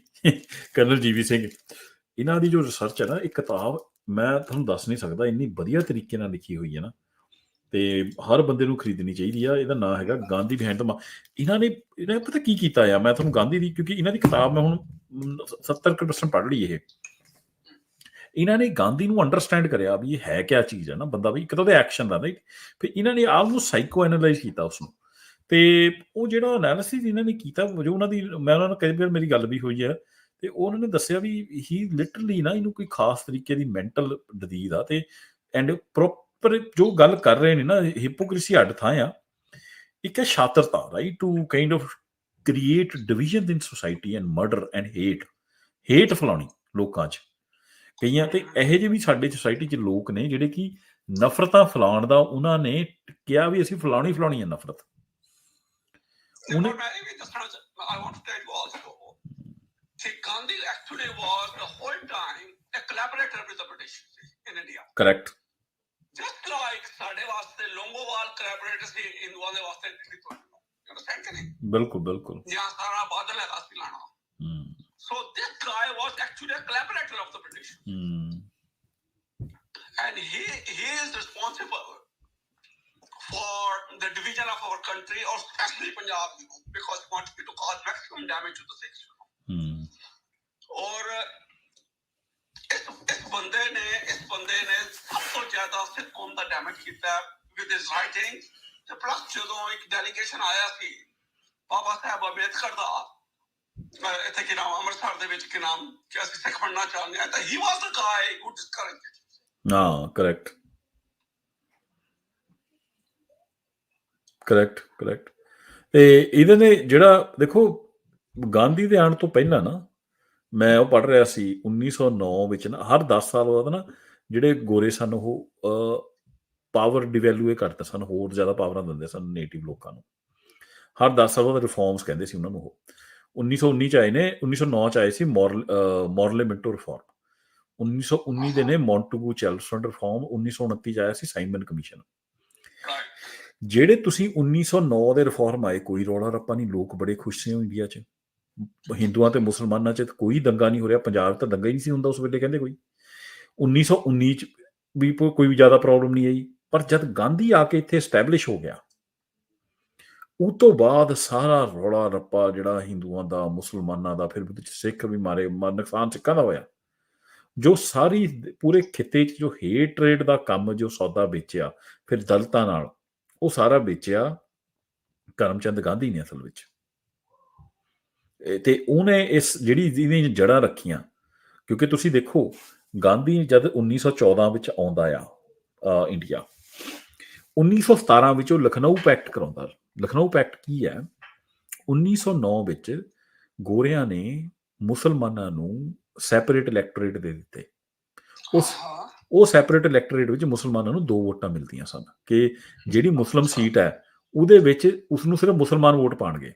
ਕਰਨਲ ਜੀਵੀ ਸਿੰਘ। ਇਹਨਾਂ ਦੀ ਜੋ ਰਿਸਰਚ ਹੈ ਨਾ, ਇਹ ਕਿਤਾਬ ਮੈਂ ਤੁਹਾਨੂੰ ਦੱਸ ਨਹੀਂ ਸਕਦਾ, ਇੰਨੀ ਵਧੀਆ ਤਰੀਕੇ ਨਾਲ ਲਿਖੀ ਹੋਈ ਹੈ ਨਾ, ਤੇ ਹਰ ਬੰਦੇ ਨੂੰ ਖਰੀਦਣੀ ਚਾਹੀਦੀ ਆ। ਇਹਦਾ ਨਾਂ ਹੈਗਾ ਗਾਂਧੀ ਬਿਹਾਈਂਡ ਦ। ਇਹਨਾਂ ਪਤਾ ਕੀ ਕੀਤਾ ਆ, ਮੈਂ ਤੁਹਾਨੂੰ ਗਾਂਧੀ ਦੀ, ਕਿਉਂਕਿ ਇਹਨਾਂ ਦੀ ਕਿਤਾਬ ਮੈਂ ਹੁਣ 70% ਪੜ੍ਹ ਲਈ। ਇਹਨਾਂ ਨੇ ਗਾਂਧੀ ਨੂੰ ਅੰਡਰਸਟੈਂਡ ਕਰਿਆ ਵੀ ਇਹ ਹੈ ਕਿਆ ਚੀਜ਼ ਹੈ ਨਾ ਬੰਦਾ, ਵੀ ਇੱਕ ਤਾਂ ਉਹਦੇ ਐਕਸ਼ਨ ਦਾ, ਰਾਈਟ। ਫਿਰ ਇਹਨਾਂ ਨੇ ਆਲਮੋਸਟ ਸਾਈਕੋ ਐਨਾਲਾਈਜ਼ ਕੀਤਾ ਉਸਨੂੰ, ਤੇ ਉਹ ਜਿਹੜਾ ਐਨਾਲਿਸਿਸ ਇਹਨਾਂ ਨੇ ਕੀਤਾ, ਜੋ ਉਹਨਾਂ ਦੀ, ਮੈਂ ਉਹਨਾਂ ਨਾਲ ਕਈ ਵਾਰ ਮੇਰੀ ਗੱਲ ਵੀ ਹੋਈ ਹੈ, ਤੇ ਉਹਨਾਂ ਨੇ ਦੱਸਿਆ ਵੀ ਹੀ ਲਿਟਰਲੀ ਨਾ ਇਹਨੂੰ ਕੋਈ ਖਾਸ ਤਰੀਕੇ ਦੀ ਮੈਂਟਲ ਡਿਜ਼ੀਜ਼ ਆ, ਤੇ ਐਂਡ ਪ੍ਰੋਪਰ ਜੋ ਗੱਲ ਕਰ ਰਹੇ ਨੇ ਨਾ, ਹਿਪੋਕ੍ਰੀਸੀ ਅੱਡ ਥਾਂ ਆ, ਇੱਕ ਹੈ ਸ਼ਾਤਰਤਾ, right, to kind of create division in society and murder and hate ਫੈਲਾਉਣੀ ਲੋਕਾਂ 'ਚ ਕਈਆਂ। ਤੇ ਇਹੋ ਜਿਹੇ ਵੀ ਸਾਡੇ ਸੋਸਾਇਟੀ 'ਚ ਲੋਕ ਨੇ ਜਿਹੜੇ ਕਿ ਨਫ਼ਰਤਾਂ ਫੈਲਾਉਣ ਦਾ ਉਹਨਾਂ ਨੇ ਕਿਹਾ ਵੀ ਅਸੀਂ ਫੈਲਾਉਣੀ ਹੈ ਨਫ਼ਰਤ। ਮੈਂ ਇਹ ਵੀ ਦੱਸਣਾ I want to tell you also that Gandhi actually was the whole time a collaborator with the British in India. Correct. Just like ਸਾਡੇ ਵਾਸਤੇ ਲੋਂਗੋਵਾਲ collaborator ਸੀ, ਹਿੰਦੂਆਂ ਦੇ ਵਾਸਤੇ ਦਿੱਲੀ ਤੋਂ। You understand ਕਿ ਨਹੀਂ? ਬਿਲਕੁਲ। ਜਾਂ ਸਾਰਾ ਬਾਦਲ ਹੈਗਾ ਸੀ ਲਾਣਾ। So this guy was actually a collaborator of the British. And he is responsible for the division of our country, or especially Punjab, because he wanted to cause maximum damage to the Sikhs. और इस बंदे ने सब तो ज्यादा सिख कौम का damage किया with his writing. ਤੇ ਪਲੱਸ ਜਦੋਂ ਇੱਕ ਡੈਲੀਗੇਸ਼ਨ ਆਇਆ ਸੀ ਬਾਬਾ ਸਾਹਿਬ ਅੰਬੇਦਕਰ ਦਾ ਇੱਥੇ ਕਿ ਨਾਮ ਅੰਮ੍ਰਿਤਸਰ ਦੇ ਵਿੱਚ ਕਿ ਨਾਮ ਕਿ ਅਸੀਂ ਸਿੱਖ ਬਣਨਾ ਚਾਹੁੰਦੇ ਹਾਂ, ਤਾਂ he was the guy who discouraged it. ਹਾਂ, ਕਰੈਕਟ। ਤੇ ਇਹਦੇ ਨੇ ਜਿਹੜਾ ਦੇਖੋ ਗਾਂਧੀ ਦੇ ਆਉਣ ਤੋਂ ਪਹਿਲਾਂ ਨਾ, ਮੈਂ ਉਹ ਪੜ੍ਹ ਰਿਹਾ ਸੀ 1909 ਵਿੱਚ ਨਾ, ਹਰ 10 ਸਾਲ ਬਾਅਦ ਨਾ ਜਿਹੜੇ ਗੋਰੇ ਸਨ ਉਹ ਪਾਵਰ ਡਿਵੈਲੂਏ ਕਰਤਾ ਸਨ, ਹੋਰ ਜ਼ਿਆਦਾ ਪਾਵਰਾਂ ਦਿੰਦੇ ਸਨ ਨੇਟਿਵ ਲੋਕਾਂ ਨੂੰ। ਹਰ 10 ਸਾਲ ਬਾਅਦ ਰਿਫਾਰਮਸ ਕਹਿੰਦੇ ਸੀ ਉਹਨਾਂ ਨੂੰ। ਉਹ 1919 ਚ ਆਏ ਨੇ, 1909 ਚ ਆਏ ਸੀ ਮੋਰਲੇ ਮਿੰਟੋ ਰਿਫਾਰਮ, 1919 ਦੇ ਨੇ ਮੌਂਟੇਗੂ ਚੈਲਸਟਨ ਰਿਫਾਰਮ, 1929 ਚ ਆਇਆ ਸੀ ਸਾਈਮਨ ਕਮਿਸ਼ਨ। ਜਿਹੜੇ ਤੁਸੀਂ 1909 ਦੇ ਰਿਫਾਰਮ ਆਏ, ਕੋਈ ਰੌਲਾ ਰੱਪਾ ਨਹੀਂ, ਲੋਕ ਬੜੇ ਖੁਸ਼ ਸੀ ਇੰਡੀਆ 'ਚ, ਹਿੰਦੂਆਂ ਤੇ ਮੁਸਲਮਾਨਾਂ 'ਚ ਕੋਈ ਦੰਗਾ ਨਹੀਂ ਹੋ ਰਿਹਾ। ਪੰਜਾਬ ਤਾਂ ਦੰਗਾ ਹੀ ਨਹੀਂ ਸੀ ਹੁੰਦਾ ਉਸ ਵੇਲੇ ਕਹਿੰਦੇ ਕੋਈ। 1919 ਚ ਵੀ ਕੋਈ ਜ਼ਿਆਦਾ ਪ੍ਰੋਬਲਮ ਨਹੀਂ ਆਈ। ਪਰ ਜਦ ਗਾਂਧੀ ਆ ਕੇ ਇੱਥੇ ਐਸਟੈਬਲਿਸ਼ ਹੋ ਗਿਆ, ਉਹ ਤੋਂ ਬਾਅਦ ਸਾਰਾ ਰੌਲਾ ਰੱਪਾ ਜਿਹੜਾ ਹਿੰਦੂਆਂ ਦਾ, ਮੁਸਲਮਾਨਾਂ ਦਾ, ਫਿਰ ਸਿੱਖ ਵੀ ਮਾਰੇ, ਨੁਕਸਾਨ ਸਿੱਖਾਂ ਦਾ ਹੋਇਆ। ਜੋ ਸਾਰੀ ਪੂਰੇ ਖਿੱਤੇ 'ਚ ਜੋ ਹੇਟ ਟ੍ਰੇਡ ਦਾ ਕੰਮ, ਜੋ ਸੌਦਾ ਵੇਚਿਆ ਫਿਰ ਦਲਿਤਾਂ ਨਾਲ, ਉਹ ਸਾਰਾ ਵੇਚਿਆ ਕਰਮਚੰਦ ਗਾਂਧੀ ਨੇ ਅਸਲ ਵਿੱਚ। ਤੇ ਉਹਨੇ ਇਸ ਜਿਹੜੀ ਇਹਦੀਆਂ ਜੜ੍ਹਾਂ ਰੱਖੀਆਂ, ਕਿਉਂਕਿ ਤੁਸੀਂ ਦੇਖੋ ਗਾਂਧੀ ਜਦ 1914 ਵਿੱਚ ਆਉਂਦਾ ਆ ਇੰਡੀਆ, 1917 ਵਿੱਚ ਉਹ ਲਖਨਊ ਪੈਕਟ ਕਰਾਉਂਦਾ। ਲਖਨਊ ਪੈਕਟ ਕੀ ਹੈ? 1909 ਵਿੱਚ ਗੋਰਿਆਂ ਨੇ ਮੁਸਲਮਾਨਾਂ ਨੂੰ ਸੈਪਰੇਟ ਇਲੈਕਟੋਰੇਟ ਦੇ ਦਿੱਤੇ। ਉਹ ਸੈਪਰੇਟ ਇਲੈਕਟੋਰੇਟ ਵਿੱਚ ਮੁਸਲਮਾਨਾਂ ਨੂੰ 2 ਵੋਟਾਂ ਮਿਲਦੀਆਂ ਸਨ, ਕਿ ਜਿਹੜੀ ਮੁਸਲਿਮ ਸੀਟ ਹੈ ਉਹਦੇ ਵਿੱਚ ਉਸਨੂੰ ਸਿਰਫ ਮੁਸਲਮਾਨ ਵੋਟ ਪਾਉਣਗੇ,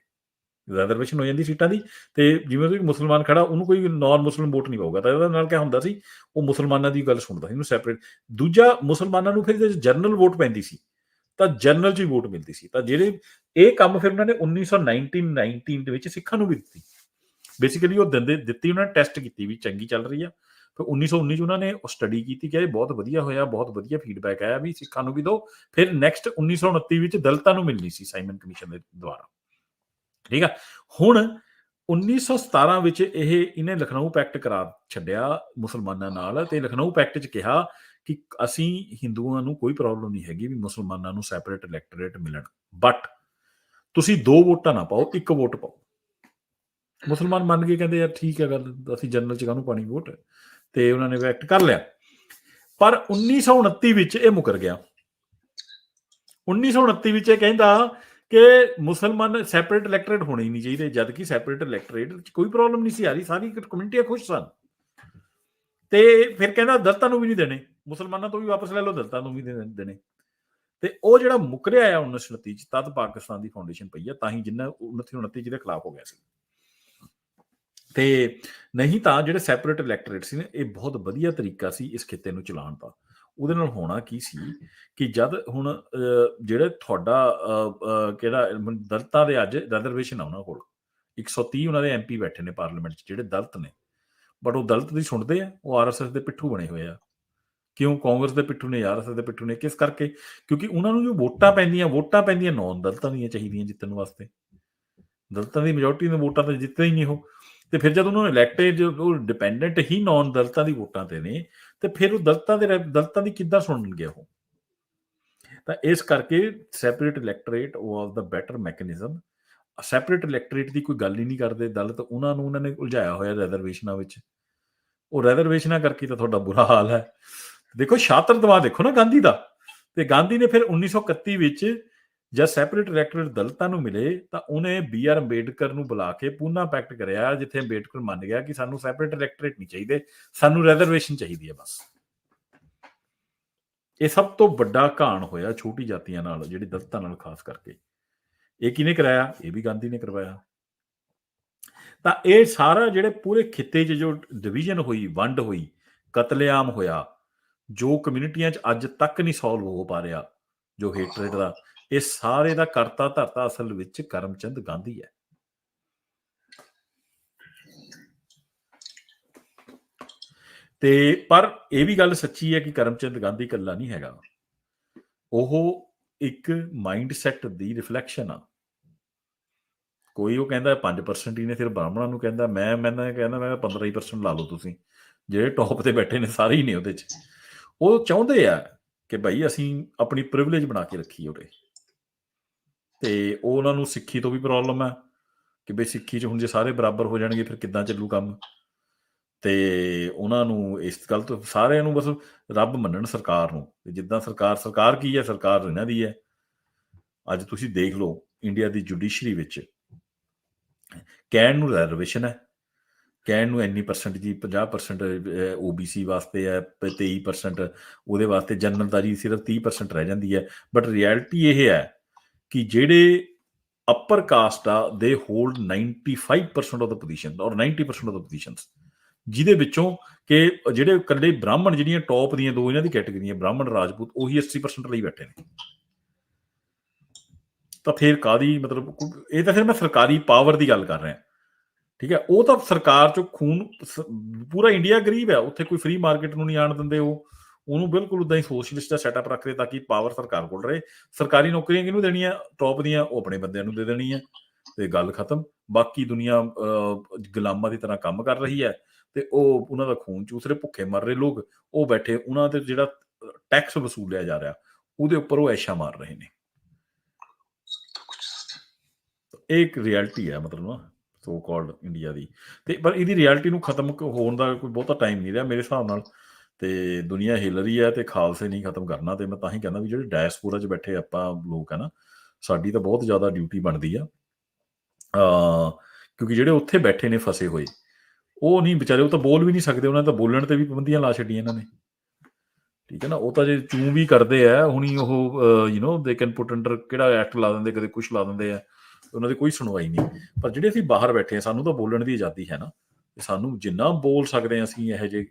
ਰਿਜ਼ਰਵੇਸ਼ਨ ਹੋ ਜਾਂਦੀ ਸੀਟਾਂ ਦੀ। ਤੇ ਜਿਵੇਂ ਕੋਈ ਮੁਸਲਮਾਨ ਖੜਾ, ਉਹਨੂੰ ਕੋਈ ਨਾਨ ਮੁਸਲਿਮ ਵੋਟ ਨਹੀਂ ਪਾਊਗਾ। ਤਾਂ ਇਹਦੇ ਨਾਲ ਕਿਆ ਹੁੰਦਾ ਸੀ, ਉਹ ਮੁਸਲਮਾਨਾਂ ਦੀ ਗੱਲ ਸੁਣਦਾ ਸੀ, ਇਹਨੂੰ ਸੈਪਰੇਟ। ਦੂਜਾ, ਮੁਸਲਮਾਨਾਂ ਨੂੰ ਫਿਰ ਜਨਰਲ ਵੋਟ ਪੈਂਦੀ ਸੀ ਤਾਂ ਜਨਰਲ 'ਚ ਹੀ ਵੋਟ ਮਿਲਦੀ ਸੀ। ਤਾਂ ਜਿਹੜੇ ਇਹ ਕੰਮ ਫਿਰ ਉਹਨਾਂ ਨੇ 1919 ਦੇ ਵਿੱਚ ਸਿੱਖਾਂ ਨੂੰ ਵੀ ਦਿੱਤੀ। ਬੇਸਿਕਲੀ ਉਹ ਦਿੱਤੀ, ਉਹਨਾਂ ਨੇ ਟੈਸਟ ਕੀਤੀ ਵੀ ਚੰਗੀ ਚੱਲ ਰਹੀ ਆ। ਫਿਰ 1919 'ਚ ਉਹਨਾਂ ਨੇ ਸਟੱਡੀ ਕੀਤੀ ਕਿ ਇਹ ਬਹੁਤ ਵਧੀਆ ਹੋਇਆ, ਬਹੁਤ ਵਧੀਆ ਫੀਡਬੈਕ ਆਇਆ ਵੀ ਸਿੱਖਾਂ ਨੂੰ ਵੀ ਦਿਓ। ਫਿਰ ਨੈਕਸਟ 1929 ਵਿੱਚ ਦਲਿਤਾਂ ਨੂੰ ਮਿਲਣੀ ਸੀ ਸਾਈਮਨ ਕਮਿਸ਼ਨ ਦੇ ਦੁਆਰਾ। ਠੀਕ ਆ। ਹੁਣ 1917 ਵਿੱਚ ਇਹਨੇ ਲਖਨਊ ਪੈਕਟ ਕਰਾ ਛੱਡਿਆ ਮੁਸਲਮਾਨਾਂ ਨਾਲ, ਤੇ ਲਖਨਊ ਪੈਕਟ 'ਚ ਕਿਹਾ ਕਿ ਅਸੀਂ ਹਿੰਦੂਆਂ ਨੂੰ ਕੋਈ ਪ੍ਰੋਬਲਮ ਨਹੀਂ ਹੈਗੀ ਵੀ ਮੁਸਲਮਾਨਾਂ ਨੂੰ ਸੈਪਰੇਟ ਇਲੈਕਟੋਰੇਟ ਮਿਲਣ, ਬਟ ਤੁਸੀਂ 2 ਵੋਟਾਂ ਨਾ ਪਾਓ, 1 ਵੋਟ ਪਾਓ। ਮੁਸਲਮਾਨ ਮੰਨ ਕੇ ਕਹਿੰਦੇ ਯਾਰ ਠੀਕ ਹੈ ਗੱਲ, ਅਸੀਂ ਜਨਰਲ 'ਚ ਕਾਹਨੂੰ ਪਾਣੀ ਵੋਟ, ਤੇ ਉਹਨਾਂ ਨੇ ਐਕਟ ਕਰ ਲਿਆ। ਪਰ 1929 ਵਿੱਚ ਇਹ ਮੁਕਰ ਗਿਆ। 1929 ਵਿੱਚ ਇਹ ਕਹਿੰਦਾ ਕਿ ਮੁਸਲਮਾਨ ਸੈਪਰੇਟ ਇਲੈਕਟੋਰੇਟ ਹੋਣੇ ਹੀ ਨਹੀਂ ਚਾਹੀਦੇ, ਜਦ ਕਿ ਸੈਪਰੇਟ ਇਲੈਕਟੋਰੇਟ 'ਚ ਕੋਈ ਪ੍ਰੋਬਲਮ ਨਹੀਂ ਸੀ ਆ ਰਹੀ, ਸਾਰੀ ਕਮਿਊਨਿਟੀਆਂ ਖੁਸ਼ ਸਨ। ਤੇ ਫਿਰ ਕਹਿੰਦਾ ਦਲਿਤਾਂ ਨੂੰ ਵੀ ਨਹੀਂ ਦੇਣੇ, ਮੁਸਲਮਾਨਾਂ ਤੋਂ ਵੀ ਵਾਪਸ ਲੈ ਲਓ, ਦਲਿਤਾਂ ਨੂੰ ਵੀ ਦੇਣੇ। ਤੇ ਉਹ ਜਿਹੜਾ ਮੁਕਰਿਆ ਆ 1929 ਚ, ਤਦ ਪਾਕਿਸਤਾਨ ਦੀ ਫਾਊਂਡੇਸ਼ਨ ਪਈ ਆ, ਤਾਂ ਹੀ ਜਿੰਨਾ 1929 ਜਿਹਦੇ ਖਿਲਾਫ ਹੋ ਗਿਆ ਸੀ। ਤੇ ਨਹੀਂ ਤਾਂ ਜਿਹੜੇ ਸੈਪਰੇਟ ਇਲੈਕਟੋਰੇਟ ਸੀ ਨਾ, ਇਹ ਬਹੁਤ ਵਧੀਆ ਤਰੀਕਾ ਸੀ ਇਸ ਖਿੱਤੇ ਨੂੰ ਚਲਾਉਣ ਦਾ। ਉਹਦੇ ਨਾਲ ਹੋਣਾ ਕੀ ਸੀ ਕਿ ਜਦ ਹੁਣ ਜਿਹੜਾ ਤੁਹਾਡਾ ਕਿਹੜਾ ਦਲਿਤਾਂ ਦੇ ਅੱਜ ਰਿਜ਼ਰਵੇਸ਼ਨ ਆ ਉਹਨਾਂ ਕੋਲ, 130 ਉਹਨਾਂ ਦੇ MP ਬੈਠੇ ਨੇ ਪਾਰਲੀਮੈਂਟ 'ਚ ਜਿਹੜੇ ਦਲਿਤ ਨੇ, ਬਟ ਉਹ ਦਲਿਤ ਦੀ ਸੁਣਦੇ ਆ, ਉਹ RSS ਦੇ ਪਿੱਠੂ ਬਣੇ ਹੋਏ ਆ। ਕਿਉਂ? ਕਾਂਗਰਸ ਦੇ ਪਿੱਠੂ ਨੇ, RSS ਦੇ ਪਿੱਠੂ ਨੇ। ਕਿਸ ਕਰਕੇ? ਕਿਉਂਕਿ ਉਹਨਾਂ ਨੂੰ ਜੋ ਵੋਟਾਂ ਪੈਂਦੀਆਂ ਨੌਨ ਦਲਿਤਾਂ ਦੀਆਂ ਚਾਹੀਦੀਆਂ ਜਿੱਤਣ ਵਾਸਤੇ। ਦਲਿਤਾਂ ਦੀ ਮੈਜੋਰਟੀ ਦੀਆਂ ਵੋਟਾਂ ਤਾਂ ਜਿੱਤੇ ਹੀ ਨਹੀਂ ਉਹ। ਤੇ ਫਿਰ ਜਦ ਉਹਨਾਂ ਨੂੰ ਇਲੈਕਟਡ, ਉਹ ਡਿਪੈਂਡੈਂਟ ਹੀ ਨੌਨ ਦਲਿਤਾਂ ਦੀ ਵੋਟਾਂ ਤੇ ਨੇ, ਤੇ ਫਿਰ ਉਹ ਦਲਿਤਾਂ ਦੀ ਕਿੱਦਾਂ ਸੁਣਨਗੇ ਉਹ? ਤਾਂ ਇਸ ਕਰਕੇ ਸੈਪਰੇਟ ਇਲੈਕਟੋਰੇਟ ਵਾਸ ਦਾ ਬੈਟਰ ਮੈਕੈਨਿਜ਼ਮ। ਸੈਪਰੇਟ ਇਲੈਕਟੋਰੇਟ ਦੀ ਕੋਈ ਗੱਲ ਹੀ ਨਹੀਂ ਕਰਦੇ ਦਲਿਤ, ਉਹਨਾਂ ਨੇ ਉਲਝਾਇਆ ਹੋਇਆ ਰਿਜ਼ਰਵੇਸ਼ਨਾਂ ਵਿੱਚ। ਉਹ ਰਿਜ਼ਰਵੇਸ਼ਨਾਂ ਕਰਕੇ ਤਾਂ ਤੁਹਾਡਾ ਬੁਰਾ ਹਾਲ ਹੈ। ਦੇਖੋ ਸ਼ਾਤਰ ਦਿਮਾਗ ਦੇਖੋ ਨਾ ਗਾਂਧੀ ਦਾ। ਤੇ ਗਾਂਧੀ ਨੇ ਫਿਰ 1931 ਵਿੱਚ ਜਦ ਸੈਪਰੇਟ ਇਲੈਕਟੋਰੇਟ ਦਲਿਤਾਂ ਨੂੰ ਮਿਲੇ, ਤਾਂ ਉਹਨੇ BR ਅੰਬੇਡਕਰ ਨੂੰ ਬੁਲਾ ਕੇ ਪੂਨਾ ਪੈਕਟ ਕਰਿਆ, ਜਿੱਥੇ ਅੰਬੇਡਕਰ ਮੰਨ ਗਿਆ ਕਿ ਸਾਨੂੰ ਸੈਪਰੇਟ ਇਲੈਕਟੋਰੇਟ ਨਹੀਂ ਚਾਹੀਦੇ, ਸਾਨੂੰ ਰਿਜ਼ਰਵੇਸ਼ਨ ਚਾਹੀਦੀ ਹੈ ਬਸ। ਇਹ ਸਭ ਤੋਂ ਵੱਡਾ ਘਾਣ ਹੋਇਆ ਛੋਟੀ ਜਾਤੀਆਂ ਨਾਲ, ਜਿਹੜੀ ਦਲਿਤਾਂ ਨਾਲ ਖਾਸ ਕਰਕੇ। ਇਹ ਕਿਹਨੇ ਕਰਾਇਆ? ਇਹ ਵੀ ਗਾਂਧੀ ਨੇ ਕਰਵਾਇਆ। ਤਾਂ ਇਹ ਸਾਰਾ ਜਿਹੜੇ ਪੂਰੇ ਖਿੱਤੇ 'ਚ ਜੋ ਡਿਵੀਜ਼ਨ ਹੋਈ, ਵੰਡ ਹੋਈ, ਕਤਲੇਆਮ ਹੋਇਆ, ਜੋ ਕਮਿਊਨਿਟੀਆਂ 'ਚ ਅੱਜ ਤੱਕ ਨਹੀਂ ਸੋਲਵ ਹੋ ਪਾ ਰਿਹਾ, ਜੋ ਹੇਟਰੇਟ ਦਾ, ਇਹ ਸਾਰੇ ਦਾ ਕਰਤਾ ਧਰਤਾ ਅਸਲ ਵਿੱਚ ਕਰਮਚੰਦ ਗਾਂਧੀ ਹੈ। ਤੇ ਪਰ ਇਹ ਵੀ ਗੱਲ ਸੱਚੀ ਹੈ ਕਿ ਕਰਮਚੰਦ ਗਾਂਧੀ ਇਕੱਲਾ ਨਹੀਂ ਹੈਗਾ, ਉਹ ਇੱਕ ਮਾਈਂਡ ਸੈਟ ਦੀ ਰਿਫਲੈਕਸ਼ਨ ਆ। ਕੋਈ ਉਹ ਕਹਿੰਦਾ 5% ਹੀ ਨੇ, ਫਿਰ ਬ੍ਰਾਹਮਣਾਂ ਨੂੰ ਕਹਿੰਦਾ ਮੈਂ ਕਹਿੰਦਾ ਮੈਂ 15% ਲਾ ਲਓ ਤੁਸੀਂ, ਜਿਹੜੇ ਟੌਪ ਤੇ ਬੈਠੇ ਨੇ ਸਾਰੇ ਹੀ ਨੇ ਉਹਦੇ 'ਚ। ਉਹ ਚਾਹੁੰਦੇ ਆ ਕਿ ਭਾਈ ਅਸੀਂ ਆਪਣੀ ਪ੍ਰਿਵਿਲੇਜ ਬਣਾ ਕੇ ਰੱਖੀਏ ਉਹਦੇ। ਤੇ ਉਹ ਉਹਨਾਂ ਨੂੰ ਸਿੱਖੀ ਤੋਂ ਵੀ ਪ੍ਰੋਬਲਮ ਹੈ ਕਿ ਬਈ ਸਿੱਖੀ 'ਚ ਹੁਣ ਜੇ ਸਾਰੇ ਬਰਾਬਰ ਹੋ ਜਾਣਗੇ ਫਿਰ ਕਿੱਦਾਂ ਚੱਲੂ ਕੰਮ। ਤੇ ਉਹਨਾਂ ਨੂੰ ਇਸ ਗੱਲ ਤੋਂ ਸਾਰਿਆਂ ਨੂੰ ਬਸ ਰੱਬ ਮੰਨਣ ਸਰਕਾਰ ਨੂੰ। ਜਿੱਦਾਂ ਸਰਕਾਰ ਕੀ ਹੈ? ਸਰਕਾਰ ਇਹਨਾਂ ਦੀ ਹੈ। ਅੱਜ ਤੁਸੀਂ ਦੇਖ ਲਓ ਇੰਡੀਆ ਦੀ ਜੁਡੀਸ਼ਰੀ ਵਿੱਚ ਕਹਿਣ ਨੂੰ ਰਿਜ਼ਰਵੇਸ਼ਨ ਹੈ, ਕਹਿਣ ਨੂੰ ਇੰਨੀ ਪਰਸੈਂਟ ਜੀ 50% OBC ਵਾਸਤੇ ਹੈ, 23% ਉਹਦੇ ਵਾਸਤੇ, ਜਨਰਲ ਸਿਰਫ 30% ਰਹਿ ਜਾਂਦੀ ਹੈ। ਬਟ ਰਿਐਲਿਟੀ ਇਹ ਹੈ ਕਿ ਜਿਹੜੇ ਅਪਰ ਕਾਸਟ ਆ ਦੇ ਹੋਲਡ 95% ਆਫ ਦਾ ਪੋਜੀਸ਼ਨ ਔਰ 90% ਆਫ ਦਾ ਪੋਜੀਸ਼ਨਸ, ਜਿਹਦੇ ਵਿੱਚੋਂ ਕਿ ਜਿਹੜੇ ਇਕੱਲੇ ਬ੍ਰਾਹਮਣ, ਜਿਹੜੀਆਂ ਟੌਪ ਦੀਆਂ ਦੋ ਇਹਨਾਂ ਦੀ ਕੈਟੇਗਰੀਆਂ ਬ੍ਰਾਹਮਣ ਰਾਜਪੂਤ, ਉਹੀ 80% ਲਈ ਬੈਠੇ ਨੇ। ਤਾਂ ਫਿਰ ਕਾਹਦੀ ਮਤਲਬ, ਇਹ ਤਾਂ ਫਿਰ ਮੈਂ ਸਰਕਾਰੀ ਪਾਵਰ ਦੀ ਗੱਲ ਕਰ ਰਿਹਾ, ਠੀਕ ਹੈ। ਉਹ ਤਾਂ ਸਰਕਾਰ ਚੋਂ ਖੂਨ, ਪੂਰਾ ਇੰਡੀਆ ਗਰੀਬ ਹੈ, ਉੱਥੇ ਕੋਈ ਫ੍ਰੀ ਮਾਰਕੀਟ ਨੂੰ ਨਹੀਂ ਆਉਣ ਦਿੰਦੇ, ਉਹਨੂੰ ਬਿਲਕੁਲ ਉੱਦਾਂ ਹੀ ਸੋਸ਼ਲਿਸਟ ਦਾ ਸੈਟਅਪ ਰੱਖਦੇ ਤਾਂ ਕਿ ਪਾਵਰ ਸਰਕਾਰ ਕੋਲ ਰਹੇ। ਸਰਕਾਰੀ ਨੌਕਰੀਆਂ ਕਿਹਨੂੰ ਦੇਣੀਆਂ ਟੌਪ ਦੀਆਂ, ਉਹ ਆਪਣੇ ਬੰਦਿਆਂ ਨੂੰ ਦੇ ਦੇਣੀ ਹੈ ਤੇ ਗੱਲ ਖਤਮ। ਬਾਕੀ ਦੁਨੀਆ ਗੁਲਾਮਾਂ ਦੀ ਤਰ੍ਹਾਂ ਕੰਮ ਕਰ ਰਹੀ ਹੈ ਤੇ ਉਹ ਉਹਨਾਂ ਦਾ ਖੂਨ ਚੂਸ ਰਹੇ, ਭੁੱਖੇ ਮਰ ਰਹੇ ਲੋਕ, ਉਹ ਬੈਠੇ ਉਹਨਾਂ ਤੇ ਜਿਹੜਾ ਟੈਕਸ ਵਸੂਲਿਆ ਜਾ ਰਿਹਾ ਉਹਦੇ ਉੱਪਰ ਉਹ ਐਸ਼ਾ ਮਾਰ ਰਹੇ ਨੇ। ਇਹ ਇੱਕ ਰਿਐਲਿਟੀ ਹੈ ਮਤਲਬ ਨਾ ਸੋ ਕਾਲਡ ਇੰਡੀਆ ਦੀ। ਤੇ ਪਰ ਇਹਦੀ ਰਿਐਲਿਟੀ ਨੂੰ ਖਤਮ ਹੋਣ ਦਾ ਕੋਈ ਬਹੁਤਾ ਟਾਈਮ ਨਹੀਂ ਰਿਹਾ ਮੇਰੇ ਹਿਸਾਬ ਨਾਲ। ਤੇ ਦੁਨੀਆ ਹਿੱਲ ਰਹੀ ਹੈ ਤੇ ਖਾਲਸੇ ਨਹੀਂ ਖਤਮ ਕਰਨਾ। ਤੇ ਮੈਂ ਤਾਂ ਹੀ ਕਹਿੰਦਾ ਵੀ ਜਿਹੜੇ ਡਾਇਸਪੋਰਾ 'ਚ ਬੈਠੇ ਆਪਾਂ ਲੋਕ ਹੈ ਨਾ, ਸਾਡੀ ਤਾਂ ਬਹੁਤ ਜ਼ਿਆਦਾ ਡਿਊਟੀ ਬਣਦੀ ਆ, ਕਿਉਂਕਿ ਜਿਹੜੇ ਉੱਥੇ ਬੈਠੇ ਨੇ ਫਸੇ ਹੋਏ, ਉਹ ਨਹੀਂ ਵਿਚਾਰੇ, ਉਹ ਤਾਂ ਬੋਲ ਵੀ ਨਹੀਂ ਸਕਦੇ, ਉਹਨਾਂ ਤਾਂ ਬੋਲਣ ਤੇ ਵੀ ਪਾਬੰਦੀਆਂ ਲਾ ਛੱਡੀਆਂ ਇਹਨਾਂ ਨੇ, ਠੀਕ ਹੈ ਨਾ। ਉਹ ਤਾਂ ਜੇ ਚੂੰ ਵੀ ਕਰਦੇ ਆ ਹੁਣੀ, ਉਹ ਦੇ ਕੈਨ ਪੁੱਟ ਅੰਡਰ ਕਿਹੜਾ ਐਕਟ ਲਾ ਦਿੰਦੇ, ਕਦੇ ਕੁਛ ਲਾ ਦਿੰਦੇ ਆ, ਉਹਨਾਂ ਦੀ ਕੋਈ ਸੁਣਵਾਈ ਨਹੀਂ। ਪਰ ਜਿਹੜੇ ਅਸੀਂ ਬਾਹਰ ਬੈਠੇ ਹਾਂ, ਸਾਨੂੰ ਤਾਂ ਬੋਲਣ ਦੀ ਆਜ਼ਾਦੀ ਹੈ ਨਾ, ਸਾਨੂੰ ਜਿੰਨਾ ਬੋਲ ਸਕਦੇ ਹਾਂ ਅਸੀਂ ਇਹੋ ਜਿਹੇ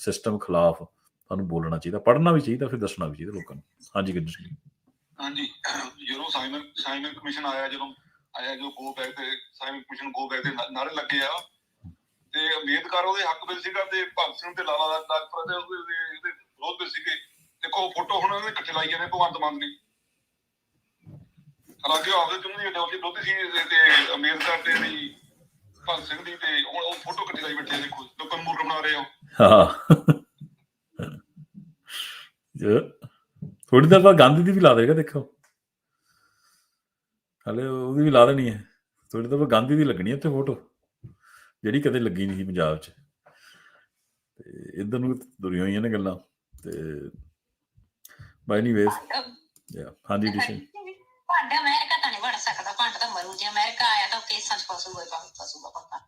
ਸਿਸਟਮ ਖਿਲਾਫ, ਸਾਨੂੰ ਬੋਲਣਾ ਚਾਹੀਦਾ, ਪੜ੍ਹਨਾ ਵੀ ਚਾਹੀਦਾ, ਫਿਰ ਦੱਸਣਾ ਵੀ ਚਾਹੀਦਾ ਲੋਕਾਂ ਨੂੰ। ਹਾਂਜੀ ਗੱਡੀ ਸਿੰਘ। ਹਾਂਜੀ, ਜਦੋਂ ਸਾਈਮਨ ਕਮਿਸ਼ਨ ਆਇਆ, ਜਦੋਂ ਗੋ ਬੈਕ ਤੇ ਸਾਈਮਨ ਕਮਿਸ਼ਨ ਗੋ ਬੈਕ ਦੇ ਨਾਰੇ ਲੱਗੇ ਆ, ਤੇ ਅੰਬੇਦਕਰ ਉਹਦੇ ਹੱਕ ਵਿੱਚ ਸੀਗਾ, ਤੇ ਭਗਤ ਸਿੰਘ ਤੇ ਲਾਲਾ ਲਾਜਪਤ ਰਾਏ ਉਹਦੇ ਵਿਰੋਧ ਵਿੱਚ ਸੀਗੇ। ਦੇਖੋ ਫੋਟੋ ਹੁਣ ਉਹਨੇ ਇਕੱਠੇ ਲਾਈ ਜਾਂਦੇ ਭਗਵੰਤ ਮਾਨ ਨੇ, ਹਾਲਾਂਕਿ ਉਹ ਆਪਦੇ ਚੁਣਦੀ ਵਿਰੋਧੀ ਸੀ, ਤੇ ਅੰਬੇਦਕਰ ਤੇ ਭਗਤ ਸਿੰਘ ਦੀ, ਤੇ ਹੁਣ ਉਹ ਫੋਟੋ ਇਕੱਠੇ ਲਾਈ ਬੈਠੇ, ਦੇਖੋ ਲੋਕਾਂ ਨੂੰ ਮੂਰਖ ਬਣਾ ਰਹੇ ਹੋ। ਥੋੜੀ ਦੇਰ ਬਾਅਦ ਗਾਂਧੀ ਦੀ ਵੀ ਲਾ ਦੇਗਾ, ਦੇਖੋ ਹਾਲੇ ਉਹਦੀ ਵੀ ਲਾ ਦੇਣੀ ਹੈ, ਥੋੜੀ ਦੇਰ ਬਾਅਦ ਗਾਂਧੀ ਦੀ ਲੱਗਣੀ ਉੱਥੇ ਫੋਟੋ, ਜਿਹੜੀ ਕਦੇ ਲੱਗੀ ਨਹੀਂ ਸੀ ਪੰਜਾਬ 'ਚ। ਤੇ ਇੱਧਰ ਨੂੰ ਦੁਰੀਆਂ ਹੋਈਆਂ ਨੇ ਗੱਲਾਂ। ਤੇ ਬਾਈ ਐਨੀਵੇਜ਼, ਹਾਂਜੀ ਡੀਸੀ। ਭਾਂਡਾ ਅਮਰੀਕਾ ਤਾਂ ਨਹੀਂ ਬਣ ਸਕਦਾ, ਭਾਂਡਾ ਤਾਂ ਮਰੂ। ਜੇ ਅਮਰੀਕਾ ਆਇਆ ਤਾਂ ਕੇਸਾਂ 'ਚ ਫਸੂਗਾ ਪੱਕਾ।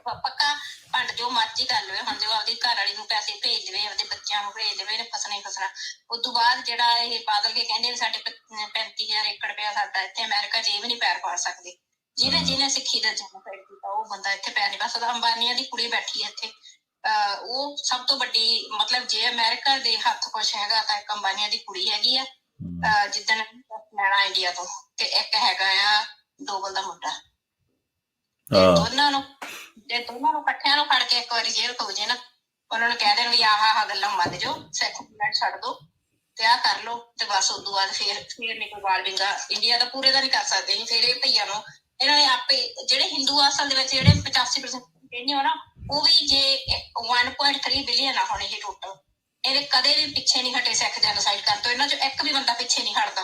ਪੱਕਾ ਭੰਡ ਜੋ ਮਰਜ਼ੀ ਕਰ ਲਵੇ। ਹੁਣ ਜੋ ਆਪਦੀ ਘਰ ਵਾਲੀ ਨੂੰ ਪੈਸੇ ਭੇਜ ਦੇਵੇ, ਆਪਦੇ ਬੱਚਿਆਂ ਨੂੰ ਭੇਜ ਦੇਵੇ, ਇਹਨੇ ਫਸਣਾ ਹੀ ਫਸਣਾ। ਉਦੋਂ ਬਾਅਦ ਜਿਹੜਾ ਇਹ ਬਾਦਲ ਕੇ ਕਹਿੰਦੇ ਸਾਡੇ 35,000 ਏਕੜ ਪਿਆ ਸਾਡਾ ਇੱਥੇ ਅਮਰੀਕਾ 'ਚ, ਇਹ ਵੀ ਨਹੀਂ ਪੈਰ ਪਾ ਸਕਦੇ। ਜਿਹਨੇ ਸਿੱਖੀ ਦਾ ਜਨਮ ਕੀਤਾ ਉਹ ਬੰਦਾ ਇੱਥੇ ਪੈਰ ਨਹੀਂ ਪਾ ਸਕਦਾ। ਅੰਬਾਨੀਆਂ ਦੀ ਕੁੜੀ ਬੈਠੀ ਹੈ ਇੱਥੇ, ਉਹ ਸਭ ਤੋਂ ਵੱਡੀ, ਮਤਲਬ ਜੇ ਅਮਰੀਕਾ ਦੇ ਹੱਥ ਕੁਛ ਹੈਗਾ ਤਾਂ ਇੱਕ ਅੰਬਾਨੀਆਂ ਦੀ ਕੁੜੀ ਹੈਗੀ ਆ, ਜਿੱਦਣ ਲੈਣਾ ਇੰਡੀਆ ਤੋਂ, ਤੇ ਇੱਕ ਹੈਗਾ ਆ ਡੋਗਲ ਦਾ ਮੁੰਡਾ। ਦੋਨਾਂ ਨੂੰ ਇਕੱਠਿਆਂ ਨੂੰ ਫੜ ਕੇ ਇੱਕ ਵਾਰੀ ਜੇਲ੍ਹ ਹੋ ਜੇ ਨਾ, ਉਹਨਾਂ ਨੂੰ ਕਹਿ ਦੇਣ ਵੀ ਆਹ ਗੱਲਾਂ ਮੰਨ ਜਾਓ, ਸਿੱਖ ਛੱਡ ਦੋ ਤੇ ਆਹ ਕਰ ਲਓ, ਤੇ ਬਸ ਉਦੋਂ ਬਾਅਦ ਫੇਰ ਨੀ ਕੋਈ ਵਾਲ ਵਿੰਗਾ। ਇੰਡੀਆ ਦਾ ਪੂਰੇ ਦਾ ਨਹੀਂ ਕਰ ਸਕਦੇ। ਫਿਰ ਇਹ ਭਈਆ ਨੂੰ ਇਹਨਾਂ ਨੇ ਆਪੇ, ਜਿਹੜੇ ਹਿੰਦੂ ਅਸਲ ਦੇ ਵਿੱਚ ਜਿਹੜੇ 85% ਕਹਿੰਦੇ ਹੋ ਨਾ, ਉਹ ਵੀ ਜੇ 1.3 ਬਿਲੀਅਨ ਆ ਹੁਣ ਇਹ ਟੋਟਲ, ਇਹਨੇ ਕਦੇ ਵੀ ਪਿੱਛੇ ਨਹੀਂ ਹਟੇ ਸਿੱਖ ਜੈਨੋਸਾਈਡ ਕਰਨ ਤੋਂ। ਇਹਨਾਂ 'ਚ ਇੱਕ ਵੀ ਬੰਦਾ ਪਿੱਛੇ ਨਹੀਂ ਹਟਦਾ।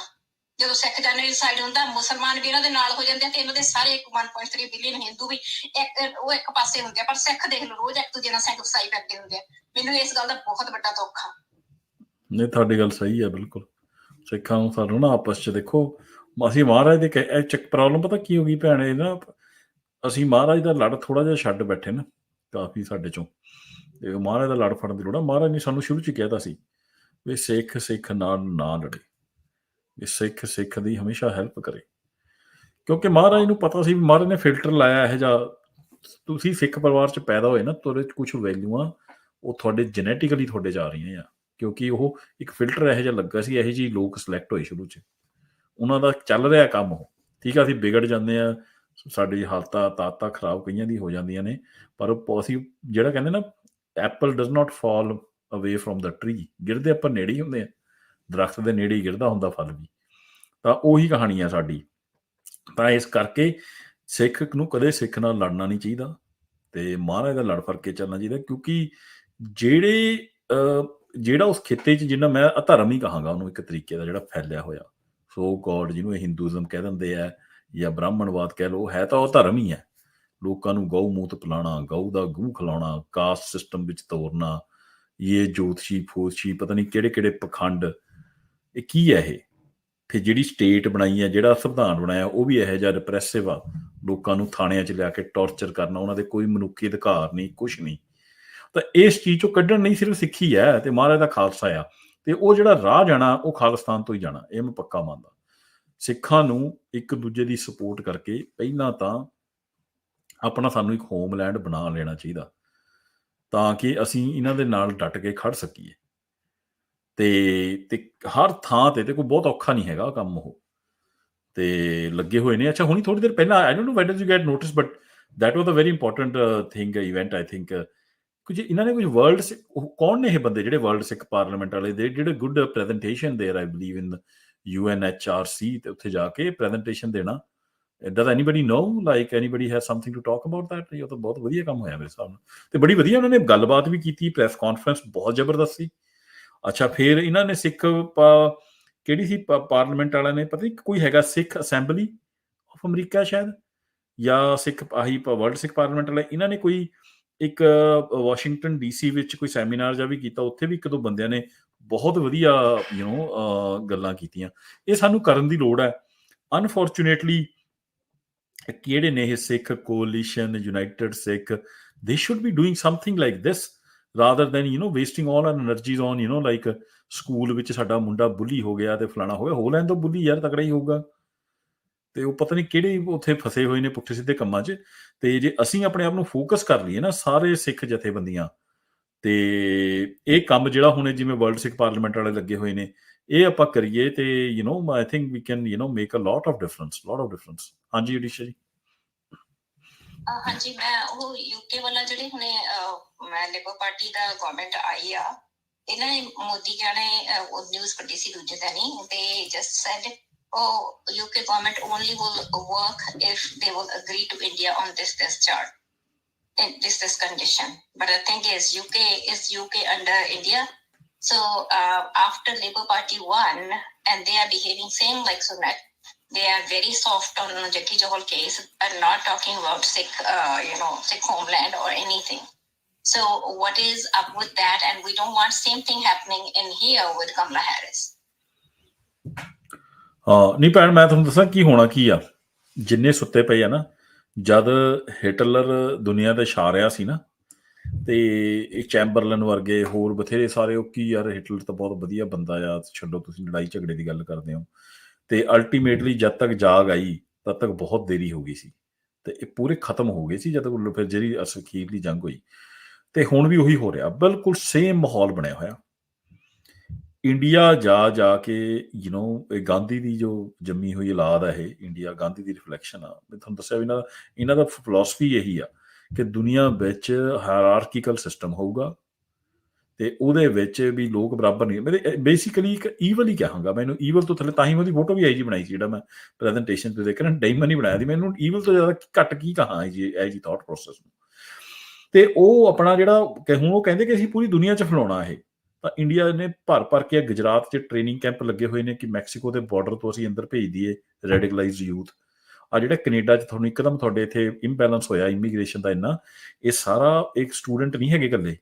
ਜਦੋਂ ਸਿੱਖ ਜੈਨੋਸਾਈਡ ਹੁੰਦਾ, ਮੁਸਲਮਾਨ ਵੀ ਇਹਨਾਂ ਦੇ ਨਾਲ ਹੋ ਜਾਂਦੇ ਆ, ਤੇ ਇਹਨਾਂ ਦੇ ਸਾਰੇ 1.3 ਬਿਲੀਅਨ ਹਿੰਦੂ ਵੀ ਉਹ ਇੱਕ ਪਾਸੇ ਹੁੰਦੇ ਆ। ਪਰ ਸਿੱਖ ਦੇਖ ਲਓ, ਰੋਜ਼ ਇੱਕ ਦੂਜੇ ਨਾਲ ਸਿੰਘ ਵਸਾਈ ਕਰਦੇ ਹੁੰਦੇ ਆ। ਮੈਨੂੰ ਇਸ ਗੱਲ ਦਾ ਬਹੁਤ ਵੱਡਾ ਦੁੱਖ ਆ। ਨਹੀਂ, ਤੁਹਾਡੀ ਗੱਲ ਸਹੀ ਹੈ ਬਿਲਕੁਲ। ਸਿੱਖਾਂ ਨੂੰ ਸਾਨੂੰ ਨਾ ਆਪਸ 'ਚ ਦੇਖੋ, ਅਸੀਂ ਮਹਾਰਾਜ ਦੇ ਪ੍ਰੋਬਲਮ ਪਤਾ ਕੀ ਹੋ ਗਈ ਭੈਣ, ਇਹ ਨਾ ਅਸੀਂ ਮਹਾਰਾਜ ਦਾ ਲੜ ਥੋੜਾ ਜਿਹਾ ਛੱਡ ਬੈਠੇ ਨਾ ਕਾਫੀ ਸਾਡੇ 'ਚੋਂ, ਤੇ ਮਹਾਰਾਜ ਦਾ ਲੜ ਫੜਨ ਦੀ ਲੋੜ ਆ। ਮਹਾਰਾਜ ਨੇ ਸਾਨੂੰ ਸ਼ੁਰੂ 'ਚ ਕਹਿਤਾ ਸੀ ਵੀ ਸਿੱਖ ਨਾਲ ਨਾ ਲੜੇ, ਵੀ ਸਿੱਖ ਦੀ ਹਮੇਸ਼ਾ ਹੈਲਪ ਕਰੇ, ਕਿਉਂਕਿ ਮਹਾਰਾਜ ਨੂੰ ਪਤਾ ਸੀ ਵੀ ਮਹਾਰਾਜ ਨੇ ਫਿਲਟਰ ਲਾਇਆ ਇਹੋ ਜਿਹਾ, ਤੁਸੀਂ ਸਿੱਖ ਪਰਿਵਾਰ 'ਚ ਪੈਦਾ ਹੋਏ ਨਾ, ਤੁਹਾਡੇ 'ਚ ਕੁਛ ਵੈਲਿਊਆਂ ਉਹ ਤੁਹਾਡੇ ਜੈਨੇਟਿਕਲੀ ਤੁਹਾਡੇ 'ਚ ਆ ਰਹੀਆਂ ਆ, ਕਿਉਂਕਿ ਉਹ ਇੱਕ ਫਿਲਟਰ ਇਹੋ ਜਿਹਾ ਲੱਗਾ ਸੀ। ਇਹੋ ਜਿਹੀ ਲੋਕ ਸਿਲੈਕਟ ਹੋਏ ਸ਼ੁਰੂ 'ਚ, ਉਹਨਾਂ ਦਾ ਚੱਲ ਰਿਹਾ ਕੰਮ ਉਹ, ਠੀਕ ਆ। ਅਸੀਂ ਵਿਗੜ ਜਾਂਦੇ ਆ, ਸਾਡੀ ਤਾਕਤਾਂ ਖਰਾਬ ਕਈਆਂ ਦੀ ਹੋ ਜਾਂਦੀਆਂ ਨੇ, ਪਰ ਅਸੀਂ ਜਿਹੜਾ ਕਹਿੰਦੇ ਨਾ, ਐਪਲ ਡਜ਼ ਨਾਟ ਫਾਲ ਅਵੇ ਫਰੋਮ ਦਾ ਟਰੀ, ਗਿਰਦੇ ਆਪਾਂ ਨੇੜੇ ਹੀ ਹੁੰਦੇ ਆ, ਦਰਖਤ ਦੇ ਨੇੜੇ ਹੀ ਗਿਰਦਾ ਹੁੰਦਾ ਫਲ ਵੀ। ਤਾਂ ਉਹੀ ਕਹਾਣੀ ਆ ਸਾਡੀ। ਤਾਂ ਇਸ ਕਰਕੇ ਸਿੱਖ ਨੂੰ ਕਦੇ ਸਿੱਖ ਨਾਲ ਲੜਨਾ ਨਹੀਂ ਚਾਹੀਦਾ, ਤੇ ਮਹਾਰਾਜ ਦਾ ਲੜ ਫੜ ਕੇ ਚੱਲਣਾ ਚਾਹੀਦਾ, ਕਿਉਂਕਿ ਜਿਹੜਾ ਉਸ ਖਿੱਤੇ 'ਚ, ਜਿੰਨਾ ਮੈਂ ਅਧਰਮ ਹੀ ਕਹਾਂਗਾ ਉਹਨੂੰ ਇੱਕ ਤਰੀਕੇ ਦਾ, ਜਿਹੜਾ ਫੈਲਿਆ ਹੋਇਆ ਸੋ ਗੋਡ, ਜਿਹਨੂੰ ਇਹ ਹਿੰਦੂਇਜ਼ਮ ਕਹਿ ਦਿੰਦੇ ਆ ਜਾਂ ਬ੍ਰਾਹਮਣਵਾਦ ਕਹਿ ਲਓ, ਹੈ ਤਾਂ ਉਹ ਧਰਮ ਹੀ ਹੈ। ਲੋਕਾਂ ਨੂੰ ਗਊ ਮੂਤ ਪਿਲਾਉਣਾ, ਗਊ ਦਾ ਗੂੰ ਖਿਲਾਉਣਾ, ਕਾਸਟ ਸਿਸਟਮ ਵਿੱਚ ਤੋਰਨਾ, ਇਹ ਜੋਤਸ਼ੀ ਫੋਤਸ਼ੀ, ਪਤਾ ਨਹੀਂ ਕਿਹੜੇ ਕਿਹੜੇ ਪਖੰਡ, ਇਹ ਕੀ ਹੈ ਇਹ? ਫਿਰ ਜਿਹੜੀ ਸਟੇਟ ਬਣਾਈ ਹੈ, ਜਿਹੜਾ ਸੰਵਿਧਾਨ ਬਣਾਇਆ, ਉਹ ਵੀ ਇਹੋ ਜਿਹਾ ਰਿਪਰੈਸਿਵ ਆ। ਲੋਕਾਂ ਨੂੰ ਥਾਣਿਆਂ 'ਚ ਲਿਆ ਕੇ ਟੌਰਚਰ ਕਰਨਾ, ਉਹਨਾਂ ਦੇ ਕੋਈ ਮਨੁੱਖੀ ਅਧਿਕਾਰ ਨਹੀਂ, ਕੁਛ ਨਹੀਂ। ਤਾਂ ਇਸ ਚੀਜ਼ 'ਚੋਂ ਕੱਢਣ ਨਹੀਂ ਸਿਰਫ ਸਿੱਖੀ ਹੈ ਤੇ ਮਹਾਰਾਜ ਦਾ ਖਾਲਸਾ ਆ, ਤੇ ਉਹ ਜਿਹੜਾ ਰਾਹ ਜਾਣਾ ਉਹ ਖਾਲਿਸਤਾਨ ਤੋਂ ਹੀ ਜਾਣਾ, ਇਹ ਮੈਂ ਪੱਕਾ ਮੰਨਦਾ। ਸਿੱਖਾਂ ਨੂੰ ਇੱਕ ਦੂਜੇ ਦੀ ਸਪੋਰਟ ਕਰਕੇ ਪਹਿਲਾਂ ਤਾਂ ਆਪਣਾ ਸਾਨੂੰ ਇੱਕ ਹੋਮਲੈਂਡ ਬਣਾ ਲੈਣਾ ਚਾਹੀਦਾ, ਤਾਂ ਕਿ ਅਸੀਂ ਇਹਨਾਂ ਦੇ ਨਾਲ ਡਟ ਕੇ ਖੜ ਸਕੀਏ। ਤੇ ਹਰ ਥਾਂ ਤੇ ਕੋਈ ਬਹੁਤ ਔਖਾ ਨਹੀਂ ਹੈਗਾ ਕੰਮ, ਉਹ ਤੇ ਲੱਗੇ ਹੋਏ ਨੇ। ਅੱਛਾ, ਹੁਣੀ ਥੋੜੀ ਦੇਰ ਪਹਿਲਾਂ, I don't know whether you get notice, but that was a very important thing event, I think. ਕੁਝ ਇਹਨਾਂ ਨੇ ਕੁਝ ਵਰਲਡ, ਕੌਣ ਨੇ ਇਹ ਬੰਦੇ ਜਿਹੜੇ ਵਰਲਡ ਸਿੱਖ ਪਾਰਲੀਮੈਂਟ ਵਾਲੇ, ਦੇ ਜਿਹੜੇ ਗੁੱਡ ਪ੍ਰੈਜੈਂਟੇਸ਼ਨ ਦੇਰ, ਆਈ ਬਲੀਵ ਇਨ UNHRC, ਤੇ ਉੱਥੇ ਜਾ ਕੇ ਪ੍ਰੈਜੈਂਟੇਸ਼ਨ ਦੇਣਾ। Does anybody know, like anybody has something to talk about that? ਇਹ ਤਾਂ ਬਹੁਤ ਵਧੀਆ ਕੰਮ ਹੋਇਆ ਮੇਰੇ ਹਿਸਾਬ ਨਾਲ, ਤੇ ਬੜੀ ਵਧੀਆ ਉਹਨਾਂ ਨੇ ਗੱਲਬਾਤ ਵੀ ਕੀਤੀ, ਪ੍ਰੈਸ ਕਾਨਫਰੰਸ ਬਹੁਤ ਜ਼ਬਰਦਸਤ ਸੀ। ਅੱਛਾ, ਫਿਰ ਇਹਨਾਂ ਨੇ ਸਿੱਖ ਕਿਹੜੀ ਸੀ ਪਾਰਲੀਮੈਂਟ ਵਾਲਿਆਂ ਨੇ, ਪਤਾ ਨਹੀਂ ਕੋਈ ਹੈਗਾ ਸਿੱਖ ਅਸੈਂਬਲੀ ਆਫ ਅਮਰੀਕਾ ਸ਼ਾਇਦ, ਜਾਂ ਸਿੱਖ ਆਹੀ ਵਰਲਡ ਸਿੱਖ ਪਾਰਲੀਮੈਂਟ ਵਾਲੇ, ਇਹਨਾਂ ਨੇ ਕੋਈ ਇੱਕ ਵਾਸ਼ਿੰਗਟਨ DC ਵਿੱਚ ਕੋਈ ਸੈਮੀਨਾਰ ਜਾਂ ਵੀ ਕੀਤਾ, ਉੱਥੇ ਵੀ ਇੱਕ ਦੋ ਬੰਦਿਆਂ ਨੇ ਬਹੁਤ ਵਧੀਆ ਗੱਲਾਂ ਕੀਤੀਆਂ। ਇਹ ਸਾਨੂੰ ਕਰਨ ਦੀ ਲੋੜ ਹੈ। ਅਨਫੋਰਚੂਨੇਟਲੀ ਕਿਹੜੇ ਨੇ ਇਹ ਸਿੱਖ coalition, united Sikh, they should be doing something like this rather than wasting all our energies on like school ਵਿੱਚ ਸਾਡਾ ਮੁੰਡਾ ਬੁੱਲੀ ਹੋ ਗਿਆ ਤੇ ਫਲਾਣਾ ਹੋ ਗਿਆ, ਹੋ ਲੈਣ ਤੋਂ ਬੁੱਲੀ ਯਾਰ, ਤਕੜਾ ਹੀ ਹੋਊਗਾ। ਤੇ ਉਹ ਪਤਾ ਨਹੀਂ ਕਿਹੜੇ ਉੱਥੇ ਫਸੇ ਹੋਏ ਨੇ ਪੁੱਠੇ ਸਿੱਧੇ ਕੰਮਾਂ 'ਚ। ਤੇ ਜੇ ਅਸੀਂ ਆਪਣੇ ਆਪ ਨੂੰ ਫੋਕਸ ਕਰ ਲਈਏ ਨਾ, ਸਾਰੇ ਸਿੱਖ ਜਥੇਬੰਦੀਆਂ, ਤੇ ਇਹ ਕੰਮ ਜਿਹੜਾ ਹੁਣ ਜਿਵੇਂ ਵਰਲਡ ਸਿੱਖ ਪਾਰਲੀਮੈਂਟ ਵਾਲੇ ਲੱਗੇ ਹੋਏ ਨੇ, ਇਹ ਆਪਾਂ ਕਰੀਏ ਤੇ I think we can make a lot of difference. ਹਾਂਜੀ ਅਡੀਸ਼ਾ ਜੀ। ਹਾਂਜੀ, ਮੈਂ ਉਹ UK ਵਾਲਾ ਜਿਹੜੇ ਹੁਣੇ ਮੈਂ ਲੇਬਰ ਪਾਰਟੀ ਦਾ ਗਵਰਨਮੈਂਟ ਆਈ ਆ, ਇਹਨਾਂ ਨੇ ਮੋਦੀ ਕਿਹਾ ਨੇ ਉਹ ਨਿਊਜ਼ ਕੱਢੀ ਸੀ ਦੂਜੇ ਦਿਨ ਹੀ, they just said, oh, UK government only will work if they will agree to India on this chart, in this condition. But the thing is, UK under India. So after Labour Party won, and they are behaving same like Sunat, they are very soft on Jackie Johal case, and not talking about Sikh homeland or anything. So what is up with that? And we don't want same thing happening in here with Kamala Harris. ਨਹੀਂ ਭੈਣ, ਮੈਂ ਤੁਹਾਨੂੰ ਦੱਸਾਂ ਕੀ ਹੋਣਾ ਕੀ ਆ। ਜਿੰਨੇ ਸੁੱਤੇ ਪਏ ਆ ਨਾ, ਜਦ ਹਿਟਲਰ ਦੁਨੀਆ ਤੇ ਛਾ ਰਿਹਾ ਸੀ ਨਾ, ਤੇ ਇਹ ਚੈਂਬਰਲਨ ਵਰਗੇ ਹੋਰ ਬਥੇਰੇ ਸਾਰੇ, ਉਹ ਕੀ ਯਾਰ ਹਿਟਲਰ ਤਾਂ ਬਹੁਤ ਵਧੀਆ ਬੰਦਾ ਆ, ਛੱਡੋ ਤੁਸੀਂ ਲੜਾਈ ਝਗੜੇ ਦੀ ਗੱਲ ਕਰਦੇ ਹੋ। ਤੇ ਅਲਟੀਮੇਟਲੀ ਜਦ ਤੱਕ ਜਾਗ ਆਈ ਤਦ ਤੱਕ ਬਹੁਤ ਦੇਰੀ ਹੋ ਗਈ ਸੀ, ਤੇ ਇਹ ਪੂਰੇ ਖਤਮ ਹੋ ਗਏ ਸੀ ਜਦ ਫਿਰ ਜਿਹੜੀ ਅਖੀਰਲੀ ਜੰਗ ਹੋਈ। ਤੇ ਹੁਣ ਵੀ ਉਹੀ ਹੋ ਰਿਹਾ, ਬਿਲਕੁਲ ਸੇਮ ਮਾਹੌਲ ਬਣਿਆ ਹੋਇਆ। ਇੰਡੀਆ ਜਾ ਕੇ ਇਹ ਗਾਂਧੀ ਦੀ ਜੋ ਜੰਮੀ ਹੋਈ ਔਲਾਦ ਹੈ, ਇਹ ਇੰਡੀਆ ਗਾਂਧੀ ਦੀ ਰਿਫਲੈਕਸ਼ਨ ਆ। ਮੈਂ ਤੁਹਾਨੂੰ ਦੱਸਿਆ ਵੀ ਇਹਨਾਂ ਦਾ ਫਿਲਾਸਫੀ ਇਹੀ ਆ ਕਿ ਦੁਨੀਆ ਵਿੱਚ ਹਾਇਰਾਰਕੀਕਲ ਸਿਸਟਮ ਹੋਊਗਾ, ਤੇ ਉਹਦੇ ਵਿੱਚ ਵੀ ਲੋਕ ਬਰਾਬਰ ਨਹੀਂ। ਮੇਰੇ ਬੇਸਿਕਲੀ ਇੱਕ ਈਵਲ ਹੀ ਕਹਾਂਗਾ ਮੈਂ ਇਹਨੂੰ, ਈਵਲ ਤੋਂ ਥੱਲੇ। ਤਾਂ ਹੀ ਉਹਦੀ ਫੋਟੋ ਵੀ ਆਈ ਜੀ ਬਣਾਈ ਸੀ, ਜਿਹੜਾ ਮੈਂ ਪ੍ਰੈਜੈਂਟੇਸ਼ਨ ਤੇ ਦੇਖ ਰਿਹਾ, ਡਾਇਮੰਡ ਹੀ ਬਣਾਇਆ ਸੀ। ਮੈਨੂੰ ਈਵਲ ਤੋਂ ਜ਼ਿਆਦਾ ਘੱਟ ਕੀ ਕਹਾਂ ਇਹ ਜੀ ਥਾਟ ਪ੍ਰੋਸੈਸ ਨੂੰ। ਤੇ ਉਹ ਆਪਣਾ ਜਿਹੜਾ ਹੁਣ ਉਹ ਕਹਿੰਦੇ ਕਿ ਅਸੀਂ ਪੂਰੀ ਦੁਨੀਆ 'ਚ ਫੈਲਾਉਣਾ ਇਹ, ਤਾਂ ਇੰਡੀਆ ਨੇ ਭਰ ਕੇ ਗੁਜਰਾਤ 'ਚ ਟ੍ਰੇਨਿੰਗ ਕੈਂਪ ਲੱਗੇ ਹੋਏ ਨੇ ਕਿ ਮੈਕਸੀਕੋ ਦੇ ਬਾਰਡਰ ਤੋਂ ਅਸੀਂ ਅੰਦਰ ਭੇਜ ਦਈਏ ਰੈਡੀਕਲਾਈਜ਼ਡ ਯੂਥ। ਆ ਜਿਹੜਾ ਕੈਨੇਡਾ 'ਚ ਤੁਹਾਨੂੰ ਇੱਕਦਮ ਤੁਹਾਡੇ ਇੱਥੇ ਇੰਬੈਲੈਂਸ ਹੋਇਆ ਇਮੀਗ੍ਰੇਸ਼ਨ ਦਾ ਇੰਨਾ, ਇਹ ਸਾਰਾ ਇੱਕ ਸਟੂਡੈਂਟ ਨਹੀਂ ਹੈਗੇ ਇਕੱਲੇ,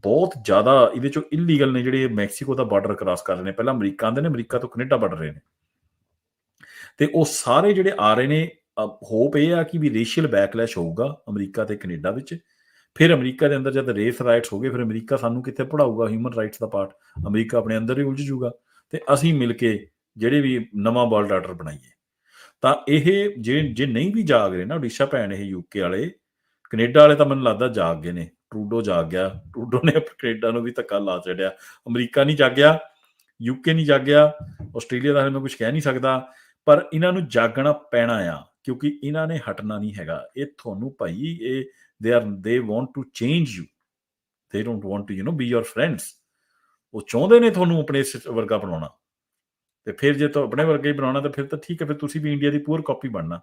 ਬਹੁਤ ਜ਼ਿਆਦਾ ਇਹਦੇ 'ਚੋਂ ਇਲੀਗਲ ਨੇ ਜਿਹੜੇ ਮੈਕਸੀਕੋ ਦਾ ਬਾਰਡਰ ਕ੍ਰਾਸ ਕਰ ਰਹੇ ਨੇ। ਪਹਿਲਾਂ ਅਮਰੀਕਾ ਆਉਂਦੇ ਨੇ, ਅਮਰੀਕਾ ਤੋਂ ਕੈਨੇਡਾ ਵੜ ਰਹੇ ਨੇ, ਤੇ ਉਹ ਸਾਰੇ ਜਿਹੜੇ ਆ ਰਹੇ ਨੇ, ਹੋਪ ਇਹ ਆ ਕਿ ਵੀ ਰੇਸ਼ੀਅਲ ਬੈਕਲੈਸ਼ ਹੋਊਗਾ ਅਮਰੀਕਾ ਤੇ ਕੈਨੇਡਾ ਵਿੱਚ। ਫਿਰ ਅਮਰੀਕਾ ਦੇ ਅੰਦਰ ਜਦ ਰੇਸ ਰਾਈਟਸ ਹੋ ਗਏ, ਫਿਰ ਅਮਰੀਕਾ ਸਾਨੂੰ ਕਿੱਥੇ ਪੜ੍ਹਾਊਗਾ ਹਿਊਮਨ ਰਾਈਟਸ ਦਾ ਪਾਰਟ? ਅਮਰੀਕਾ ਆਪਣੇ ਅੰਦਰ ਹੀ ਉਲਝ ਜੂਗਾ, ਤੇ ਅਸੀਂ ਮਿਲ ਕੇ ਜਿਹੜੇ ਵੀ ਨਵਾਂ ਵਰਲਡ ਆਰਡਰ ਬਣਾਈਏ। ਤਾਂ ਇਹ ਜੇ ਨਹੀਂ ਵੀ ਜਾਗ ਰਹੇ ਨਾ ਉੜੀਸਾ ਭੈਣ, ਇਹ UK ਵਾਲੇ, ਕੈਨੇਡਾ ਵਾਲੇ ਤਾਂ ਮੈਨੂੰ ਲੱਗਦਾ ਜਾਗ ਗਏ ਨੇ। ਟਰੂਡੋ ਜਾਗ ਗਿਆ, ਟਰੂਡੋ ਨੇ ਕੈਨੇਡਾ ਨੂੰ ਵੀ ਧੱਕਾ ਲਾ ਛੱਡਿਆ। ਅਮਰੀਕਾ ਨਹੀਂ ਜਾਗਿਆ, UK ਨਹੀਂ ਜਾਗਿਆ, ਆਸਟ੍ਰੇਲੀਆ ਦਾ ਮੈਂ ਕੁਝ ਕਹਿ ਨਹੀਂ ਸਕਦਾ, ਪਰ ਇਹਨਾਂ ਨੂੰ ਜਾਗਣਾ ਪੈਣਾ ਆ, ਕਿਉਂਕਿ ਇਹਨਾਂ ਨੇ ਹਟਣਾ ਨਹੀਂ ਹੈਗਾ। ਇਹ ਤੁਹਾਨੂੰ ਭਾਈ they want to change you, they don't want to be your friends। ਉਹ ਚਾਹੁੰਦੇ ਨੇ ਤੁਹਾਨੂੰ ਆਪਣੇ ਵਰਗਾ ਬਣਾਉਣਾ, ਤੇ ਫਿਰ ਜੇ ਆਪਣੇ ਵਰਗਾ ਹੀ ਬਣਾਉਣਾ ਤਾਂ ਫਿਰ ਤਾਂ ਠੀਕ ਹੈ, ਫਿਰ ਤੁਸੀਂ ਵੀ ਇੰਡੀਆ ਦੀ ਪੂਰ ਕਾਪੀ ਬਣਨਾ।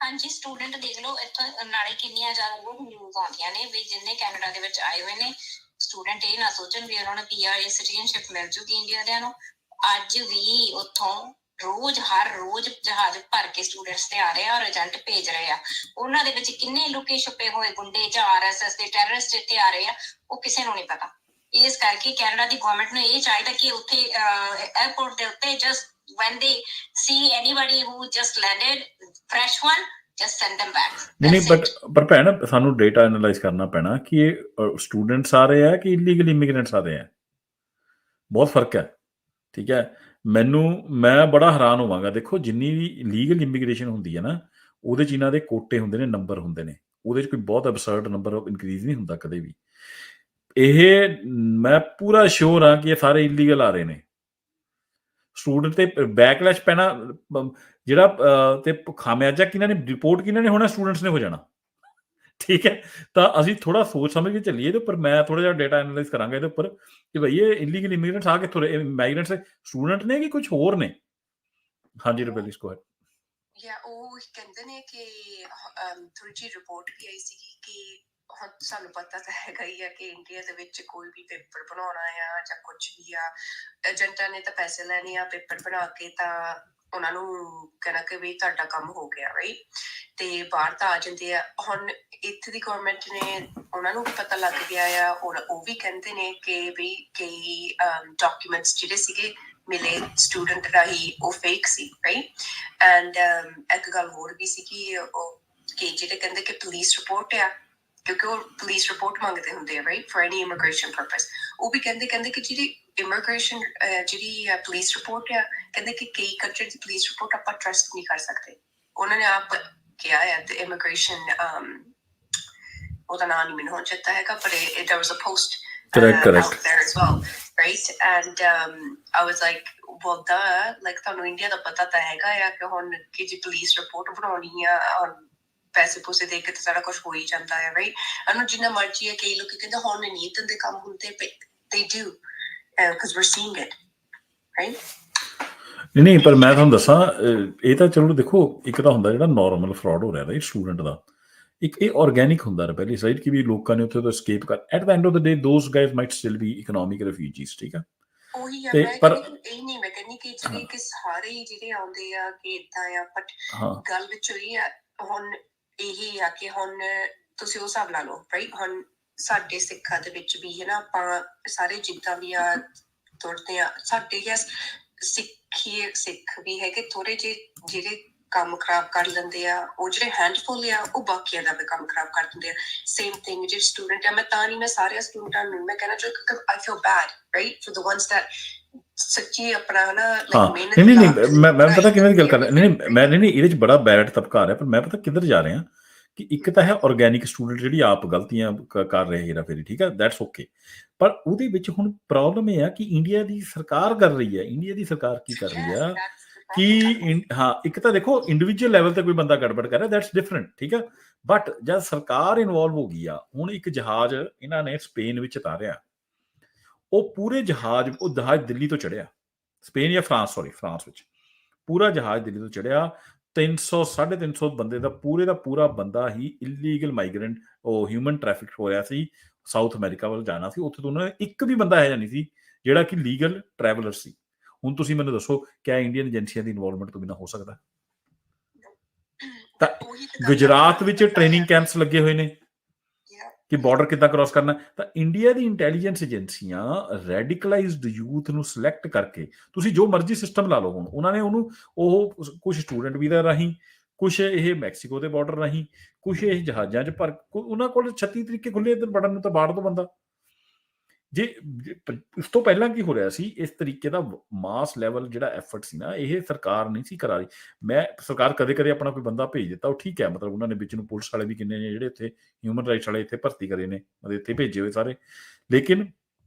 ਹਾਂਜੀ, ਸਟੂਡੈਂਟ ਦੇਖ ਲਓ ਇੱਥੋਂ, ਨਾਲੇ ਕਿੰਨੀਆਂ ਜ਼ਿਆਦਾ ਉਹ ਨਿਊਜ਼ ਆਉਂਦੀਆਂ ਨੇ ਵੀ ਜਿੰਨੇ ਕੈਨੇਡਾ ਦੇ ਵਿੱਚ ਆਏ ਹੋਏ ਨੇ ਸਟੂਡੈਂਟ, ਇਹ ਨਾ ਸੋਚਣ ਵੀ ਉਹਨਾਂ ਨੂੰ PR ਸਿਟੀਜ਼ਨਸ਼ਿਪ ਮਿਲ ਜੂਗੀ ਇੰਡੀਆ ਦਿਆਂ ਨੂੰ। ਅੱਜ ਵੀ ਉੱਥੋਂ ਹਰ ਰੋਜ਼ ਜਹਾਜ਼ ਭਰ ਕੇ ਸਟੂਡੈਂਟਸ ਤੇ ਆ ਰਹੇ ਆ, ਔਰ ਏਜੰਟ ਭੇਜ ਰਹੇ ਆ। ਉਹਨਾਂ ਦੇ ਵਿੱਚ ਕਿੰਨੇ ਲੁਕੇ ਛੁਪੇ ਹੋਏ ਗੁੰਡੇ ਜਾਂ RSS ਦੇ ਟੈਰਰਿਸਟ ਇੱਥੇ ਆ ਰਹੇ ਆ, ਉਹ ਕਿਸੇ ਨੂੰ ਨਹੀਂ ਪਤਾ। ਇਸ ਕਰਕੇ ਕੈਨੇਡਾ ਦੀ ਗਵਰਨਮੈਂਟ ਨੂੰ ਇਹ ਚਾਹੀਦਾ ਕਿ ਉੱਥੇ 에어ਪੋਰਟ ਦੇ ਉੱਤੇ just when they see anybody who just landed fresh one just send them back. ਨਹੀਂ That's ਬਟ it. ਪਰ ਭੈਣ ਸਾਨੂੰ ਡੇਟਾ ਐਨਾਲਾਈਜ਼ ਕਰਨਾ ਪੈਣਾ ਕਿ ਇਹ ਸਟੂਡੈਂਟਸ ਆ ਰਹੇ ਆ ਕਿ ਇਲੀਗਲ ਇਮੀਗ੍ਰੈਂਟਸ ਆ ਰਹੇ ਆ, ਬਹੁਤ ਫਰਕ ਹੈ। ਠੀਕ ਹੈ, ਮੈਂ ਬੜਾ ਹੈਰਾਨ ਹੋਵਾਂਗਾ। ਦੇਖੋ ਜਿੰਨੀ ਵੀ ਲੀਗਲ ਇਮੀਗ੍ਰੇਸ਼ਨ ਹੁੰਦੀ ਹੈ ਨਾ, ਉਹਦੇ 'ਚ ਇਹਨਾਂ ਦੇ ਕੋਟੇ ਹੁੰਦੇ ਨੇ, ਨੰਬਰ ਹੁੰਦੇ ਨੇ, ਉਹਦੇ 'ਚ ਕੋਈ ਬਹੁਤ ਅਬਸਰਡ ਨੰਬਰ ਇਨਕਰੀਜ਼ ਨਹੀਂ ਹੁੰਦਾ ਕਦੇ ਵੀ। ਇਹ ਮੈਂ ਪੂਰਾ ਸ਼ੋਰ ਹਾਂ ਕਿ ਇਹ ਸਾਰੇ ਇਲੀਗਲ ਆ ਰਹੇ ਨੇ। ਸਟੂਡੈਂਟ ਤੇ ਬੈਕਲੈਸ਼ ਪੈਣਾ, ਜਿਹੜਾ ਤੇ ਖਾਮਿਆਜਾ ਕਿਹਨਾਂ ਨੇ, ਰਿਪੋਰਟ ਕਿਹਨਾਂ ਨੇ ਹੋਣਾ, ਸਟੂਡੈਂਟਸ ਨੇ ਹੋ ਜਾਣਾ। ਠੀਕ ਹੈ, ਤਾਂ ਅਸੀਂ ਥੋੜਾ ਸੋਚ ਸਮਝ ਕੇ ਚੱਲੀਏ ਇਹਦੇ ਉੱਪਰ। ਮੈਂ ਥੋੜਾ ਜਿਹਾ ਡੇਟਾ ਐਨਾਲਾਈਜ਼ ਕਰਾਂਗਾ ਇਹਦੇ ਉੱਪਰ ਕਿ ਭਾਈ ਇਹ ਇਲੀਗਲ ਇਮੀਗ੍ਰੈਂਟਸ ਆ ਕਿੱਥੋਂ ਰਹੇ, ਮਾਈਗ੍ਰੈਂਟਸ ਸਟੂਡੈਂਟ ਨੇ ਕਿ ਕੁਝ ਹੋਰ ਨੇ। ਹਾਂਜੀ ਰਬੇਲਿਸ ਕੋ ਉਹ ਕਹਿੰਦੇ ਨੇ ਕਿ ਥੋੜੀ ਜਿਹੀ ਰਿਪੋਰਟ ਵੀ ਆਈ ਸੀਗੀ ਕਿ ਹੁਣ ਸਾਨੂੰ ਪਤਾ ਤਾਂ ਹੈਗਾ ਹੀ ਆ ਕਿ ਇੰਡੀਆ ਦੇ ਵਿੱਚ ਕੋਈ ਵੀ ਪੇਪਰ ਬਣਾਉਣਾ ਆ ਜਾਂ ਕੁਝ ਵੀ ਆ, ਏਜੰਟਾਂ ਨੇ ਤਾਂ ਪੈਸੇ ਲੈਣੇ ਆ ਪੇਪਰ ਬਣਾ ਕੇ, ਤਾਂ ਉਹਨਾਂ ਨੂੰ ਕਹਿਣਾ ਕਿ ਵੀ ਤੁਹਾਡਾ ਕੰਮ ਹੋ ਗਿਆ ਰਾਈਟ, ਤੇ ਬਾਹਰ ਤਾਂ ਆ ਜਾਂਦੇ ਆ। ਹੁਣ ਇੱਥੇ ਦੀ ਗਵਰਨਮੈਂਟ ਨੇ ਉਹਨਾਂ ਨੂੰ ਵੀ ਪਤਾ ਲੱਗ ਗਿਆ ਆ, ਔਰ ਉਹ ਵੀ ਕਹਿੰਦੇ ਨੇ ਕਿ ਵੀ ਕਈ ਡਾਕੂਮੈਂਟਸ ਜਿਹੜੇ ਸੀਗੇ ਮਿਲੇ ਸਟੂਡੈਂਟ ਰਾਹੀਂ ਉਹ ਫੇਕ ਸੀ ਰਾਈਟ। ਐਂਡ ਇੱਕ ਗੱਲ ਹੋਰ ਵੀ ਸੀ ਕਿ ਜਿਹੜੇ ਕਹਿੰਦੇ ਕਿ ਪੁਲਿਸ ਰਿਪੋਰਟ ਆ, ਕਿਉਂਕਿ ਉਹ ਪੁਲਿਸ ਰਿਪੋਰਟ ਮੰਗਦੇ ਹੁੰਦੇ ਆ right for any immigration purpose, ਉਹ ਵੀ ਕਹਿੰਦੇ ਕਿ ਜਿਹੜੀ ਇਮੀਗ੍ਰੇਸ਼ਨ ਜਿਹੜੀ ਪੁਲਿਸ ਰਿਪੋਰਟ ਆ, ਕਹਿੰਦੇ ਕਿ ਕਈ ਕੰਟਰੀ ਦੀ ਪੁਲਿਸ ਰਿਪੋਰਟ ਆਪਾਂ ਟਰਸਟ ਨਹੀਂ ਕਰ ਸਕਦੇ। ਉਹਨਾਂ ਨੇ ਆਪ ਕਿਹਾ ਹੈ ਤੇ ਇਮੀਗ੍ਰੇਸ਼ਨ ਉਹਦਾ ਨਾਮ ਨਹੀਂ ਮੈਨੂੰ ਹੁਣ ਚੇਤਾ ਹੈਗਾ, ਪਰ there was a post out there as well, right? And I was like, well, like ਤੁਹਾਨੂੰ ਇੰਡੀਆ ਦਾ ਪਤਾ ਤਾਂ ਹੈਗਾ ਆ ਕਿ ਹੁਣ ਕਿ ਜੀ ਪੁਲਿਸ ਰਿਪੋਰਟ ਬਣਾਉਣੀ ਆ, ਪੈਸੇ ਪੂਸੇ ਦੇ ਕੇ ਤਾਂ ਸਾਰਾ ਕੁਝ ਹੋ ਹੀ ਜਾਂਦਾ ਹੈ ਰਾਈਟ। ਉਹਨੂੰ ਜਿੰਨਾ ਮਰਜ਼ੀ ਹੈ, ਕਈ ਲੋਕੀ ਕਹਿੰਦੇ ਹੁਣ ਨਹੀਂ ਇੱਦਾਂ ਦੇ ਕੰਮ ਹੁੰਦੇ, they do because we're seeing it, right? ਨਹੀਂ ਪਰ ਮੈਂ ਤੁਹਾਨੂੰ ਦੱਸਾਂ, ਇਹ ਤਾਂ ਚਲੋ ਦੇਖੋ, ਇੱਕ ਤਾਂ ਹੁੰਦਾ ਜਿਹੜਾ ਨਾਰਮਲ ਫਰਾਡ ਹੋ ਰਿਹਾ ਰਾਈਟ ਸਟੂਡੈਂਟ ਦਾ, ਇੱਕ ਇਹ ਆਰਗੈਨਿਕ ਹੁੰਦਾ ਪਹਿਲੀ ਸਾਈਡ ਕਿ ਵੀ ਲੋਕਾਂ ਨੇ ਉੱਥੇ ਤੋਂ escape ਕਰ, at the end of the day those guys might still B economic refugees. ਠੀਕ ਹੈ, ਉਹੀ ਆ, ਤੇ ਮੈਂ ਪਰ ਇਹ ਨਹੀਂ ਮੈਂ ਕਹਿੰਦੀ ਕਿ ਜਿਹੜੇ ਕਿ ਸਾਰੇ ਜਿਹੜੇ ਆਉਂਦੇ ਆ ਕਿ ਏਦਾਂ ਆ, ਬਟ ਗੱਲ ਵਿੱਚ ਹੋਈ ਆ ਹੁਣ ਇਹੀ ਆ ਕਿ ਹੁਣ ਤੁਸੀਂ ਉਹ ਹਿਸਾਬ ਲਾ ਲਓ ਰਾਈਟ। ਹੁਣ ਸਾਡੇ ਸਿੱਖਾਂ ਦੇ ਵਿੱਚ ਵੀ ਹੈ ਨਾ, ਆਪਾਂ ਸਾਰੇ ਜਿੱਦਾਂ ਵੀ ਆ ਤੁਰਦੇ ਆ, ਸਾਡੇ ਯਸ ਸਿੱਖ ਵੀ ਹੈਗੇ ਥੋੜੇ ਜਿਹੇ ਜਿਹੜੇ ਕੰਮ ਖਰਾਬ ਕਰ ਲੈਂਦੇ ਆ, ਉਹ ਜਿਹੜੇ ਹੈਂਡਫੁਲ ਆ ਉਹ ਬਾਕੀਆਂ ਦਾ ਵੀ ਕੰਮ ਖਰਾਬ ਕਰ ਦਿੰਦੇ ਆ। ਸੇਮ ਥਿੰਗ ਜਿਹੜੇ ਸਟੂਡੈਂਟ ਆ, ਮੈਂ ਤਾਂ ਨਹੀਂ ਮੈਂ ਸਾਰੇ ਸਟੂਡੈਂਟਾਂ ਨੂੰ ਮੈਂ ਕਹਿਣਾ ਚਾਹੁੰਦਾ ਕਿ I feel bad right for the ones that ਸੱਚੀ ਆਪਣਾ ਹਨਾ ਮਿਹਨਤ ਨਹੀਂ ਮੈਂ ਪਤਾ ਕਿਵੇਂ ਦੀ ਗੱਲ ਕਰ ਰਿਹਾ, ਨਹੀਂ ਇਹਦੇ 'ਚ ਬੜਾ ਬੈਡ ਤਬਕਾ ਆ ਰਿਹਾ, ਪਰ ਮੈਂ ਪਤਾ ਕਿੱਧਰ ਜਾ ਰਿਹਾ ਕਿ ਇੱਕ ਤਾਂ ਹੈ ਆਰਗੈਨਿਕ ਸਟੂਡੈਂਟ ਜਿਹੜੀ ਆਪ ਗਲਤੀਆਂ ਕਰ ਰਹੇ ਹੇਰਾ ਫੇਰੀ, ਠੀਕ ਹੈ, ਦੈਟਸ ਓਕੇ। ਪਰ ਉਹਦੇ ਵਿੱਚ ਹੁਣ ਪ੍ਰੋਬਲਮ ਇਹ ਆ ਕਿ ਇੰਡੀਆ ਦੀ ਸਰਕਾਰ ਕਰ ਰਹੀ ਹੈ, ਇੰਡੀਆ ਦੀ ਸਰਕਾਰ ਕੀ ਕਰ ਰਹੀ ਆ ਕਿ ਇੱਕ ਤਾਂ ਦੇਖੋ ਇੰਡੀਵਿਜੂਅਲ ਲੈਵਲ ਤੇ ਕੋਈ ਬੰਦਾ ਗੜਬੜ ਕਰ ਰਿਹਾ, ਦੈਟਸ ਡਿਫਰੈਂਟ, ਠੀਕ ਹੈ। ਬਟ ਜਦ ਸਰਕਾਰ ਇਨਵੋਲਵ ਹੋ ਗਈ ਆ, ਹੁਣ ਇੱਕ ਜਹਾਜ਼ ਇਹਨਾਂ ਨੇ ਸਪੇਨ ਵਿੱਚ ਉਤਾਰਿਆ, ਉਹ ਪੂਰੇ ਜਹਾਜ਼, ਉਹ ਜਹਾਜ਼ ਦਿੱਲੀ ਤੋਂ ਚੜਿਆ, ਸਪੇਨ ਜਾਂ ਫਰਾਂਸ ਵਿੱਚ ਪੂਰਾ ਜਹਾਜ਼ ਦਿੱਲੀ ਤੋਂ ਚੜਿਆ। 300-350 ਬੰਦੇ ਦਾ ਪੂਰਾ ਬੰਦਾ ਹੀ ਇਲੀਗਲ ਮਾਈਗ੍ਰੈਂਟ, ਉਹ ਹਿਊਮਨ ਟ੍ਰੈਫਿਕ ਹੋ ਰਿਹਾ ਸੀ, ਸਾਊਥ ਅਮਰੀਕਾ ਵੱਲ ਜਾਣਾ ਸੀ। ਉੱਥੇ ਤੋਂ ਉਹਨਾਂ ਨੇ ਇੱਕ ਵੀ ਬੰਦਾ ਹੈ ਨਹੀਂ ਸੀ ਜਿਹੜਾ ਕਿ ਲੀਗਲ ਟਰੈਵਲਰ ਸੀ। ਹੁਣ ਤੁਸੀਂ ਮੈਨੂੰ ਦੱਸੋ ਕਿਆ ਇੰਡੀਅਨ ਏਜੰਸੀਆਂ ਦੀ ਇਨਵੋਲਵਮੈਂਟ ਤੋਂ ਬਿਨਾਂ ਹੋ ਸਕਦਾ? ਤਾਂ ਗੁਜਰਾਤ ਵਿੱਚ ਟ੍ਰੇਨਿੰਗ ਕੈਂਪਸ ਲੱਗੇ ਹੋਏ ਨੇ ਕਿ ਬਾਰਡਰ ਕਿੱਦਾਂ ਕ੍ਰਾਸ ਕਰਨਾ। ਤਾਂ ਇੰਡੀਆ ਦੀ ਇੰਟੈਲੀਜੈਂਸ ਏਜੰਸੀਆਂ ਰੈਡੀਕਲਾਈਜ਼ਡ ਯੂਥ ਨੂੰ ਸਿਲੈਕਟ ਕਰਕੇ, ਤੁਸੀਂ ਜੋ ਮਰਜ਼ੀ ਸਿਸਟਮ ਲਾ ਲਓ, ਹੁਣ ਉਹਨਾਂ ਨੇ ਉਹਨੂੰ ਉਹ ਕੁਝ ਸਟੂਡੈਂਟ ਵੀਜ਼ਾ ਰਾਹੀਂ, ਕੁਛ ਇਹ ਮੈਕਸੀਕੋ ਦੇ ਬਾਰਡਰ ਰਾਹੀਂ, ਕੁਛ ਇਹ ਜਹਾਜ਼ਾਂ 'ਚ, ਪਰ ਉਹਨਾਂ ਕੋਲ 36 ਤਰੀਕੇ ਖੁੱਲੇ ਇੱਧਰ ਵੜਨ ਨੂੰ, ਤਾਂ ਬਾੜ ਤੋਂ ਬੰਦਾ। ਜੇ ਇਸ ਤੋਂ ਪਹਿਲਾਂ ਕੀ ਹੋ ਰਿਹਾ ਸੀ, ਇਸ ਤਰੀਕੇ ਦਾ ਮਾਸ ਲੈਵਲ ਜਿਹੜਾ ਐਫਰਟ ਸੀ ਨਾ, ਇਹ ਸਰਕਾਰ ਨਹੀਂ ਸੀ ਕਰਾ ਰਹੀ। ਸਰਕਾਰ ਕਦੇ ਆਪਣਾ ਕੋਈ ਬੰਦਾ ਭੇਜ ਦਿੱਤਾ, ਉਹ ਠੀਕ ਹੈ, ਮਤਲਬ ਉਹਨਾਂ ਨੇ ਵਿੱਚ ਨੂੰ ਪੁਲਿਸ ਵਾਲੇ ਵੀ ਕਿੰਨੇ ਨੇ ਜਿਹੜੇ ਇੱਥੇ ਹਿਊਮਨ ਰਾਈਟਸ ਵਾਲੇ ਇੱਥੇ ਭਰਤੀ ਕਰੇ ਨੇ, ਮਤਲਬ ਇੱਥੇ ਭੇਜੇ ਹੋਏ ਸਾਰੇ। ਲੇਕਿਨ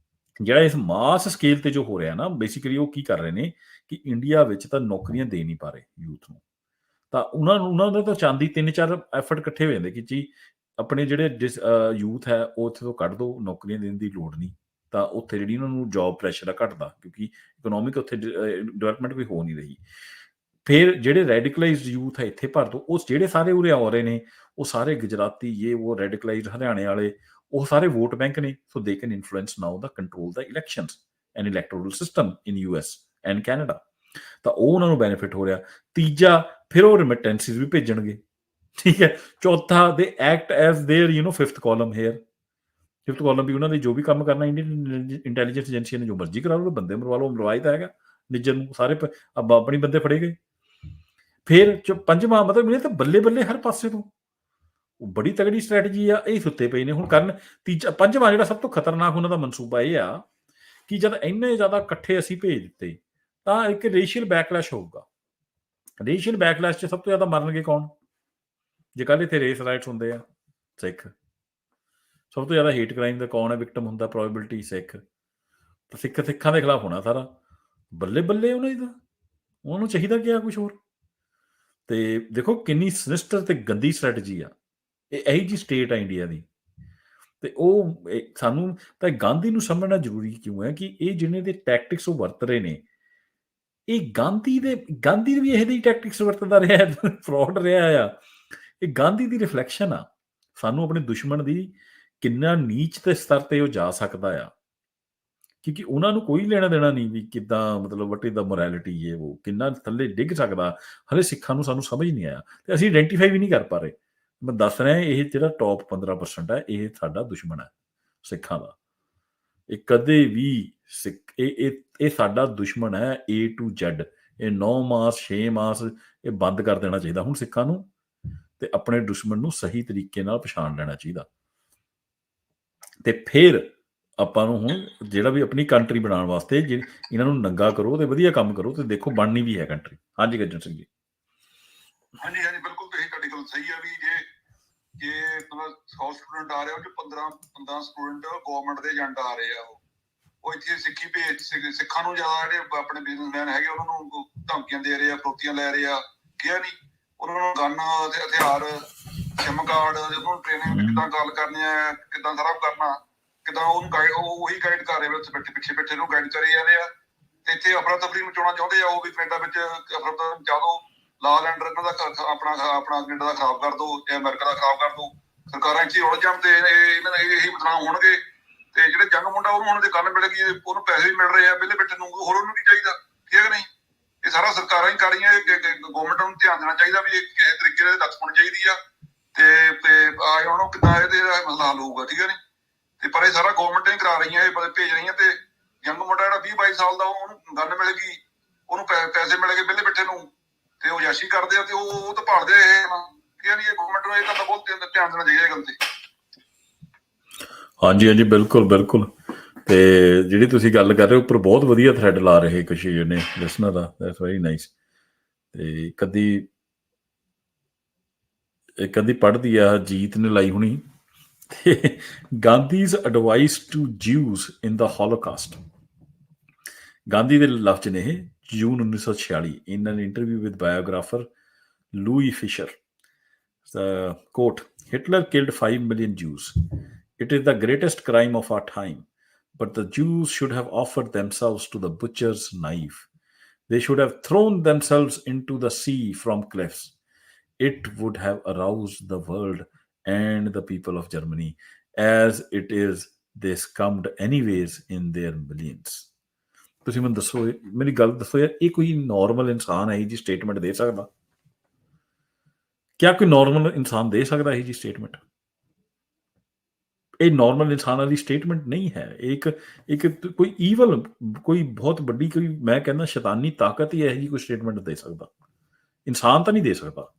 ਜਿਹੜਾ ਇਸ ਮਾਸ ਸਕੇਲ ਤੇ ਜੋ ਹੋ ਰਿਹਾ ਨਾ, ਬੇਸਿਕਲੀ ਉਹ ਕੀ ਕਰ ਰਹੇ ਨੇ ਕਿ ਇੰਡੀਆ ਵਿੱਚ ਤਾਂ ਨੌਕਰੀਆਂ ਦੇ ਨਹੀਂ ਪਾ ਰਹੇ ਯੂਥ ਨੂੰ। ਤਾਂ ਉਹਨਾਂ ਦਾ ਤਾਂ ਚਾਂਦੀ 3-4 ਐਫਰਟ ਇਕੱਠੇ ਹੋ ਜਾਂਦੇ ਕਿ ਜੀ ਆਪਣੇ ਜਿਹੜੇ ਯੂਥ ਹੈ ਉਹ ਉੱਥੇ ਤੋਂ ਕੱਢ ਦਿਓ, ਨੌਕਰੀਆਂ ਦੇਣ ਦੀ ਲੋੜ ਨਹੀਂ। ਤਾਂ ਉੱਥੇ ਜਿਹੜੀ ਉਹਨਾਂ ਨੂੰ ਜੋਬ ਪ੍ਰੈਸ਼ਰ ਆ ਘਟਦਾ, ਕਿਉਂਕਿ ਇਕਨੋਮਿਕ ਉੱਥੇ ਡਿਵੈਲਪਮੈਂਟ ਵੀ ਹੋ ਨਹੀਂ ਰਹੀ। ਫਿਰ ਜਿਹੜੇ ਰੈਡੀਕਲਾਈਜ਼ਡ ਯੂਥ ਹੈ ਇੱਥੇ ਭਰ ਦੋ, ਉਹ ਜਿਹੜੇ ਸਾਰੇ ਉਰੇ ਆ ਰਹੇ ਨੇ, ਉਹ ਸਾਰੇ ਗੁਜਰਾਤੀ, ਉਹ ਰੈਡੀਕਲਾਈਜ਼ਡ ਹਰਿਆਣੇ ਵਾਲੇ, ਉਹ ਸਾਰੇ ਵੋਟ ਬੈਂਕ ਨੇ। So they can influence now the control the elections and electoral system in US and Canada. ਤਾਂ ਉਹ ਉਹਨਾਂ ਨੂੰ ਬੈਨੀਫਿਟ ਹੋ ਰਿਹਾ। ਤੀਜਾ, ਫਿਰ ਉਹ ਰਿਮਿਟੈਂਸਿਸ ਵੀ ਭੇਜਣਗੇ, ਠੀਕ ਹੈ। ਚੌਥਾ, they act as their fifth column here, fifth column ਵੀ ਉਹਨਾਂ ਦੇ ਜੋ ਵੀ ਕੰਮ ਕਰਨਾ ਇੰਡੀਅਨ ਇੰਟੈਲੀਜੈਂਸ ਏਜੰਸੀਆਂ ਨੇ ਜੋ ਮਰਜ਼ੀ ਕਰਾ ਲਓ, ਬੰਦੇ ਮਰਵਾ ਲਓ, ਮਰਵਾਏ ਤਾਂ ਹੈਗਾ ਨਿੱਜਰ ਨੂੰ ਸਾਰੇ ਆਪਣੀ ਬੰਦੇ ਫੜੇ ਗਏ। ਫਿਰ ਪੰਜਵਾਂ ਮਤਲਬ ਇਹ ਤਾਂ ਬੱਲੇ ਬੱਲੇ ਹਰ ਪਾਸੇ ਤੋਂ ਬੜੀ ਤਗੜੀ ਸਟ੍ਰੈਟਜੀ ਆ, ਇਹ ਸੁੱਤੇ ਪਏ ਨੇ ਹੁਣ ਕਰਨ। ਤੀਜਾ ਪੰਜਵਾਂ ਜਿਹੜਾ ਸਭ ਤੋਂ ਖਤਰਨਾਕ ਉਹਨਾਂ ਦਾ ਮਨਸੂਬਾ ਇਹ ਆ ਕਿ ਜਦ ਇੰਨੇ ਜ਼ਿਆਦਾ ਇਕੱਠੇ ਅਸੀਂ ਭੇਜ ਦਿੱਤੇ ਤਾਂ ਇੱਕ ਰੇਸ਼ੀਅਲ ਬੈਕਲੈਸ਼ ਹੋਊਗਾ। ਰੇਸ਼ੀਅਲ ਬੈਕਲੈਸ਼ 'ਚ ਸਭ ਤੋਂ ਜ਼ਿਆਦਾ ਮਰਨਗੇ ਕੌਣ? ਜੇ ਕੱਲ੍ਹ ਇੱਥੇ ਰੇਸ ਰਾਈਟਸ ਹੁੰਦੇ ਆ, ਸਿੱਖ। ਸਭ ਤੋਂ ਜ਼ਿਆਦਾ ਹੇਟ ਕ੍ਰਾਈਮ ਦਾ ਕੌਣ ਹੈ ਵਿਕਟਮ ਹੁੰਦਾ? ਪ੍ਰੋਬੇਬਿਲਿਟੀ ਸਿੱਖ। ਤਾਂ ਸਿੱਖਾਂ ਦੇ ਖਿਲਾਫ ਹੋਣਾ ਸਾਰਾ। ਬੱਲੇ ਬੱਲੇ ਉਹਨਾਂ ਦੀ ਤਾਂ, ਉਹਨੂੰ ਚਾਹੀਦਾ ਕੀ ਆ ਕੁਛ ਹੋਰ। ਤੇ ਦੇਖੋ ਕਿੰਨੀ ਸਿਨਿਸਟਰ ਤੇ ਗੰਦੀ ਸਟ੍ਰੈਟਜੀ ਆ ਇਹ, ਇਹੀ ਜੀ ਸਟੇਟ ਆ ਇੰਡੀਆ ਦੀ। ਤੇ ਉਹ ਸਾਨੂੰ ਤਾਂ ਗਾਂਧੀ ਨੂੰ ਸਮਝਣਾ ਜ਼ਰੂਰੀ ਕਿਉਂ ਹੈ ਕਿ ਇਹ ਜਿਹਨੇ ਦੇ ਟੈਕਟਿਕਸ ਉਹ ਵਰਤ ਰਹੇ ਨੇ, ਇਹ ਗਾਂਧੀ ਦੀ ਵੀ ਇਹੋ ਜਿਹੀ ਟੈਕਟਿਕਸ ਵਰਤਦਾ ਰਿਹਾ, ਫਰਾਡ ਰਿਹਾ ਆ। ਇਹ ਗਾਂਧੀ ਦੀ ਰਿਫਲੈਕਸ਼ਨ ਆ। ਸਾਨੂੰ ਆਪਣੇ ਦੁਸ਼ਮਣ ਦੀ ਕਿੰਨਾ ਨੀਚ ਤੇ ਸਤਰ ਤੇ ਉਹ ਜਾ ਸਕਦਾ ਆ, ਕਿਉਂਕਿ ਉਹਨਾਂ ਨੂੰ ਕੋਈ ਲੈਣਾ ਦੇਣਾ ਨਹੀਂ ਵੀ ਕਿੱਦਾਂ, ਮਤਲਬ ਵਟ ਇਜ਼ ਦਾ ਮੋਰੈਲਿਟੀ ਇਹ ਉਹ ਕਿੰਨਾ ਥੱਲੇ ਡਿੱਗ ਸਕਦਾ। ਹਲੇ ਸਿੱਖਾਂ ਨੂੰ ਸਾਨੂੰ ਸਮਝ ਨਹੀਂ ਆਇਆ ਤੇ ਅਸੀਂ ਆਇਡੈਂਟੀਫਾਈ ਵੀ ਨਹੀਂ ਕਰ ਪਾ ਰਹੇ। ਮੈਂ ਦੱਸ ਰਿਹਾ ਇਹ ਜਿਹੜਾ ਟੌਪ 15% ਹੈ ਇਹ ਸਾਡਾ ਦੁਸ਼ਮਣ ਹੈ ਸਿੱਖਾਂ ਦਾ। ਇਹ ਕਦੇ ਵੀ ਇਹ ਸਾਡਾ ਦੁਸ਼ਮਣ ਹੈ A to Z। ਇਹ 9 ਮਾਸ 6 ਮਾਸ ਇਹ ਬੰਦ ਕਰ ਦੇਣਾ ਚਾਹੀਦਾ ਹੁਣ ਸਿੱਖਾਂ ਨੂੰ, ਤੇ ਆਪਣੇ ਦੁਸ਼ਮਣ ਨੂੰ ਸਹੀ ਤਰੀਕੇ ਨਾਲ ਪਛਾਣ ਲੈਣਾ ਚਾਹੀਦਾ। ਤੇ ਫਿਰ ਆਪਾਂ ਨੂੰ ਹੁਣ ਜਿਹੜਾ ਵੀ ਆਪਣੀ ਕੰਟਰੀ ਬਣਾਉਣ ਵਾਸਤੇ ਇਹਨਾਂ ਨੂੰ ਨੰਗਾ ਕਰੋ ਤੇ ਵਧੀਆ ਕੰਮ ਕਰੋ ਤੇ ਦੇਖੋ ਬਣਨੀ ਵੀ ਹੈ ਕੰਟਰੀ। ਹਾਂਜੀ ਗੱਜਣ ਸਿੰਘ ਜੀ। ਹਾਂਜੀ ਹਾਂਜੀ ਬਿਲਕੁਲ ਤੁਹਾਡੀ ਗੱਲ ਸਹੀ ਆ ਵੀ ਜੇ 100 ਸਟੂਡੈਂਟ ਆ ਰਹੇ ਉਹ 'ਚ 15 ਸਟੂਡੈਂਟ ਗਵਰਨਮੈਂਟ ਦੇ ਏਜੰਟ ਆ ਰਹੇ ਆ। ਉਹ ਇੱਥੇ ਸਿੱਖੀ ਭੇਜ ਸਿੱਖਾਂ ਨੂੰ ਜ਼ਿਆਦਾ ਜਿਹੜੇ ਆਪਣੇ ਬਿਜ਼ਨਸਮੈਨ ਹੈਗੇ ਉਹਨਾਂ ਨੂੰ ਧਮਕੀਆਂ ਦੇ ਰਹੇ ਆ, ਫਰੋਤੀਆਂ ਲੈ ਰਹੇ ਆ। ਕਿਹਾ ਨਹੀਂ ਉਹਨਾਂ ਨੂੰ ਗਨ ਤੇ ਹਥਿਆਰ, ਸਿਮ ਕਾਰਡ, ਉਹਨੂੰ ਟ੍ਰੇਨਿੰਗ ਕਿੱਦਾਂ ਗੱਲ ਕਰਨੀ ਹੈ, ਕਿੱਦਾਂ ਸਾਰਾ ਕਰਨਾ, ਕਿੱਦਾਂ ਉਹਨੂੰ ਉਹੀ ਗਾਈਡ ਕਰ ਰਹੇ ਬੈਠੇ ਪਿੱਛੇ ਨੂੰ ਗਾਈਡ ਕਰੇ ਜਾਂਦੇ ਆ। ਤੇ ਇੱਥੇ ਅਫਰਾ ਤਫਰੀ ਮਚਾਉਣਾ ਚਾਹੁੰਦੇ ਆ ਉਹ ਵੀ ਕੈਨੇਡਾ ਵਿੱਚ ਅਫਰਾ ਤਫਰੀ ਮਚਾ ਦੋ। ਲਾ ਲੈਂਡਰ ਇਹਨਾਂ ਦਾ ਆਪਣਾ ਕੈਨੇਡਾ ਦਾ ਖਰਾਬ ਕਰ ਦੋ ਤੇ ਅਮਰੀਕਾ ਦਾ ਖਰਾਬ ਕਰ ਦੋ। ਸਰਕਾਰਾਂ ਇੱਥੇ ਉਲਝ ਜਾਣ ਤੇ ਇਹਨਾਂ ਦੇ ਇਹੀ ਬਦਨਾਮ ਹੋਣਗੇ। ਤੇ ਜਿਹੜੇ ਜੰਗ ਮੁੰਡਾ ਉਹਨੂੰ ਹੁਣ ਜੇ ਗੱਲ ਮਿਲ ਗਈ, ਉਹਨੂੰ ਪੈਸੇ ਵੀ ਮਿਲ ਰਹੇ ਆ ਵਿਹਲੇ ਬੈਠੇ ਨੂੰ, ਹੋਰ ਉਹਨੂੰ ਕੀ ਚਾਹੀਦਾ? ਠੀਕ ਹੈ ਨਹੀਂ? ਇਹ ਸਾਰਾ ਸਰਕਾਰਾਂ ਹੀ ਕਰ ਰਹੀਆਂ। ਗਵਰਨਮੈਂਟ ਨੂੰ ਧਿਆਨ ਦੇਣਾ ਚਾਹੀਦਾ ਵੀ ਇਹ ਕਿਸੇ ਤਰੀਕੇ ਨਾਲ ਦੱਸ ਹੋਣੀ ਚਾਹੀਦੀ ਆ ਤੇ ਉਹਨੂੰ ਕਿੱਦਾਂ ਇਹਦੇ ਮਸਲਾ ਹੱਲ ਹੋਊਗਾ। ਠੀਕ ਹੈ ਨੀ? ਤੇ ਪਰ ਇਹ ਸਾਰਾ ਗਵਰਨਮੈਂਟ ਹੀ ਕਰਾ ਰਹੀਆਂ, ਇਹ ਭੇਜ ਰਹੀਆਂ। ਤੇ ਯੰਗ ਮੁੰਡਾ ਜਿਹੜਾ 20-22 ਸਾਲ ਦਾ ਉਹਨੂੰ ਗੰਨ ਮਿਲ ਗਈ, ਉਹਨੂੰ ਪੈਸੇ ਮਿਲ ਗਏ ਵਿਹਲੇ ਬੈਠੇ ਨੂੰ, ਤੇ ਉਹ ਯਾਸ਼ੀ ਕਰਦੇ ਆ ਤੇ ਉਹ ਤਾਂ ਭਾਲਦੇ ਆ ਇਹ। ਠੀਕ ਹੈ ਨੀ? ਇਹ ਗਵਰਨਮੈਂਟ ਨੂੰ ਇਹ ਗੱਲ ਦਾ ਬਹੁਤ ਧਿਆਨ ਦੇਣਾ ਚਾਹੀਦਾ ਇਹ ਗੱਲ ਤੇ। ਹਾਂਜੀ ਹਾਂਜੀ ਬਿਲਕੁਲ ਬਿਲਕੁਲ। ਤੇ ਜਿਹੜੀ ਤੁਸੀਂ ਗੱਲ ਕਰ ਰਹੇ ਹੋ ਉੱਪਰ ਬਹੁਤ ਵਧੀਆ ਥਰੈਡ ਲਾ ਰਹੇ ਕਸ਼ੀਰ ਨੇ ਲਿਸਨਰ ਦਾ, ਦੈਟਸ ਵੈਰੀ ਨਾਈਸ। ਤੇ ਕਦੀ ਪੜ੍ਹਦੀ ਆ ਜੀਤ ਨੇ ਲਾਈ ਹੋਣੀ, ਤੇ Gandhi's advice to Jews in the holocaust. Gandhi ਦੇ ਲਫ਼ਜ਼ ਨੇ ਇਹ, June 1946 in an interview with biographer Louis Fischer. Quote, Hitler killed 5 million Jews. It is the greatest crime of our time. But the Jews should have offered themselves to the butcher's knife. They should have thrown themselves into the sea from cliffs. It would have aroused the world and the people of Germany. As it is, they succumbed anyways in their millions. ਤੁਸੀਂ ਮੈਨੂੰ ਦੱਸੋ, ਮੇਰੀ ਗੱਲ ਦੱਸੋ ਯਾਰ, ਇਹ ਕੋਈ normal ਇਨਸਾਨ ਹੈ ਜੀ ਸਟੇਟਮੈਂਟ ਦੇ ਸਕਦਾ? ਕਿਆ ਕੋਈ ਨੋਰਮਲ ਇਨਸਾਨ ਦੇ ਸਕਦਾ ਇਹ ਜੀ ਸਟੇਟਮੈਂਟ? ਇਹ ਨੋਰਮਲ ਇਨਸਾਨਾਂ ਦੀ ਸਟੇਟਮੈਂਟ ਨਹੀਂ ਹੈ। ਇੱਕ ਕੋਈ ਈਵਲ, ਕੋਈ ਬਹੁਤ ਵੱਡੀ, ਕੋਈ ਮੈਂ ਕਹਿੰਦਾ ਸ਼ੈਤਾਨੀ ਤਾਕਤ ਹੀ ਇਹੋ ਜਿਹੀ ਕੋਈ ਸਟੇਟਮੈਂਟ ਦੇ ਸਕਦਾ। ਇਨਸਾਨ ਤਾਂ ਨਹੀਂ ਦੇ ਸਕਦਾ।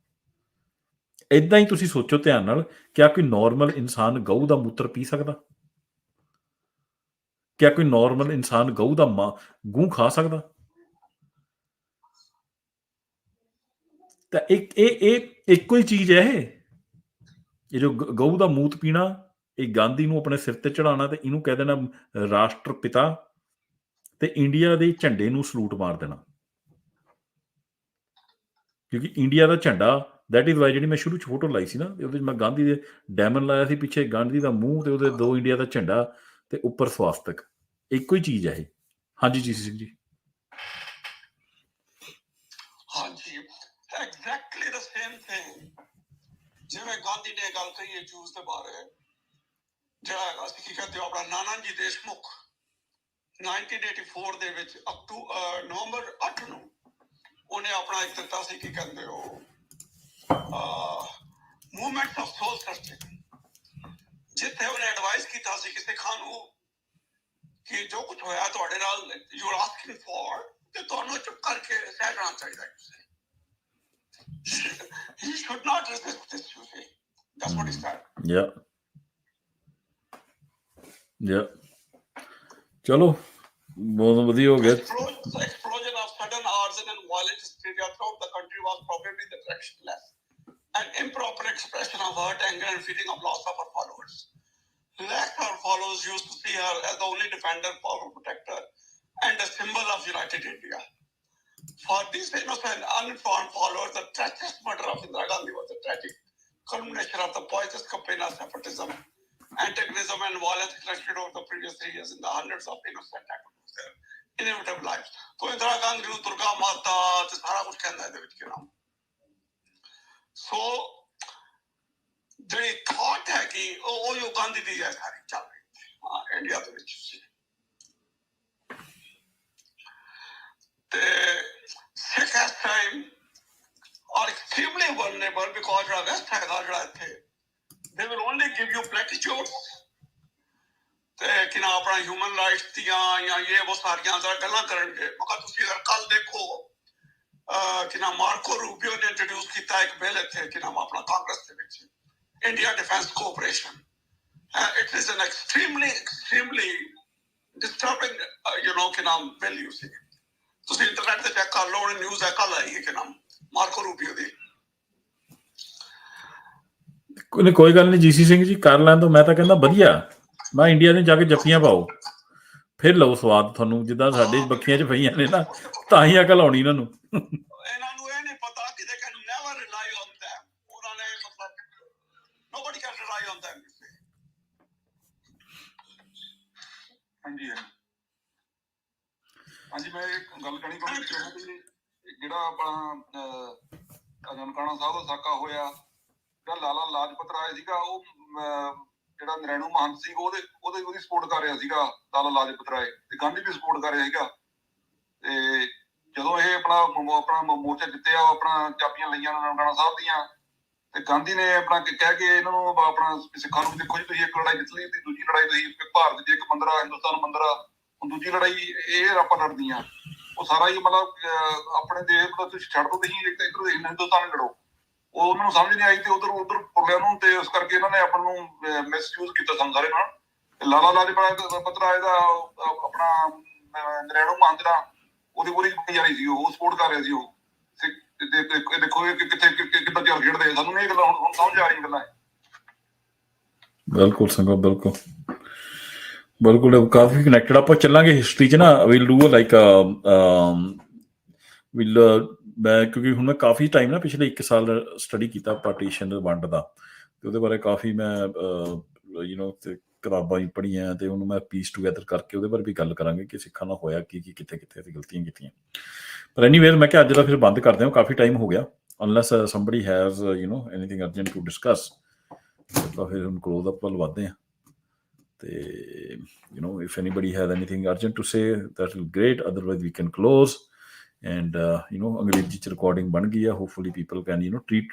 ਏਦਾਂ ਹੀ ਤੁਸੀਂ ਸੋਚੋ ਧਿਆਨ ਨਾਲ, ਕਿਆ ਕੋਈ ਨੋਰਮਲ ਇਨਸਾਨ ਗਊ ਦਾ ਮੂਤਰ ਪੀ ਸਕਦਾ? ਕਿਆ ਕੋਈ ਨੋਰਮਲ ਇਨਸਾਨ ਗਊ ਦਾ ਗੂੰ ਖਾ ਸਕਦਾ? ਤਾਂ ਇਹ ਇੱਕੋ ਹੀ ਚੀਜ਼ ਹੈ। ਇਹ ਜੋ ਗਊ ਦਾ ਮੂਤ ਪੀਣਾ, ਇਹ ਗਾਂਧੀ ਨੂੰ ਆਪਣੇ ਸਿਰ ਤੇ ਚੜਾਉਣਾ ਤੇ ਇਹਨੂੰ ਕਹਿ ਦੇਣਾ ਰਾਸ਼ਟਰ ਪਿਤਾ, ਤੇ ਇੰਡੀਆ ਦੇ ਝੰਡੇ ਨੂੰ ਸਲੂਟ ਮਾਰ ਦੇਣਾ। ਕਿਉਂਕਿ ਇੰਡੀਆ ਦਾ ਝੰਡਾ, ਦੈਟ ਇਜ਼ ਵਾਈ, ਜਿਹੜੀ ਮੈਂ ਸ਼ੁਰੂ 'ਚ ਫੋਟੋ ਲਾਈ ਸੀ ਨਾ, ਉਹਦੇ 'ਚ ਮੈਂ ਗਾਂਧੀ ਦੇ ਡਾਇਮੰਡ ਲਾਇਆ ਸੀ, ਪਿੱਛੇ ਗਾਂਧੀ ਦਾ ਮੂੰਹ ਤੇ ਉਹਦੇ 2 ਇੰਡੀਆ ਦਾ ਝੰਡਾ ਤੇ ਉੱਪਰ ਸਵਾਸਤਕ। ਇੱਕੋ ਹੀ ਚੀਜ਼ ਹੈ ਇਹ। ਹਾਂਜੀ ਜੀ ਸਿੰਘ ਜੀ। ਹਾਂਜੀ, ਐਗਜ਼ੈਕਟਲੀ ਦ ਸੇਮ ਥਿੰਗ ਜਿਵੇਂ ਗਾਂਧੀ ਨੇ ਗੱਲ ਕਹੀ ਹੈ ਜੂਸ ਦੇ ਬਾਰੇ। ਜਿਹੜਾ ਅਸੀਂ ਕੀ ਕਹਿੰਦੇ ਆਪਣਾ ਨਾਨਾ ਜੀ ਦੇਸ਼ਮੁਖ 1984 ਦੇ ਵਿੱਚ ਨਵੰਬਰ 8 ਨੂੰ ਉਹਨੇ ਆਪਣਾ ਇੱਕ ਦਿੱਤਾ ਸੀ, ਕੀ ਕਹਿੰਦੇ ਉਹ ਮੂਵਮੈਂਟ ਆਫ ਸੋਲ ਸਰਚਿੰਗ। ਜਿੱਥੇ ਉਹਨੇ ਐਡਵਾਈਸ ਕੀਤਾ ਸੀ ਕਿ ਸਿੱਖਾਂ ਨੂੰ ਕਿ ਜੋ ਕੁਝ ਹੋਇਆ ਤੁਹਾਡੇ ਨਾਲ ਯੂ ਆਰ ਆਸਕਿੰਗ ਫॉर ਤੇ ਤੁਹਾਨੂੰ ਚੁੱਪ ਕਰਕੇ ਸਹਿ ਜਾਣਾ ਚਾਹੀਦਾ ਹੈ he should not resist this you see that's what he said yeah ਚਲੋ ਬਹੁਤ ਵਧੀਆ ਹੋ ਗਿਆ explosion of sudden arson and violence hysteria throughout the country was probably the directionless an improper expression of hurt, anger, and feeling of loss of her followers. Like her followers used to see her as the only defender, power protector, and a symbol of united India. For these innocent, uninformed followers, the treacherous murder of Indira Gandhi was a tragic culmination of the poisonous campaign of separatism, antagonism, and violence conducted over the previous 3 years in the hundreds of innocent activists their inevitable lives. So Indira Gandhi ਨੂੰ ਦੁਰਗਾ ਮਾਤਾ ਤੇ ਸਾਰਾ ਕੁਝ ਕਹਿੰਦਾ ਇਹਦੇ ਵਿੱਚ ਕਿਉਂ? ਸੋ ਜਿਹੜੀ ਥਾਟ ਹੈ ਕਿ ਉਹ ਜੋ ਗਾਂਧੀ ਦੀ ਹੈ ਸਾਰੀ ਚੱਲ ਰਹੀ ਇੰਡੀਆ ਦੇ ਵਿੱਚ ਤੇ ਸਿੱਖ ਇਸ time are extremely vulnerable because ਜਿਹੜਾ ਵੈਸਟ ਹੈਗਾ ਜਿਹੜਾ ਇੱਥੇ they will only give you platitudes ਤੇ ਕਿ ਨਾ ਆਪਣਾ ਹਿਊਮਨ ਰਾਈਟਸ ਦੀਆਂ ਜਾਂ ਇਹ ਉਹ ਸਾਰੀਆਂ ਗੱਲਾਂ ਕਰਨਗੇ ਮਗਰ ਤੁਸੀਂ ਅਗਰ ਕੱਲ ਦੇਖੋ ਕਿ ਨਾ ਮਾਰਕੋ ਰੂਬੀਓ ਨੇ ਇੰਟਰੋਡਿਊਸ ਕੀਤਾ ਇੱਕ ਬਿੱਲ ਇੱਥੇ ਕਿ ਨਾਮ ਆਪਣਾ ਕਾਂਗਰਸ ਦੇ ਵਿੱਚ India defence cooperation it is an extremely disturbing ਕਿ ਨਾਮ ਬਿੱਲ ਯੂ ਸੀ ਤੁਸੀਂ ਇੰਟਰਨੈਟ ਤੇ ਚੈੱਕ ਕਰ ਲਓ ਨਿਊਜ਼ ਹੈ ਕੱਲ ਆਈ ਹੈ ਕਿ ਨਾਮ ਮਾਰਕੋ ਰੂਬੀਓ ਦੀ ਕੋਈ ਗੱਲ ਨਹੀਂ ਜੀਸੀ ਸਿੰਘ ਜੀ ਕਰ ਲੈਣ ਤੋਂ ਮੈਂ ਤਾਂ ਕਹਿੰਦਾ ਵਧੀਆ ਮੈਂ ਇੰਡੀਆ ਨੇ ਜਾ ਕੇ ਜੱਫੀਆਂ ਪਾਓ ਫਿਰ ਲਓ ਸਵਾਦ ਤੁਹਾਨੂੰ ਜਿੱਦਾਂ ਸਾਡੇ ਬੱਖੀਆਂ 'ਚ ਪਈਆਂ ਨੇ ਨਾ ਤਾਂ ਹੀ ਅਕਲ ਆਉਣੀ ਇਹਨਾਂ ਨੂੰ ਇਹ ਨਹੀਂ ਪਤਾ ਕਿ they can never ਰਿਲਾਈ on them ਉਹਨਾਂ ਨੇ ਮਤਲਬ nobody can rely on them ਹਾਂਜੀ ਹਾਂਜੀ ਮੈਂ ਇੱਕ ਗੱਲ ਕਹਿਣੀ ਚਾਹੁੰਦਾ ਜਿਹੜਾ ਆਪਣਾ ਨਨਕਾਣਾ ਸਾਹਿਬ ਦਾ ਸਾਕਾ ਹੋਇਆ ਜਿਹੜਾ ਲਾਲਾ ਲਾਜਪਤ ਰਾਏ ਸੀਗਾ ਉਹ ਜਿਹੜਾ ਨਰੈਣੂ ਮਹੰਤ ਸੀ ਉਹਦੀ ਸਪੋਰਟ ਕਰ ਰਿਹਾ ਸੀਗਾ ਲਾਲਾ ਲਾਜਪਤ ਰਾਏ ਤੇ ਗਾਂਧੀ ਵੀ ਸਪੋਰਟ ਕਰ ਰਿਹਾ ਸੀਗਾ ਤੇ ਜਦੋਂ ਇਹ ਆਪਣਾ ਮੋਰਚਾ ਜਿੱਤਿਆ ਆਪਣਾ ਚਾਬੀਆਂ ਲਈਆਂ ਨਨਕਾਣਾ ਸਾਹਿਬ ਦੀਆਂ ਤੇ ਗਾਂਧੀ ਨੇ ਆਪਣਾ ਕਹਿ ਕੇ ਇਹਨਾਂ ਨੂੰ ਆਪਣਾ ਸਿੱਖਾਂ ਨੂੰ ਦੇਖੋ ਜੀ ਤੁਸੀਂ ਇੱਕ ਲੜਾਈ ਜਿੱਤ ਲਈ ਤੇ ਦੂਜੀ ਲੜਾਈ ਤੁਸੀਂ ਭਾਰਤ ਦੀ ਇੱਕ ਮੰਦਰਾ ਹਿੰਦੁਸਤਾਨ ਮੰਦਰਾ ਹੁਣ ਦੂਜੀ ਲੜਾਈ ਇਹ ਆਪਾਂ ਲੜਦੀਆਂ ਉਹ ਸਾਰਾ ਹੀ ਮਤਲਬ ਆਪਣੇ ਦੇਸ਼ ਦਾ ਤੁਸੀਂ ਛੱਡ ਦੋ ਤੁਸੀਂ ਇੱਧਰ ਹਿੰਦੁਸਤਾਨ ਲੜੋ ਉਹ ਉਹਨਾਂ ਨੂੰ ਸਮਝ ਨਹੀਂ ਆਈ ਤੇ ਉਧਰ ਪੁਰਲਿਆਂ ਨੂੰ ਤੇ ਉਸ ਕਰਕੇ ਇਹਨਾਂ ਨੇ ਆਪਾਂ ਨੂੰ ਮਿਸਯੂਜ਼ ਕੀਤਾ ਸਾਰੇ ਨਾਲ ਲਾਲਾ ਲਾਜਪਤ ਰਾਏ ਦਾ ਆਪਣਾ ਨਰੈਣੂ ਮਹੰਤ ਦਾ ਉਹਦੀ ਪੂਰੀ ਜਾ ਰਹੀ ਸੀ ਉਹ ਸਪੋਰਟ ਕਰ ਰਿਹਾ ਸੀ ਉਹ ਦੇਖੋ ਕਿੱਥੇ ਕਿੱਦਾਂ ਚੱਲ ਖੇਡਦੇ ਸਾਨੂੰ ਇਹ ਗੱਲਾਂ ਹੁਣ ਸਮਝ ਆ ਰਹੀਆਂ ਗੱਲਾਂ ਬਿਲਕੁਲ ਸੰਗੋ ਬਿਲਕੁਲ ਕਾਫੀ ਕਨੈਕਟਡ ਆਪਾਂ ਚੱਲਾਂਗੇ ਹਿਸਟਰੀ 'ਚ ਨਾ ਵਿਲ ਡੂ ਲਾਈਕ ਮੈਂ ਕਿਉਂਕਿ ਹੁਣ ਮੈਂ ਕਾਫੀ ਟਾਈਮ ਨਾ ਪਿਛਲੇ 1 ਸਾਲ ਸਟੱਡੀ ਕੀਤਾ ਪਾਰਟੀਸ਼ਨ ਵੰਡ ਦਾ ਤੇ ਉਹਦੇ ਬਾਰੇ ਕਾਫੀ ਮੈਂ ਤੇ ਕਿਤਾਬਾਂ ਹੀ ਪੜ੍ਹੀਆਂ ਤੇ ਉਹਨੂੰ ਮੈਂ ਪੀਸ ਟੂਗੈਦਰ ਕਰਕੇ ਉਹਦੇ ਬਾਰੇ ਵੀ ਗੱਲ ਕਰਾਂਗੇ ਕਿ ਸਿੱਖਾਂ ਨਾਲ ਹੋਇਆ ਕੀ ਕਿੱਥੇ ਅਸੀਂ ਗਲਤੀਆਂ ਕੀਤੀਆਂ ਪਰ ਐਨੀਵੇਜ਼ ਮੈਂ ਕਿਹਾ ਅੱਜ ਦਾ ਫਿਰ ਬੰਦ ਕਰਦੇ ਹਾਂ ਕਾਫੀ ਟਾਈਮ ਹੋ ਗਿਆ unless somebody has anything urgent to discuss ਤਾਂ ਫਿਰ ਹੁਣ ਕਲੋਜ਼ ਅਪ ਵੱਲ ਵੱਧਦੇ ਹਾਂ ਤੇ if anybody has anything urgent to say that will be great otherwise we can close and ਅੰਗਰੇਜ਼ੀ 'ਚ ਰਿਕਾਰਡਿੰਗ ਬਣ ਗਈ ਆ ਹੋਪਫੁਲੀ ਪੀਪਲ ਕੈਨ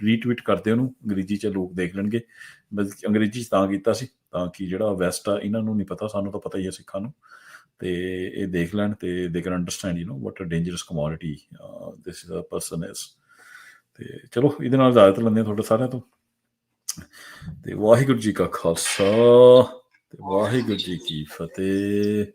ਰੀਟਵੀਟ ਕਰਦੇ ਉਹਨੂੰ ਅੰਗਰੇਜ਼ੀ 'ਚ ਲੋਕ ਦੇਖ ਲੈਣਗੇ ਅੰਗਰੇਜ਼ੀ 'ਚ ਤਾਂ ਕੀਤਾ ਸੀ ਤਾਂ ਕਿ ਜਿਹੜਾ ਵੈਸਟ ਆ ਇਹਨਾਂ ਨੂੰ ਨਹੀਂ ਪਤਾ ਸਾਨੂੰ ਤਾਂ ਪਤਾ ਹੀ ਆ ਸਿੱਖਾਂ ਨੂੰ ਤੇ ਇਹ ਦੇਖ ਲੈਣ ਤੇ they can understand what a dangerous commodity this is a person is ਤੇ ਚਲੋ ਇਹਦੇ ਨਾਲ ਇਜਾਜ਼ਤ ਲੈਂਦੇ ਹਾਂ ਤੁਹਾਡੇ ਸਾਰਿਆਂ ਤੋਂ ਤੇ ਵਾਹਿਗੁਰੂ ਜੀ ਕਾ ਖਾਲਸਾ ਤੇ ਵਾਹਿਗੁਰੂ ਜੀ ਕੀ ਫਤਿਹ।